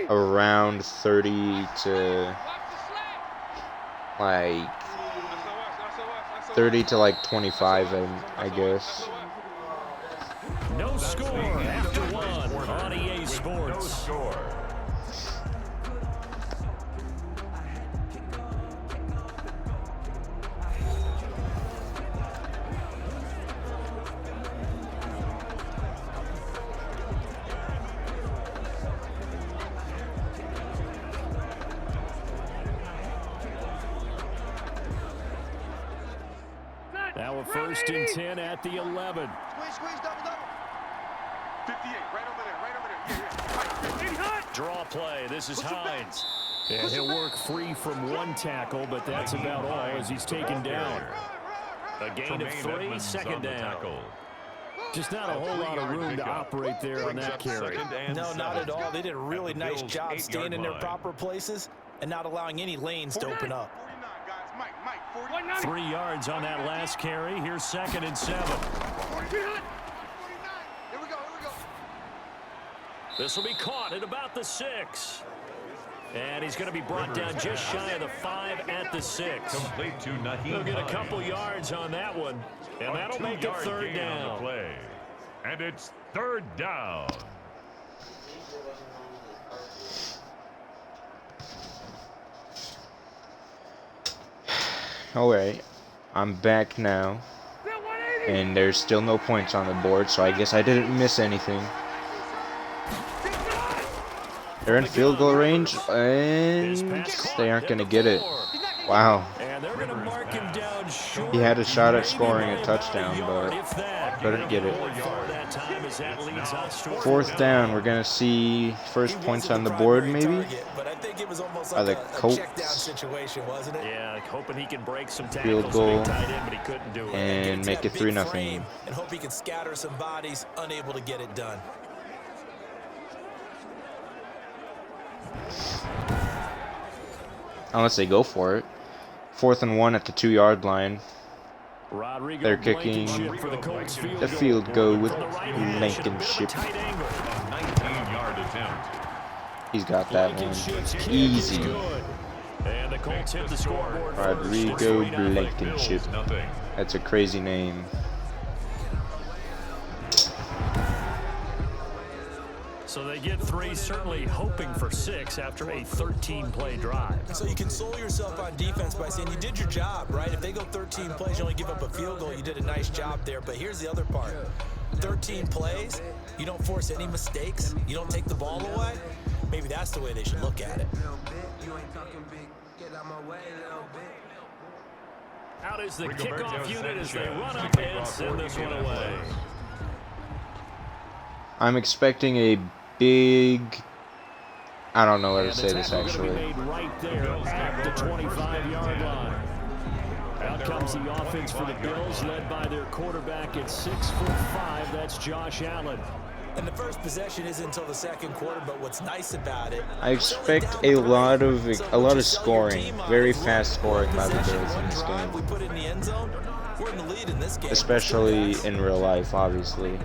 around 30 to like 25, I guess. No score after 1 on EA Sports. Now a first and 10 at the 11. Squeeze, double. 58, right over there. Yeah. Draw play. This is Hines. And he'll work free from 1 tackle, but that's about all as he's taken down. A gain of 3, second down. Just not a whole lot of room to operate there on that carry. No, not at all. They did a really nice job staying in their proper places and not allowing any lanes to open up. 3 yards on that last carry. Here's 2nd and 7. This will be caught at about the 6. And he's going to be brought down just shy of the 5 at the 6. Complete to Naheem. He'll get a couple yards on that one. And that'll make it 3rd down. Play. And it's 3rd down. Alright, I'm back now, and there's still no points on the board, so I guess I didn't miss anything. They're in field goal range, and they aren't going to get it. Wow. He had a shot at scoring a touchdown, but couldn't get it. 4th down, we're going to see first points on the board, maybe? By the Colts. Yeah, hoping he can break some Field goal but he couldn't do it. and make it 3-0. And hope he can scatter some bodies, unable to get it done. Unless they go for it. 4th and 1 at the 2-yard line. They're kicking the field goal with Blankenship. 19-yard attempt. He's got that one. Easy. And the Colts hit the scoreboard. Rodrigo Blankenship. That's a crazy name. So they get 3, certainly hoping for 6 after a 13-play drive. So you console yourself on defense by saying you did your job, right? If they go 13 plays, you only give up a field goal, you did a nice job there. But here's the other part. 13 plays, you don't force any mistakes, you don't take the ball away. Maybe that's the way they should look at it. Out is the kickoff unit as they run up and send this one away. I'm expecting a big... I don't know how to say this actually. Right there at the 25-yard line. Out comes the offense for the Bills, led by their quarterback at 6'5". That's Josh Allen. And the first possession isn't until the 2nd quarter, but what's nice about it, I expect a lot of scoring, very fast scoring by the Bills in this game. Especially in real life, obviously.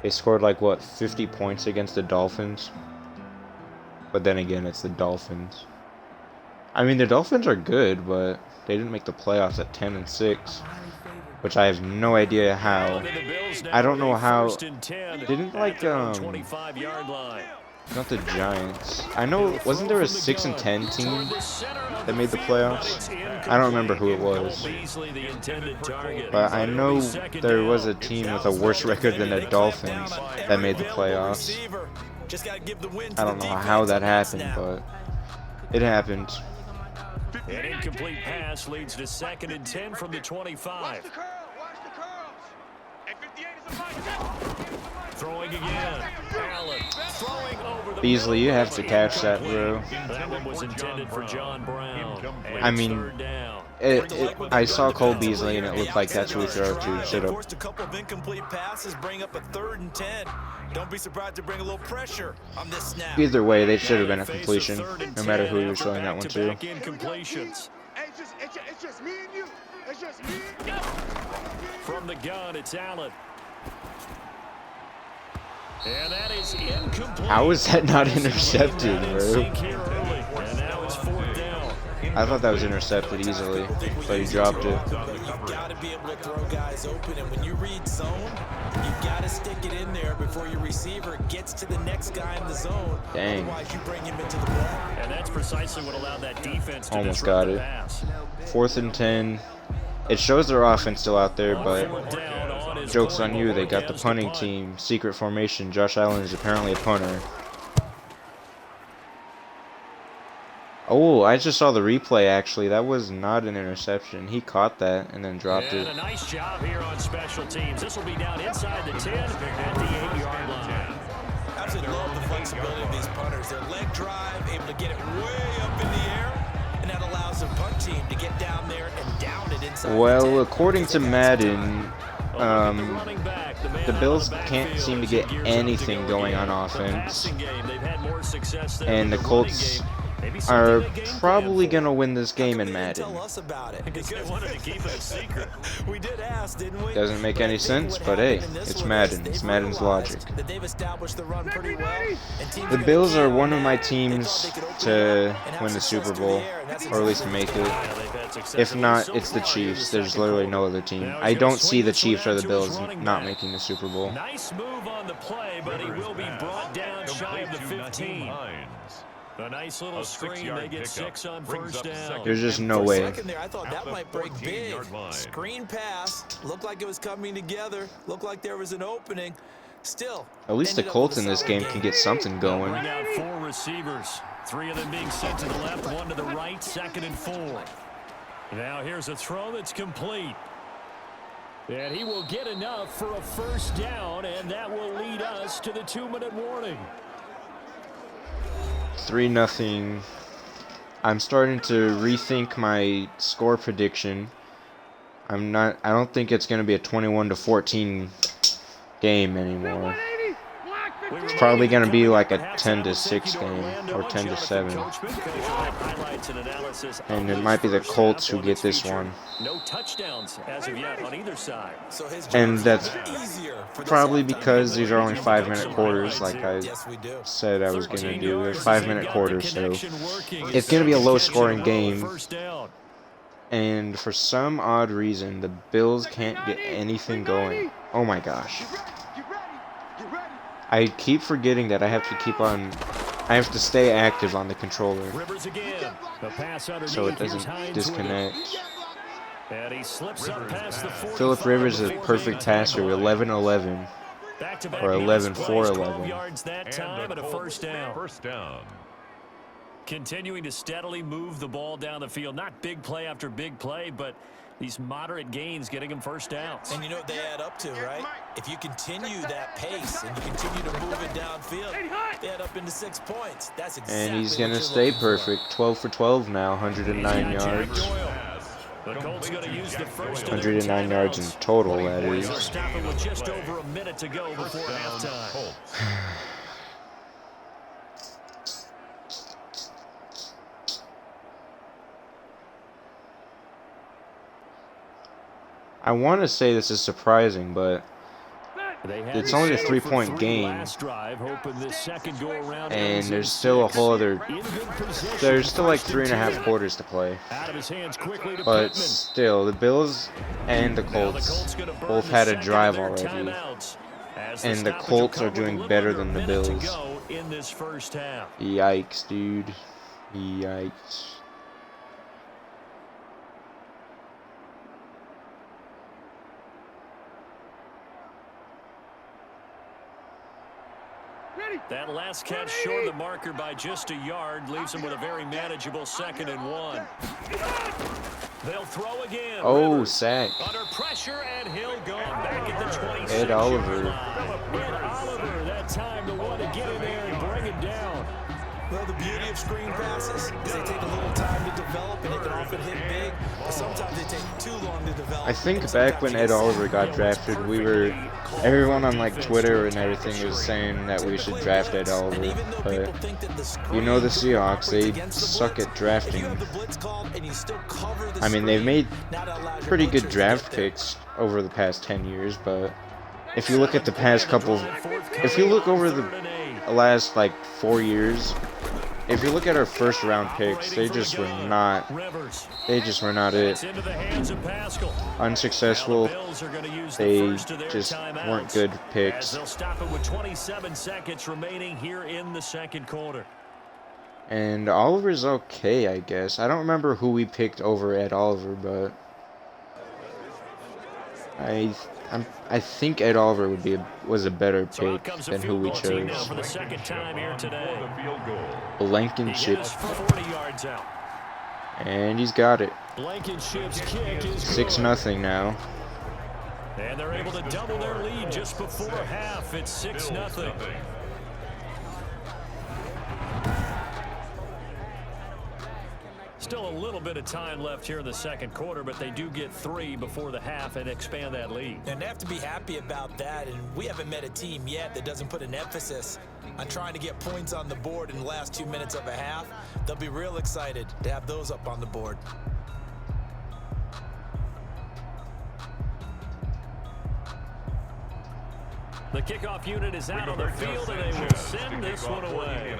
They scored like what, 50 points against the Dolphins? But then again, it's the Dolphins. I mean, the Dolphins are good, but they didn't make the playoffs at 10-6. Which I have no idea how. I don't know how. Didn't like not the Giants. I know, wasn't there a 6-10 team that made the playoffs? I don't remember who it was. But I know there was a team with a worse record than the Dolphins that made the playoffs. I don't know how that happened, but it happened. An incomplete pass leads to 2nd and 10 from the 25. Throwing again. Allen throwing over the Beasley, you have to catch that, bro. That one was intended for John Brown. I mean, I saw Cole Beasley and it looked like that's who he threw to. Should have. Forced a couple of incomplete passes, bring up a 3rd and 10. Don't be surprised to bring a little pressure on this snap. Either way, they should have been a completion, no matter who you're showing that one to. It's just me and you. It's just me and you. From the gun, it's Allen. And that is incomplete. How is that not intercepted, bro? And now it's 4th down. I thought that was intercepted easily, but he dropped it. You've got to be able to throw guys open, and when you read zone, you've got to stick it in there before your receiver gets to the next guy in the zone. Dang. Otherwise, you bring him into the play. And that's precisely what allowed that defense to Almost disrupt got the it. pass. 4th and 10. It shows their offense still out there, but joke's on you. They got the punting team. Secret formation. Josh Allen is apparently a punter. Oh, I just saw the replay, actually. That was not an interception. He caught that and then dropped it. A nice job here on special teams. This will be down inside the 10 at the 8-yard line. Absolutely love the flexibility of these punters. Their leg drive, able to get it way up in the air, and that allows the punt team to get down there and down it inside. Well, according to Madden, the Bills can't seem to get anything going on offense, and the Colts are probably going to win this game in Madden. Tell us about it. Because they wanted to keep it a secret. We did ask, didn't we? Doesn't make any sense, but hey, it's Madden. It's Madden's logic. That they've established the run pretty well. The Bills are one of my teams to win the Super Bowl, or at least make it. If not, it's the Chiefs. There's literally no other team. I don't see the Chiefs or the Bills not making the Super Bowl. Nice move on the play, but he will be brought down shy of the 15. A nice little screen. They get 6 on first down. There's just no way. I thought that might break big. Screen pass. Looked like it was coming together. Looked like there was an opening. Still. At least the Colts in this game can get something going. Bring out 4 receivers. 3 of them being sent to the left, 1 to the right, 2nd and 4. Now here's a throw that's complete. And he will get enough for a first down, and that will lead us to the 2-minute warning. 3-0. I'm starting to rethink my score prediction. I don't think it's going to be a 21-14 game anymore. It's probably going to be like a 10-6 game or 10-7. And it might be the Colts who get this one. No touchdowns as of yet on either side. And that's probably because these are only 5-minute quarters, like I said I was going to do. They're 5-minute quarters, so it's going to be a low-scoring game. And for some odd reason, the Bills can't get anything going. Oh my gosh. I keep forgetting that I have to stay active on the controller so it doesn't disconnect. Phillip Rivers is a perfect passer, 11-11 or 11-4-11. First down. Continuing to steadily move the ball down the field. Not big play after big play, but these moderate gains getting him first downs. And you know what they add up to, right? If you continue that pace and you continue to move it downfield, they add up into 6 points. That's exactly and he's going to stay perfect. 12 for 12 now, 109 yards. 109 yards in total, that is. Stopping with just over a minute to go before halftime. I want to say this is surprising, but it's only a 3-point game, and there's still a whole other, there's still like 3.5 quarters to play. But still, the Bills and the Colts both had a drive already, and the Colts are doing better than the Bills. Yikes, dude. Yikes. That last catch short of the marker by just a yard leaves him with a very manageable 2nd and 1. They'll throw again. Oh, sack. Under pressure, and he'll go back at the 26. Ed Oliver. Ed Oliver, that time the one to get in there and bring it down. Well, the beauty of screen passes is they take a little time to develop, and they can often hit big, but sometimes they take too long to develop. I think back when Ed Oliver got drafted, everyone on like Twitter and everything was saying that we should draft Ed Oliver, but you know the Seahawks, they suck at drafting. I mean, they've made pretty good draft picks over the past 10 years, but if you look at the past couple, if you look over the last like 4 years, if you look at our first round picks, they just were not it. Unsuccessful. They just weren't good picks. They'll stop it with 27 seconds remaining here in the second quarter. And Oliver's okay, I guess. I don't remember who we picked over Ed Oliver, but I think Ed Oliver was a better pick than who we chose. Blankenship. And he's got it. 6-0 now. And they're able to double their lead just before half. It's 6-0. Still a little bit of time left here in the second quarter, but they do get 3 before the half and expand that lead. And they have to be happy about that, and we haven't met a team yet that doesn't put an emphasis on trying to get points on the board in the last 2 minutes of a half. They'll be real excited to have those up on the board. The kickoff unit is out on the field, and they will send this one away.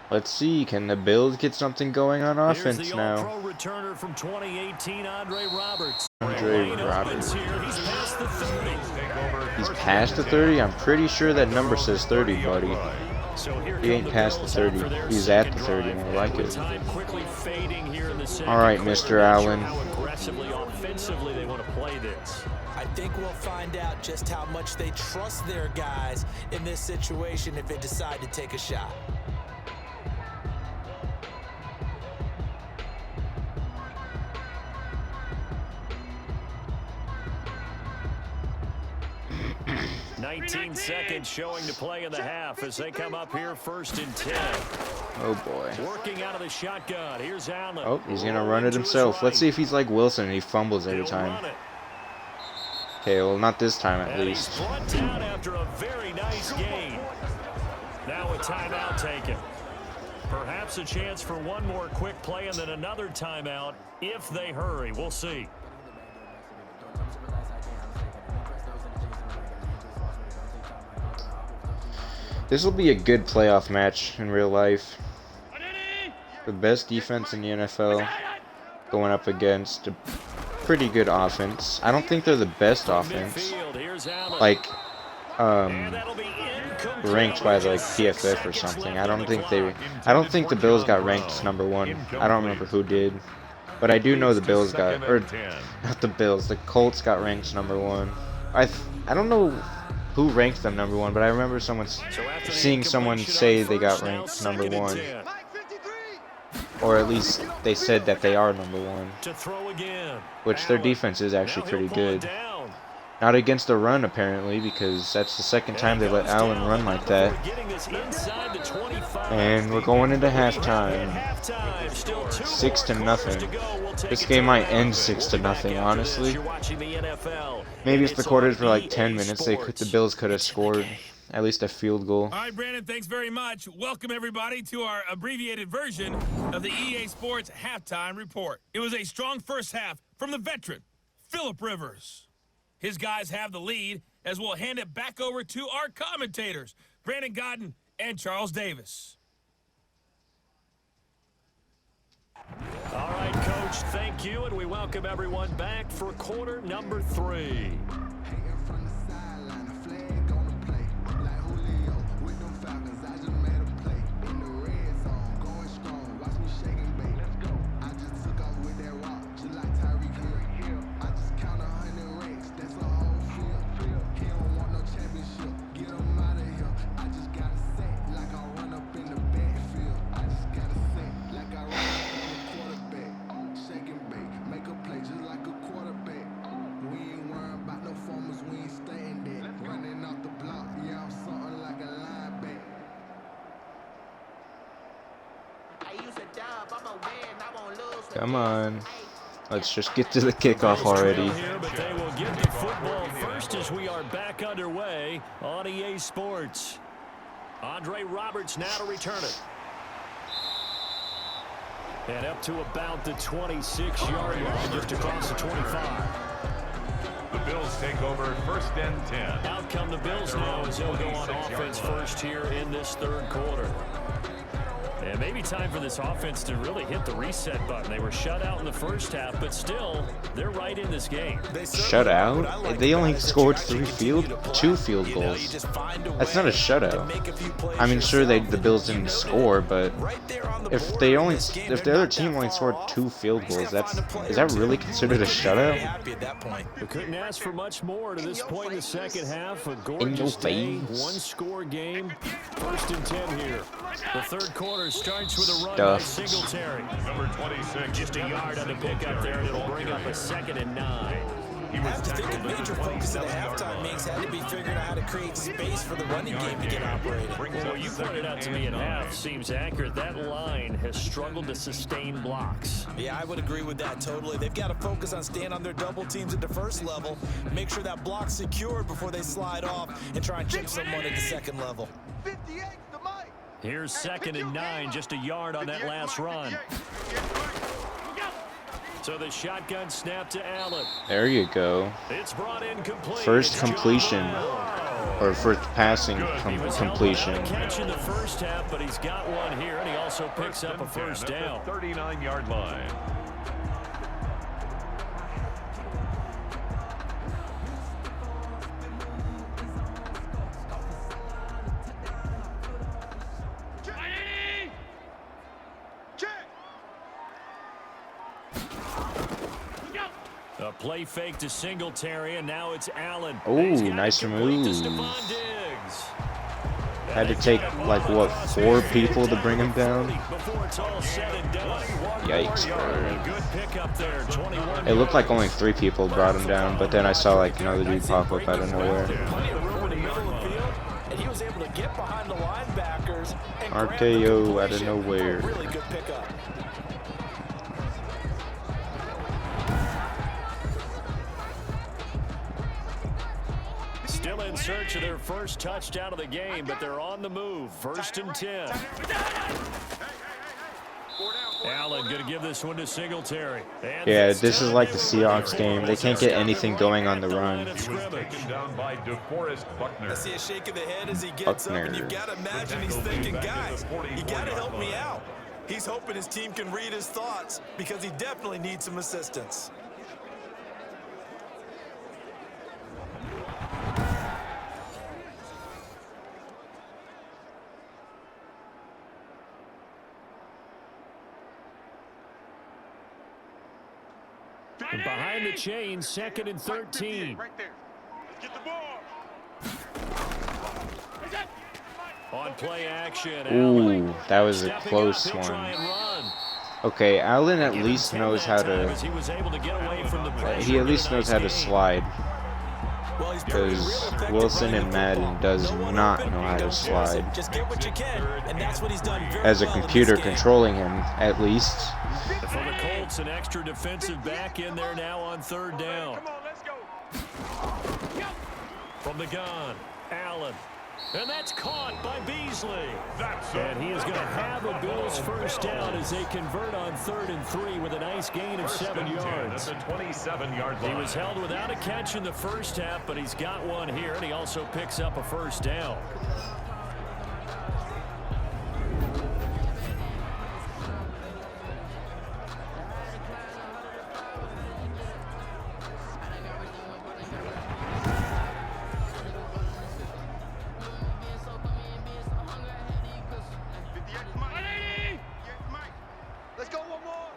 Let's see, can the Bills get something going on offense Here's the now? All-Pro returner from 2018, Andre Roberts. Andre Roberts. Here. He's past the 30. He's past the 30? I'm pretty sure that number says 30, buddy. He ain't past the 30. He's at the 30, more like it. All right, Mr. Allen. How aggressively, offensively they want to play this. I think we'll find out just how much they trust their guys in this situation if they decide to take a shot. $19 seconds showing to play in the half as they come up here 1st and 10. Oh boy. Working out of the shotgun. Here's Allen. Oh, he's gonna run it himself. Let's see if he's like Wilson and he fumbles every time. Okay, well, not this time at least. He's brought down after a very nice gain. Now a timeout taken. Perhaps a chance for one more quick play and then another timeout if they hurry. We'll see. This will be a good playoff match in real life. The best defense in the NFL going up against a pretty good offense. I don't think they're the best offense, like ranked by like PFF or something. I don't think the Bills got ranked number 1. I don't remember who did, but I do know the Bills got, or not the Bills, the Colts got ranked number 1. I don't know who ranked them number 1, but I remember seeing someone say they got ranked number 1. Or at least they said that they are number 1. Which their defense is actually pretty good. Not against the run, apparently, because that's the second time they let Allen run like that. And we're going into halftime. 6-0. This game might end 6-0, honestly. Maybe if the quarters were like 10 minutes, the Bills could have scored at least a field goal. All right, Brandon, thanks very much. Welcome, everybody, to our abbreviated version of the EA Sports Halftime Report. It was a strong first half from the veteran, Phillip Rivers. His guys have the lead as we'll hand it back over to our commentators, Brandon Godden and Charles Davis. All right, Coach, thank you, and we welcome everyone back for quarter number 3. Come on. Let's just get to the kickoff already. But they will get the football first as we are back underway on EA Sports. Andre Roberts now to return it. And up to about the 26-yard line, just across the 25. The Bills take over 1st and 10. Out come the Bills now as they'll go on offense first here in this third quarter. And maybe time for this offense to really hit the reset button. They were shut out in the first half, but still, they're right in this game. Shut out? They only scored 2 field goals. That's not a shutout. I mean, sure, the Bills didn't score, but if the other team only scored 2 field goals, is that really considered a shutout? We couldn't ask for much more to this point in the second half. A gorgeous day, 1-score game. 1st and 10 here. The third quarter starts with a run by Singletary. Number 26. Just a yard on the pickup there, and it'll bring up a 2nd and 9. I have to think a major focus at the halftime makes had to be figuring out how to create space for the running game to get operated. Well, what you pointed out to me at half seems accurate. That line has struggled to sustain blocks. Yeah, I would agree with that totally. They've got to focus on staying on their double teams at the first level, make sure that block's secured before they slide off, and try and chip someone at the second level. 58 to Mike. Here's 2nd and 9, just a yard on that last run. So the shotgun snap to Allen. There you go. It's brought in complete. First completion, or first passing completion. Catch in the first half, but he's got one here, and he also picks up a first down. 39-yard line. A play fake to Singletary, and now it's Allen. Oh, nice move. Had to take, like, what, 4 people to bring him down? Yikes, bro. It looked like only 3 people brought him down, but then I saw, like, another dude pop up out of nowhere. RKO out of nowhere. Really good pickup. Still in search of their first touchdown of the game, but they're on the move. 1st and 10. Allen going to give this one to Singletary. Yeah, this is like the Seahawks game. They can't get anything going on the run. I see a shake of the head as he gets up, and you've got to imagine he's thinking, guys, you got to help me out. He's hoping his team can read his thoughts because he definitely needs some assistance. And behind the chains, 2nd and 13. Right there. Get the ball. On play action. Ooh, that was a close one. Okay, Allen at least knows how to. He at least knows how to slide. Because Wilson and Madden does not know how to slide. As a computer controlling him, at least. For the Colts, an extra defensive back in there now on 3rd down. Come on, let's go. From the gun, Allen. And that's caught by Beasley. And he is going to have a Bills first down as they convert on 3rd and 3 with a nice gain of 7 yards. That's a 27-yard line. He was held without a catch in the first half, but he's got one here, and he also picks up a first down. Let's go one more.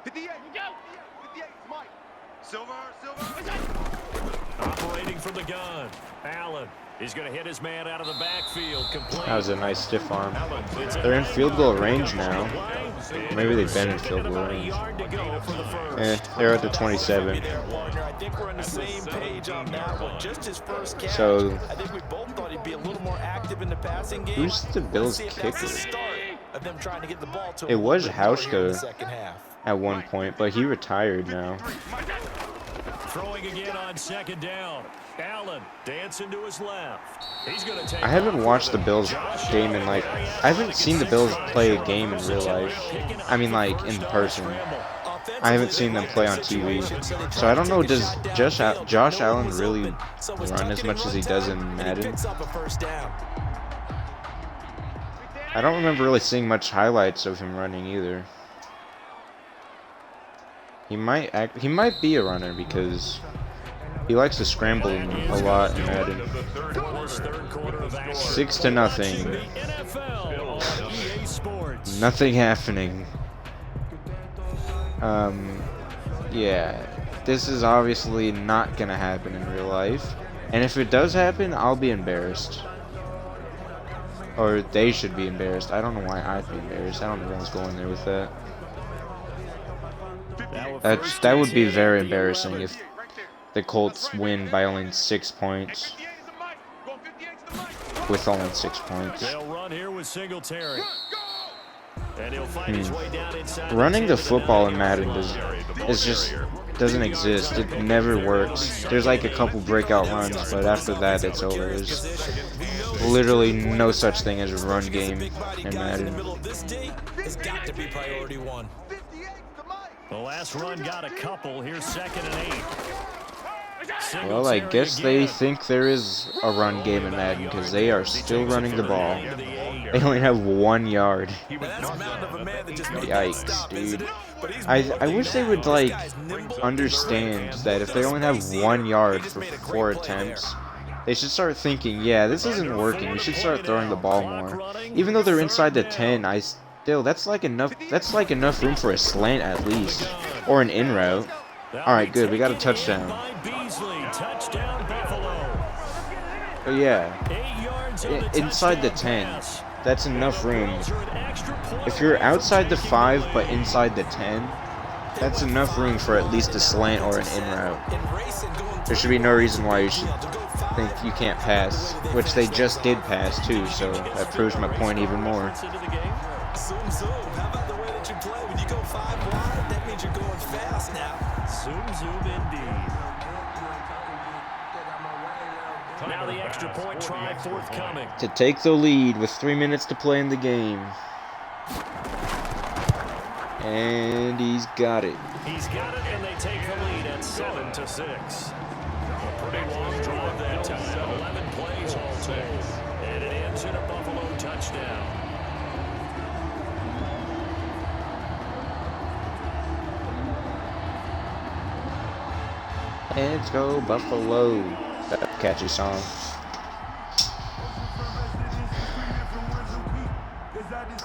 58. Go. 58. Mike. Silver. Operating from the gun, Allen. He's going to hit his man out of the backfield. Complete. That was a nice stiff arm. They're in field goal range now. Maybe they've been in field goal range. They're at the 27. I think we're on the same page on that one. Just his first catch. So, I think we both thought he'd be a little more active in the passing game. who's the Bills kicker? Of them trying to get the ball to It was Hauschka second half. at one point, but he retired now. Throwing again on 2nd down. Allen dancing to his left. He's going to take. I haven't watched the Bills game in like. I haven't seen the Bills play a game in real life. I mean, like in person. I haven't seen them play on TV. So I don't know. Does Josh Allen really run as much as he does in Madden? I don't remember really seeing much highlights of him running either. He might be a runner because he likes to scramble a lot in Madden. 6-0. Nothing happening. Yeah, this is obviously not gonna happen in real life. And if it does happen, I'll be embarrassed. Or they should be embarrassed. I don't know why I'd be embarrassed. I don't know where I was going there with that. That would be very embarrassing if the Colts win by only 6 points. With only 6 points. They'll run here with Singletary. And he'll find his way down inside. Running the football in Madden doesn't exist. It never works. There's like a couple breakout runs, but after that it's over. There's literally no such thing as a run game in Madden. The last run got a couple. Here's 2nd and 8. Well, I guess they think there is a run game in Madden because they are still running the ball. They only have 1 yard. Yikes, dude. I wish they would, like, understand that if they only have 1 yard for 4 attempts, they should start thinking, yeah, this isn't working. We should start throwing the ball more. Even though they're inside the 10, that's like enough room for a slant at least. Or an in route. Alright, good. We got a touchdown. Oh, yeah. Inside the 10. That's enough room. If you're outside the 5 but inside the 10, that's enough room for at least a slant or an in route. There should be no reason why you should think you can't pass, which they just did pass too, so that proves my point even more. Zoom, zoom. How about the way that you play? When you go 5 wide, that means you're going fast now. Zoom, zoom indeed. Now the extra point try forthcoming. To take the lead with 3 minutes to play in the game. And he's got it. He's got it, and they take the lead at 7-6. A pretty long drive that time. 11 plays all told. And it ends in a Buffalo touchdown. Let's go Buffalo. That's a catchy song.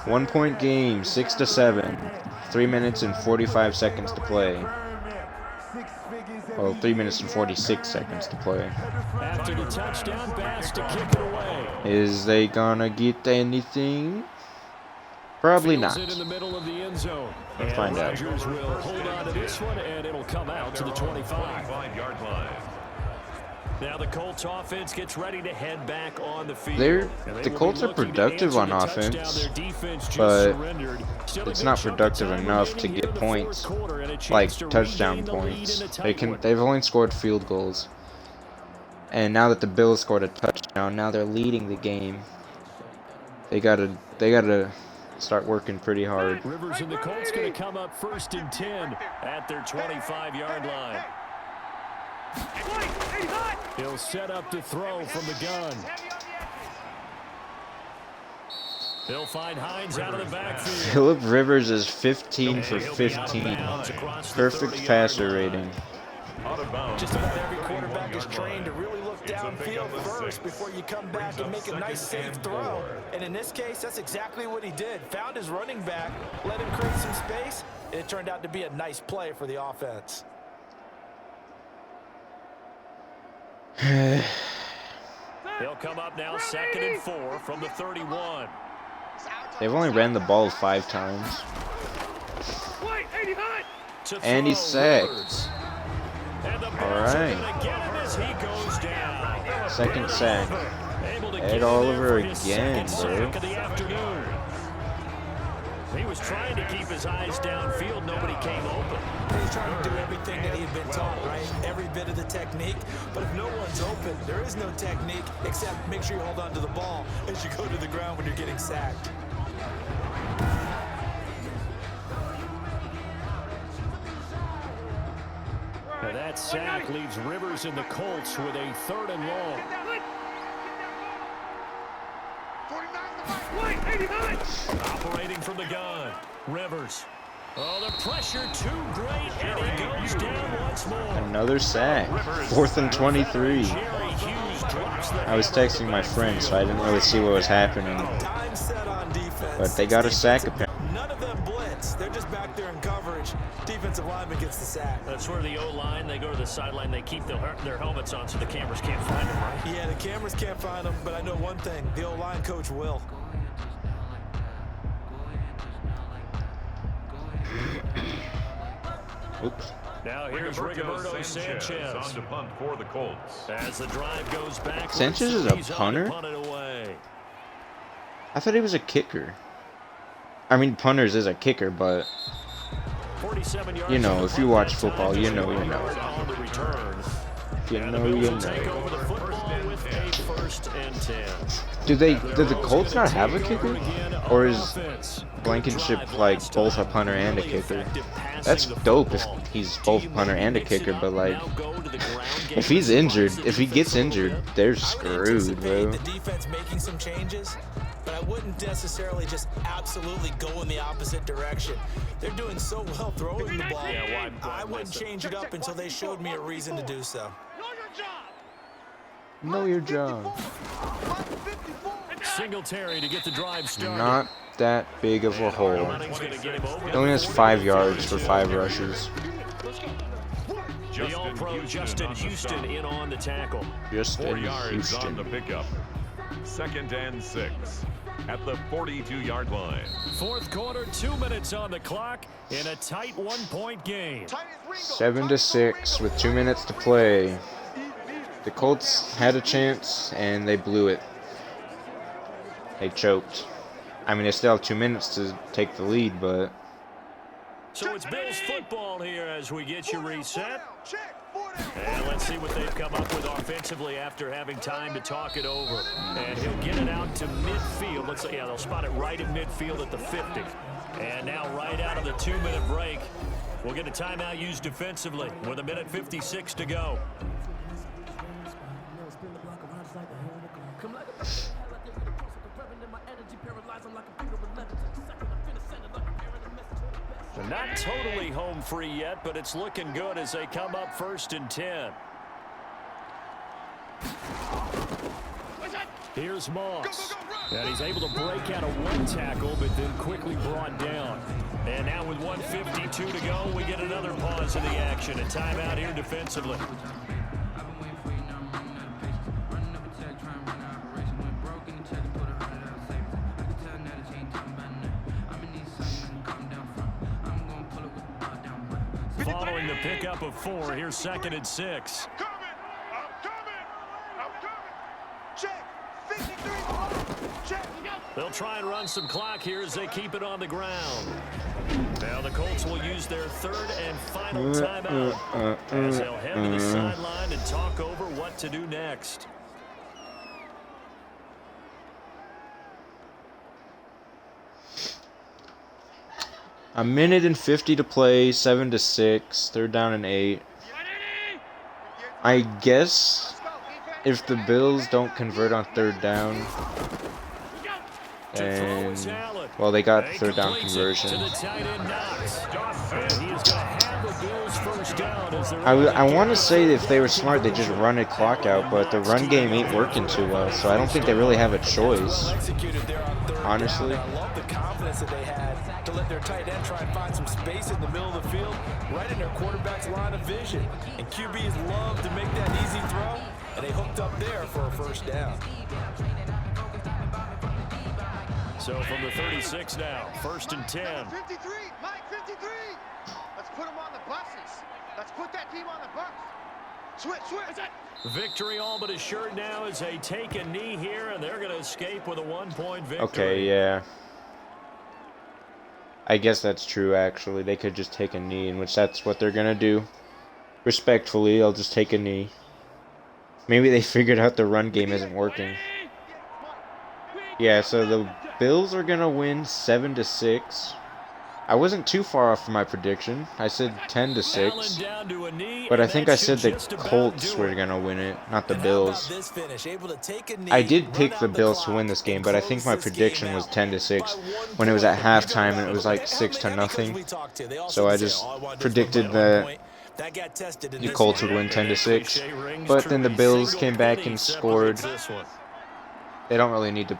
1 point game, 6-7. 3 minutes and 45 seconds to play. Well, 3 minutes and 46 seconds to play. After the touchdown pass to kick it away. Is they gonna get anything? Probably not. In the middle of the end zone. We'll find out. Rodgers will hold on to this one, and it'll come out to the 25-yard line. Now the Colts offense gets ready to head back on the field. The Colts are productive on offense, but it's not productive enough to get points, like touchdown points. They've only scored field goals. And now that the Bills scored a touchdown, now they're leading the game. They gotta start working pretty hard. Rivers and the Colts going to come up 1st and 10 at their 25-yard line. He'll set up to throw from the gun. He'll find Hines out of the backfield. Phillip Rivers is 15 for 15. Perfect passer rating. Just about every quarterback is trained to really look downfield first before you come back and make a nice safe throw. And in this case, that's exactly what he did. Found his running back, let him create some space, and it turned out to be a nice play for the offense. They'll come up now 2nd and 4 from the 31. They've only ran the ball 5 times. And he's sacked. Alright. 2nd sack. Ed Oliver again, bro. He was trying to keep his eyes downfield. Nobody came open. He's trying to do everything that he had been taught, right? Every bit of the technique. But if no one's open, there is no technique except make sure you hold on to the ball as you go to the ground when you're getting sacked. Now that sack leaves Rivers and the Colts with a 3rd and long. Operating from the gun, Rivers. Oh, the pressure too great, and he goes down once more. Another sack. 4th and 23. I was texting my friend, so I didn't really see what was happening. But they got a sack apparently. None of them blitz. They're just back there in coverage. Defensive lineman gets the sack. That's where the O-line, they go to the sideline, they keep their helmets on so the cameras can't find them, right? Yeah, the cameras can't find them, but I know one thing. The O-line coach will. Oops. Now here's Rigoberto Sanchez on to punt for the Colts. As the drive goes back. Sanchez is a punter? I thought he was a kicker. I mean, punters is a kicker, but you know, if you watch football, you know, you know. If you know, you know. Do the Colts not have a kicker? Or is Blankenship like both a punter and a kicker? That's dope if he's both a punter and a kicker, but like, if he's injured, if he gets injured, they're screwed, bro. The defense making some changes, but I wouldn't necessarily just absolutely go in the opposite direction. They're doing so well throwing the ball. I wouldn't change it up until they showed me a reason to do so. Know your job. Singletary to get the drive started. Not that big of a hole. He only has 5 yards for 5 rushes. The All-Pro Justin Houston in on the tackle. Justin 4 yards Houston. on the pickup. 2nd and 6 at the 42-yard line. Fourth quarter, 2 minutes on the clock in a tight 1-point game. 7-6 with 2 minutes to play. The Colts had a chance and they blew it. They choked. I mean, they still have 2 minutes to take the lead, but... So it's Bills football here as we get you reset. And let's see what they've come up with offensively after having time to talk it over. And he'll get it out to midfield. Let's say, yeah, they'll spot it right in midfield at the 50. And now right out of the 2-minute break, we'll get a timeout used defensively with 1:56 to go. Not totally home free yet, but it's looking good as they come up 1st and 10. Here's Moss. And he's able to break out of 1 tackle, but then quickly brought down. And now with 1:52 to go, we get another pause in the action. A timeout here defensively. Following the pickup of 4, here's 2nd and 6. I'm coming. Check. 53. Check. They'll try and run some clock here as they keep it on the ground. Now the Colts will use their 3rd and final timeout as they'll head to the sideline and talk over what to do next. A minute and 50 to play, 7-6, 3rd down and 8. I guess if the Bills don't convert on 3rd down, and well, they got 3rd down conversion. I want to say that if they were smart, they just run a clock out, but the run game ain't working too well, so I don't think they really have a choice. Honestly. I love the confidence that they had to let their tight end try and find some space in the middle of the field, right in their quarterback's line of vision. And QBs love to make that easy throw, and they hooked up there for a 1st down. So from the 36 now, 1st and 10. 53, Mike, 53. Let's put them on the buses. Let's put that team on the bus. Switch. Victory all but assured now as they take a knee here, and they're going to escape with a 1-point victory. Okay, yeah. I guess that's true, actually. They could just take a knee, in which that's what they're going to do. Respectfully, they'll just take a knee. Maybe they figured out the run game isn't working. Yeah, so the Bills are going to win 7-6. I wasn't too far off from my prediction. I said 10-6. But I think I said the Colts were going to win it, not the Bills. I did pick the Bills to win this game, but I think my prediction was 10-6 when it was at halftime and it was like 6-0. So I just predicted that the Colts would win 10-6. But then the Bills came back and scored. They don't really need to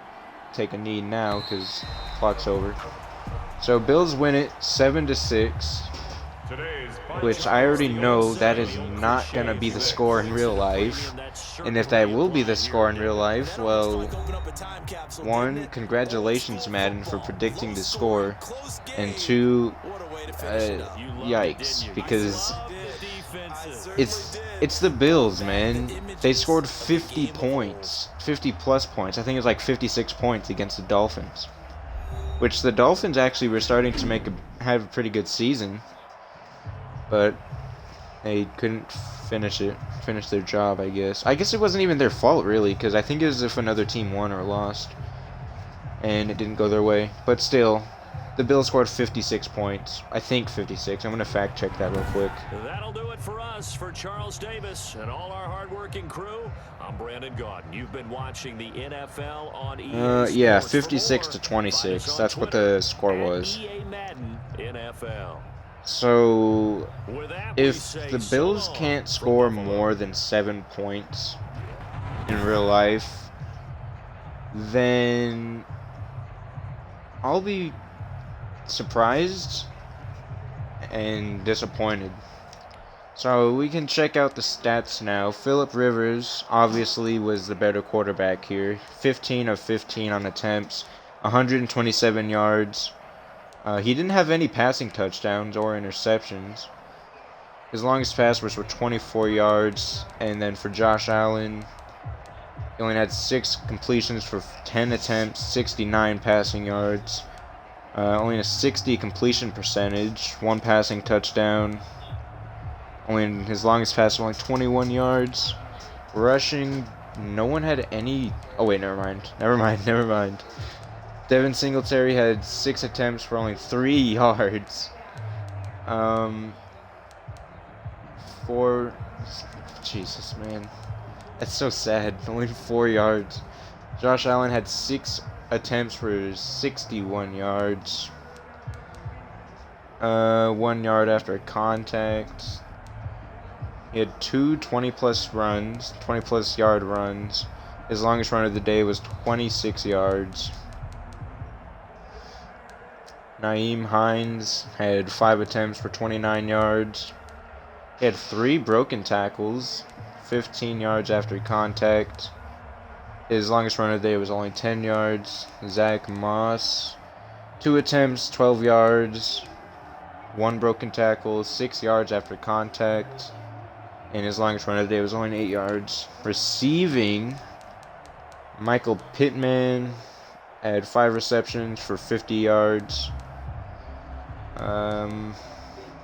take a knee now because clock's over. So Bills win it 7-6. which I already know that is not going to be the score in real life. And if that will be the score in real life, well, one, congratulations, Madden, for predicting the score, and two, yikes, because it's the Bills, man. They scored 50 points, 50 plus points. I think it was like 56 points against the Dolphins, which the Dolphins actually were starting to have a pretty good season, but they couldn't finish their job, I guess. I guess it wasn't even their fault, really, because I think it was if another team won or lost, and it didn't go their way. But still, the Bills scored 56 points. I think 56. I'm going to fact check that real quick. That'll do it for us. For Charles Davis and all our hardworking crew, I'm Brandon Gaudin. You've been watching the NFL on EA yeah, 56-26. That's what the score was. EA Madden NFL. So, if the Bills can't score more than 7 points in real life, then I'll be surprised and disappointed. So we can check out the stats now. Phillip Rivers obviously was the better quarterback here. 15 of 15 on attempts, 127 yards. He didn't have any passing touchdowns or interceptions. His longest pass was for 24 yards. And then for Josh Allen, he only had 6 completions for 10 attempts, 69 passing yards. Only a 60 completion percentage, 1 passing touchdown. Only his longest pass was only 21 yards. Rushing, no one had any... Oh wait, never mind. Devin Singletary had 6 attempts for only 3 yards. Jesus, man. That's so sad. Only 4 yards. Josh Allen had 6 attempts for 61 yards. 1 yard after contact. He had 2 20-plus yard runs. His longest run of the day was 26 yards. Nyheim Hines had 5 attempts for 29 yards. He had 3 broken tackles, 15 yards after contact. His longest run of the day was only 10 yards. Zach Moss, 2 attempts, 12 yards, 1 broken tackle, 6 yards after contact. And his longest run of the day was only 8 yards. Receiving, Michael Pittman had 5 receptions for 50 yards.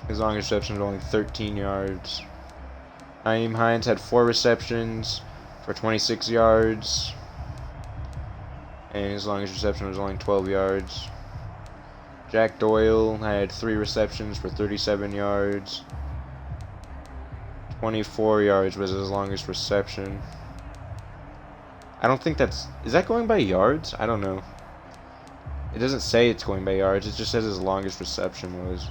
His longest reception was only 13 yards. Nyheim Hines had 4 receptions for 26 yards. And his longest reception was only 12 yards. Jack Doyle had 3 receptions for 37 yards. 24 yards was his longest reception. I don't think that's... Is that going by yards? I don't know. It doesn't say it's going by yards. It just says his longest reception was.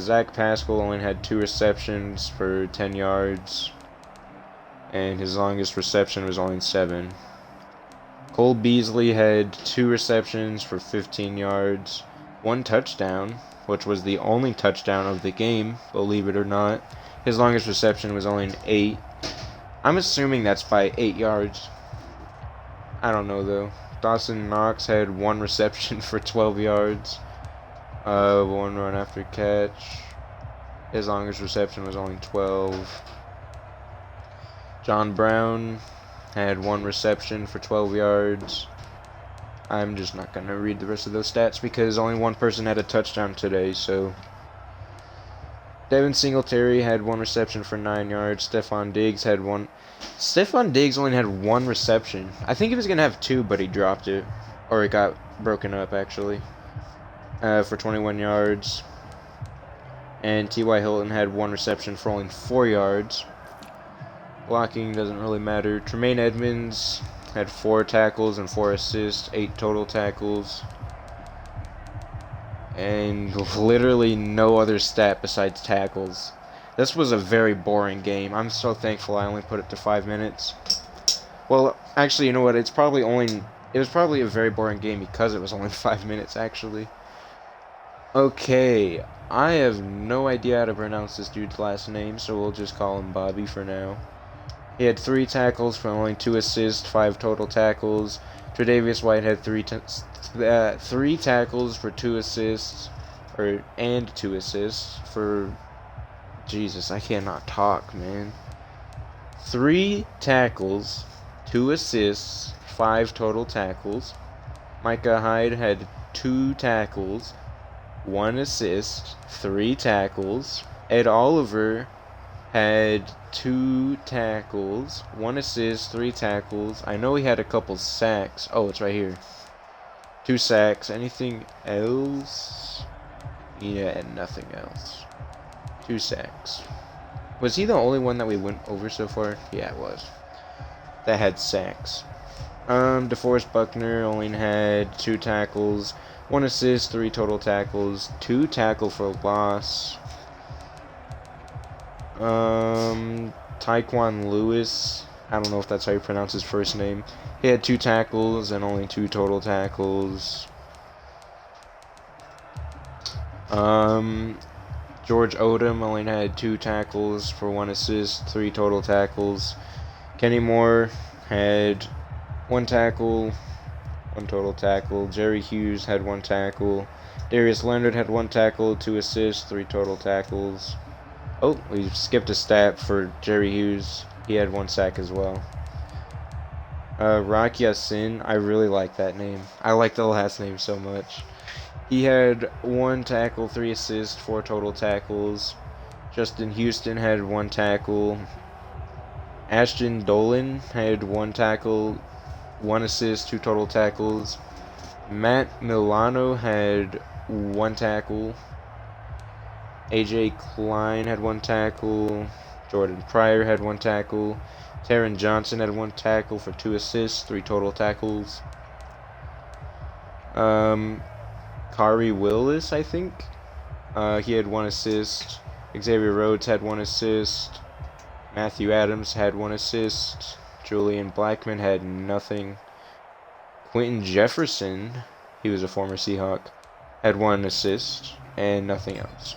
Zach Pascal only had 2 receptions for 10 yards. And his longest reception was only 7. Cole Beasley had 2 receptions for 15 yards. 1 touchdown, which was the only touchdown of the game, believe it or not. His longest reception was only an 8. I'm assuming that's by 8 yards. I don't know, though. Dawson Knox had 1 reception for 12 yards. 1 run after catch. His longest reception was only 12. John Brown had 1 reception for 12 yards. I'm just not going to read the rest of those stats because only 1 person had a touchdown today, so... Devin Singletary had 1 reception for 9 yards. Stephon Diggs had 1... Stephon Diggs only had 1 reception. I think he was going to have 2, but he dropped it. Or it got broken up, actually. For 21 yards. And T.Y. Hilton had 1 reception for only 4 yards. Blocking doesn't really matter. Tremaine Edmonds had 4 tackles and 4 assists. 8 total tackles. And literally no other stat besides tackles. This was a very boring game. I'm so thankful I only put it to 5 minutes. Well, actually, you know what? It was probably a very boring game because it was only 5 minutes, actually. Okay, I have no idea how to pronounce this dude's last name, so we'll just call him Bobby for now. He had 3 tackles for only 2 assists, 5 total tackles. Tre'Davious White had 3 tackles for 2 assists, and 2 assists for... Jesus, I cannot talk, man. 3 tackles, 2 assists, 5 total tackles. Micah Hyde had 2 tackles, 1 assist, 3 tackles. Ed Oliver had 2 tackles, 1 assist, 3 tackles. I know he had a couple sacks. Oh, it's right here. 2 sacks. Anything else? Yeah, nothing else. 2 sacks. Was he the only one that we went over so far? Yeah, it was. That had sacks. DeForest Buckner only had 2 tackles, 1 assist, 3 total tackles, 2 tackle for loss. Tyquan Lewis, I don't know if that's how you pronounce his first name. He had 2 tackles and only 2 total tackles. George Odom only had 2 tackles for 1 assist, 3 total tackles. Kenny Moore had 1 tackle, 1 total tackle. Jerry Hughes had 1 tackle. Darius Leonard had 1 tackle, 2 assists, 3 total tackles. Oh, we skipped a stat for Jerry Hughes. He had 1 sack as well. Rock Ya-Sin, I really like that name. I like the last name so much. He had 1 tackle, 3 assists, 4 total tackles. Justin Houston had 1 tackle. Ashton Dolan had 1 tackle, 1 assist, 2 total tackles. Matt Milano had 1 tackle. AJ Klein had 1 tackle. Jordan Pryor had 1 tackle. Taron Johnson had 1 tackle for 2 assists, 3 total tackles. Kari Willis, I think. He had 1 assist. Xavier Rhodes had 1 assist. Matthew Adams had 1 assist. Julian Blackman had nothing. Quentin Jefferson, he was a former Seahawk, had 1 assist and nothing else.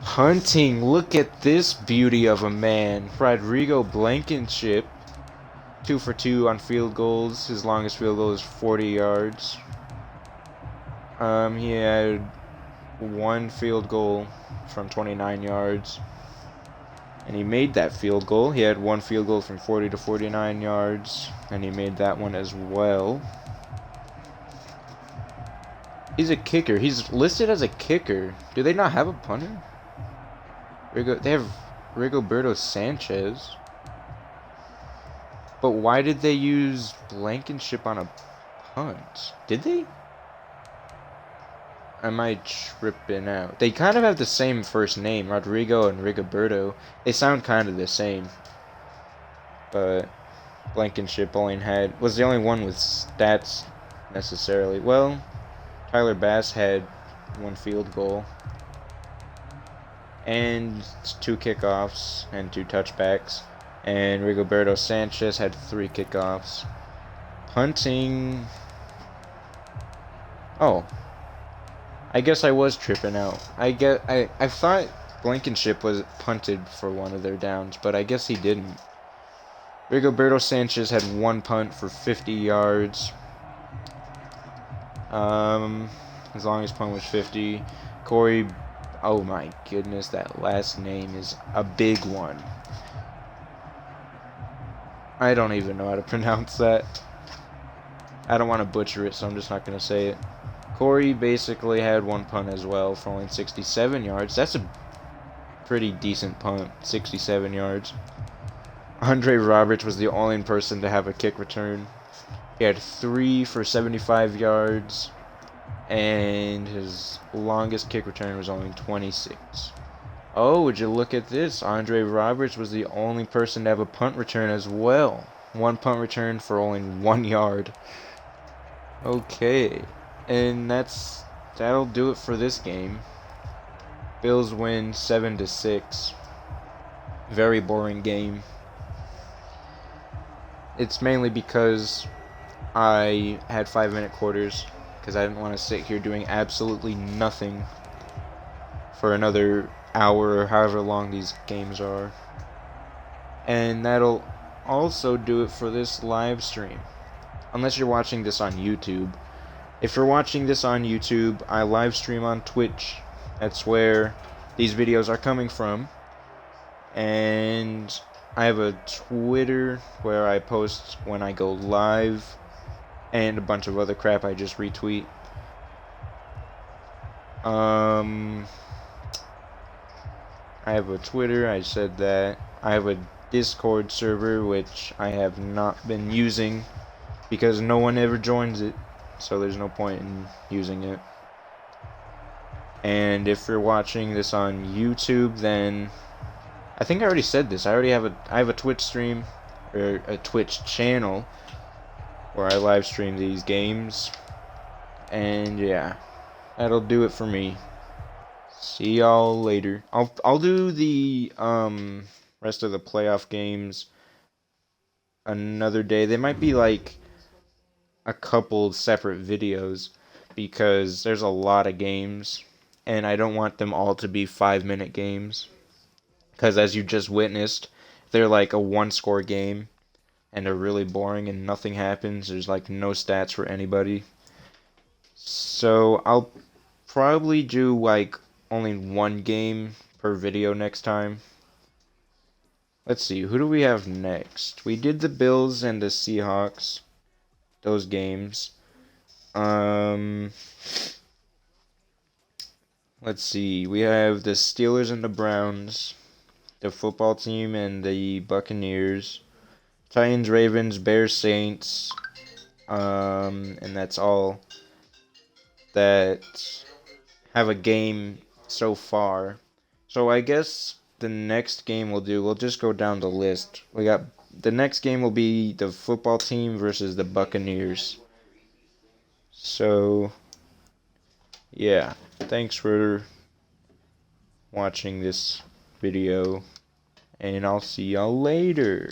Punting, look at this beauty of a man. Rodrigo Blankenship, 2 for 2 on field goals. His longest field goal is 40 yards. He had 1 field goal from 29 yards. And he made that field goal. He had 1 field goal from 40 to 49 yards. And he made that one as well. He's a kicker. He's listed as a kicker. Do they not have a punter? They have Rigoberto Sanchez. But why did they use Blankenship on a punt? Did they? Am I tripping out? They kind of have the same first name, Rodrigo and Rigoberto. They sound kind of the same. But Blankenship was the only one with stats necessarily. Well, Tyler Bass had 1 field goal. And 2 kickoffs and 2 touchbacks. And Rigoberto Sanchez had 3 kickoffs. Punting. Oh. I guess I was tripping out. I thought Blankenship was punted for 1 of their downs, but I guess he didn't. Rigoberto Sanchez had 1 punt for 50 yards. His longest punt was 50. Corey, oh my goodness, that last name is a big one. I don't even know how to pronounce that. I don't want to butcher it, so I'm just not going to say it. Corey basically had 1 punt as well for only 67 yards. That's a pretty decent punt, 67 yards. Andre Roberts was the only person to have a kick return. He had 3 for 75 yards, and his longest kick return was only 26. Oh, would you look at this? Andre Roberts was the only person to have a punt return as well. 1 punt return for only 1 yard. Okay. And that'll do it for this game. Bills win 7-6. Very boring game. It's mainly because I had 5-minute quarters, because I didn't want to sit here doing absolutely nothing for another hour or however long these games are. And that'll also do it for this live stream. Unless you're watching this on YouTube. If you're watching this on YouTube, I live stream on Twitch. That's where these videos are coming from. And I have a Twitter where I post when I go live, and a bunch of other crap I just retweet. I have a Twitter, I said that. I have a Discord server, which I have not been using because no one ever joins it, so there's no point in using it. And if you're watching this on YouTube, then I think I already said this. I have a Twitch stream, or a Twitch channel, where I live stream these games. And yeah, that'll do it for me. See y'all later. I'll do the rest of the playoff games another day. They might be like a couple separate videos because there's a lot of games and I don't want them all to be 5-minute games. Because as you just witnessed, they're like a 1-score game and they're really boring and nothing happens. There's like no stats for anybody. So I'll probably do like only one game per video next time. Let's see, who do we have next? We did the Bills and the Seahawks. Those games. Let's see, we have the Steelers and the Browns, the football team and the Buccaneers, Titans, Ravens, Bears, Saints, and that's all that have a game so far. So I guess the next game we'll just go down the list. The next game will be the football team versus the Buccaneers. So, yeah, thanks for watching this video, and I'll see y'all later.